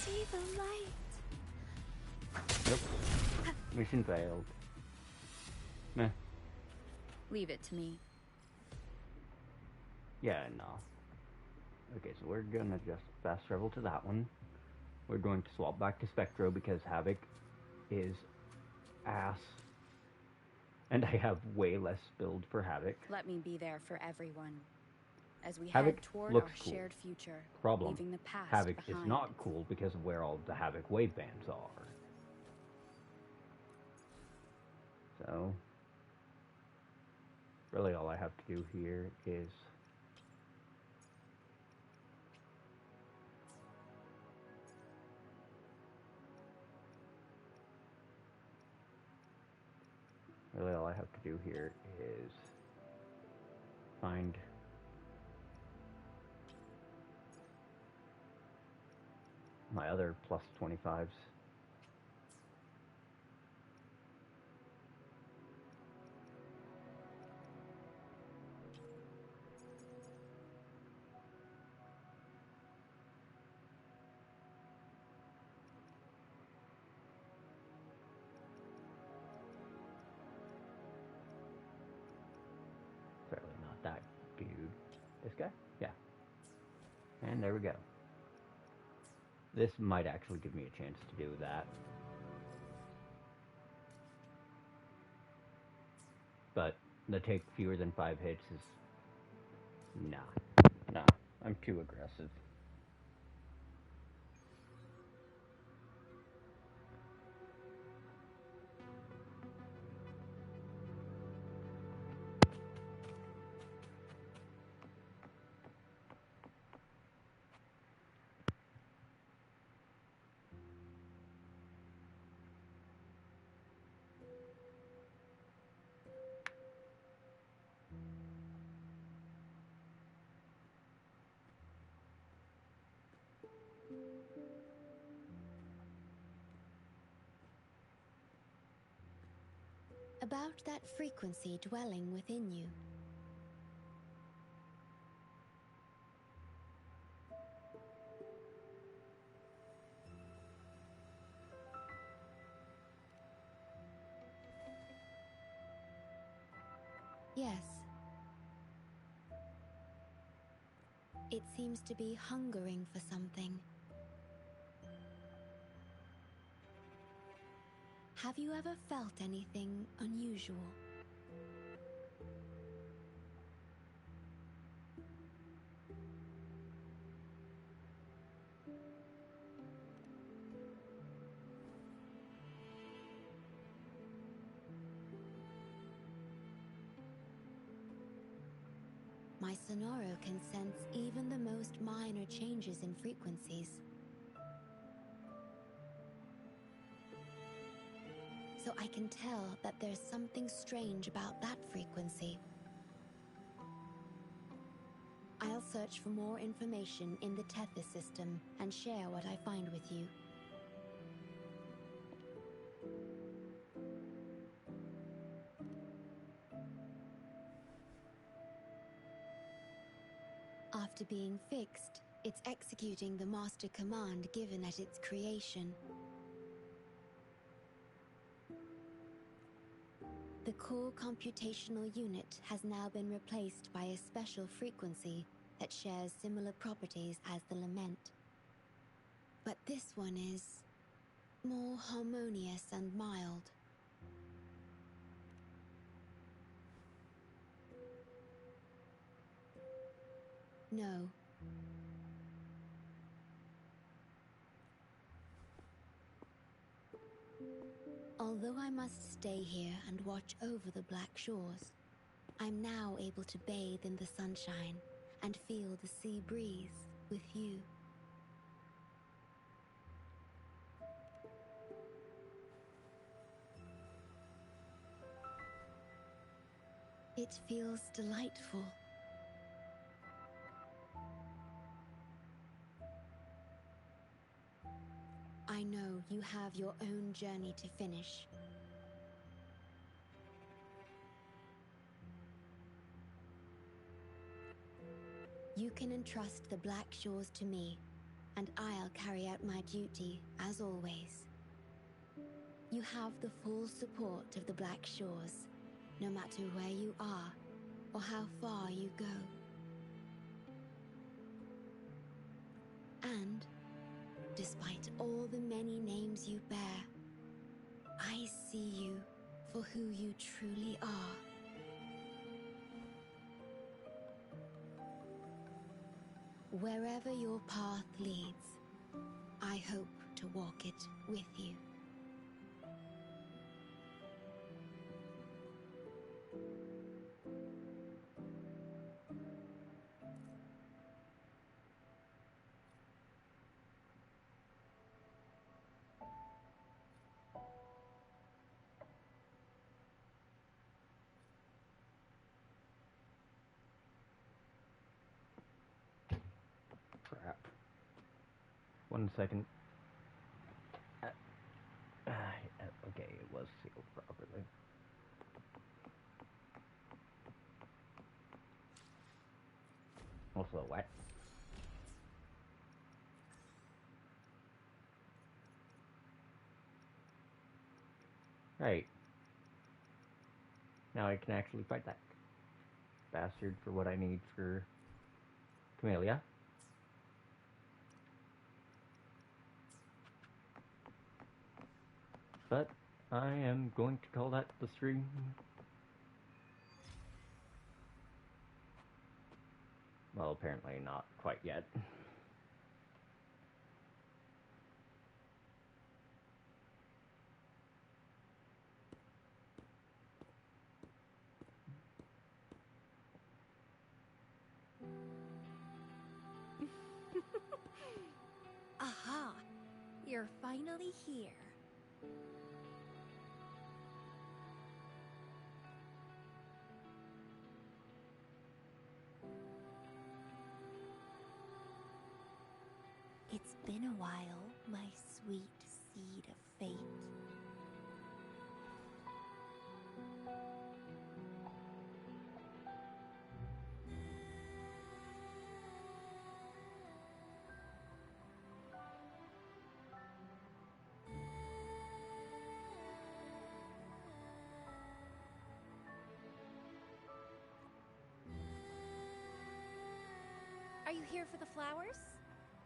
See the light. Yep. Mission failed. Meh. Leave it to me. Yeah, no. Okay, so we're gonna just fast travel to that one. We're going to swap back to Spectro because Havoc is ass. And I have way less build for Havoc. Let me be there for everyone. As we Havoc head toward looks our cool. shared future, Problem. leaving the past Havoc behind. is not cool because of where all the Havoc wave bands are. So, really all I have to do here is find my other plus 25s. Fairly not that dude. This guy? Yeah. And there we go. This might actually give me a chance to do that. The take fewer than 5 hits is... Nah. Nah. I'm too aggressive. About that frequency dwelling within you. Yes. It seems to be hungering for something. Have you ever felt anything unusual? My Sonoro can sense even the most minor changes in frequencies. So I can tell that there's something strange about that frequency. I'll search for more information in the Tethys system and share what I find with you. After being fixed, it's executing the master command given at its creation. The core computational unit has now been replaced by a special frequency that shares similar properties as the lament. But this one is more harmonious and mild. No. Although I must stay here and watch over the Black Shores, I'm now able to bathe in the sunshine and feel the sea breeze with you. It feels delightful. I know you have your own journey to finish. You can entrust the Black Shores to me, and I'll carry out my duty, as always. You have the full support of the Black Shores, no matter where you are or how far you go. And, despite all the many names you bear, I see you for who you truly are. Wherever your path leads, I hope to walk it with you. Crap. 1 second. Okay, it was sealed properly. Also wet. Right. Now I can actually fight that bastard for what I need for Camellia. But I am going to call that the stream. Well, apparently not quite yet. Aha! You're finally here. It's been a while, my sweet seed of fate. Are you here for the flowers?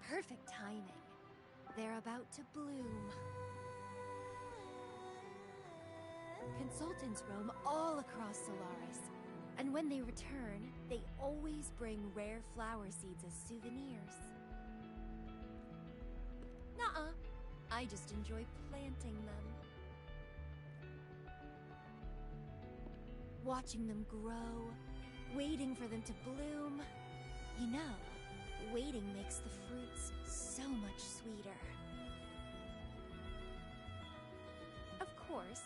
Perfect timing. They're about to bloom. Consultants roam all across Solaris, and when they return, they always bring rare flower seeds as souvenirs. Nuh-uh. I just enjoy planting them. Watching them grow, waiting for them to bloom. You know, waiting makes the fruits so much sweeter. Of course,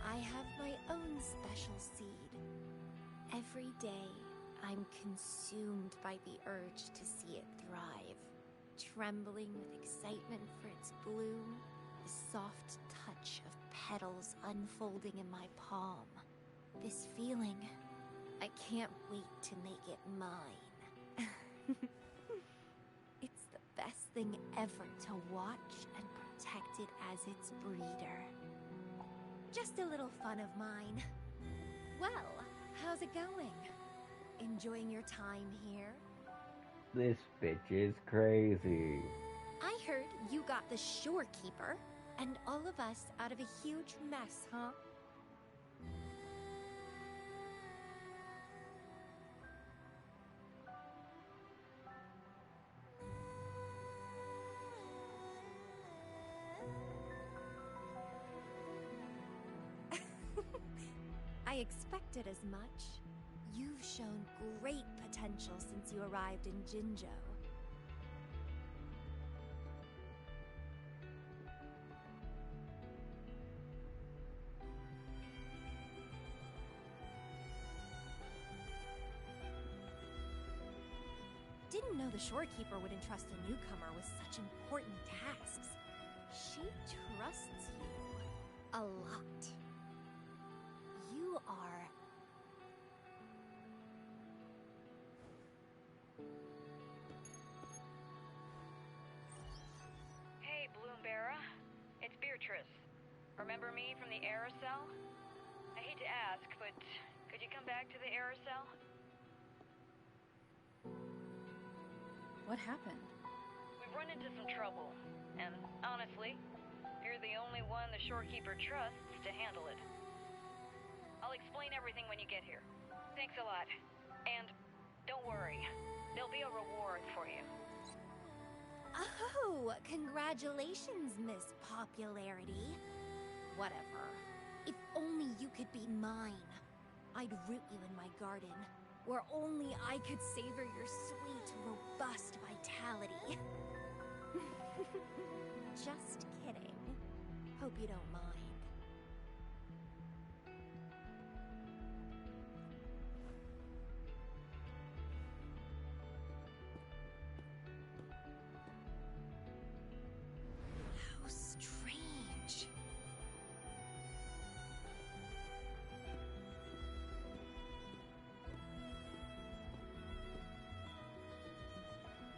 I have my own special seed. Every day, I'm consumed by the urge to see it thrive, trembling with excitement for its bloom, the soft touch of petals unfolding in my palm. This feeling, I can't wait to make it mine. It's the best thing ever to watch and protect it as its breeder. Just a little fun of mine. Well, how's it going? Enjoying your time here? This bitch is crazy. I heard you got the shorekeeper and all of us out of a huge mess, huh? I expected as much. You've shown great potential since you arrived in Jinzhou. Didn't know the shorekeeper would entrust a newcomer with such important tasks. She trusts you a lot. You are... Hey, Bloomberra. It's Beatrice. Remember me from the aerosol? I hate to ask, but could you come back to the aerosol? What happened? We've run into some trouble, and honestly, you're the only one the shorekeeper trusts to handle it. I'll explain everything when you get here. Thanks a lot. And don't worry, there'll be a reward for you. Oh, congratulations, Miss Popularity. Whatever. If only you could be mine. I'd root you in my garden, where only I could savor your sweet, robust vitality. Just kidding. Hope you don't mind. How strange.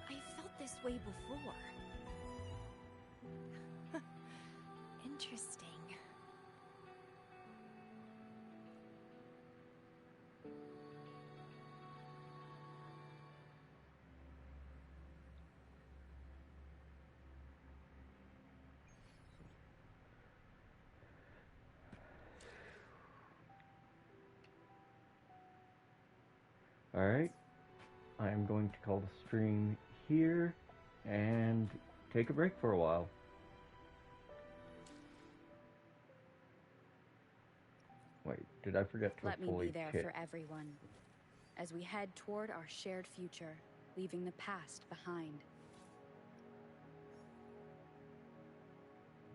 I felt this way before. Interesting. Alright. I'm going to call the stream here and take a break for a while. Wait, did I forget to Let me fully be there kit? for everyone, as we head toward our shared future, leaving the past behind.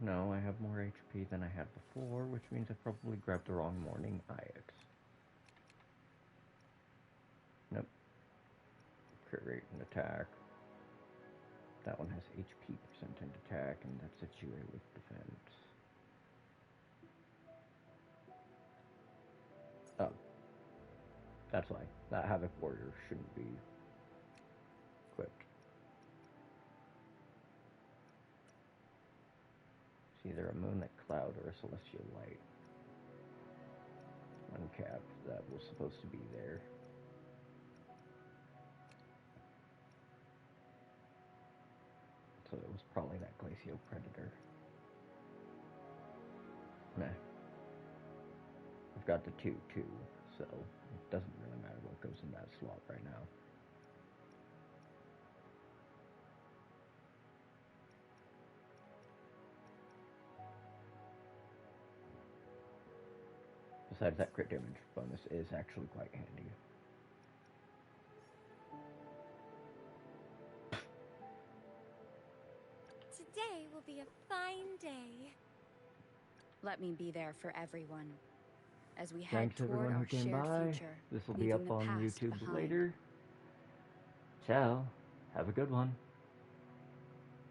No, I have more HP than I had before, which means I probably grabbed the wrong morning IX. Nope. Crit rate and attack. That one has HP percent and attack, and that's a GA with defense. Oh. That's why. That Havoc Warrior shouldn't be equipped. It's either a Moonlit Cloud or a Celestial Light. Uncapped, that was supposed to be there. So it was probably that Glacio Predator. Nah. I've got the 2 too, so it doesn't really matter what goes in that slot right now. Besides, that crit damage bonus is actually quite handy. Today will be a fine day. Let me be there for everyone, as we head Thanks toward everyone who our came shared by. future. This will be up on YouTube behind. later. Ciao. Have a good one.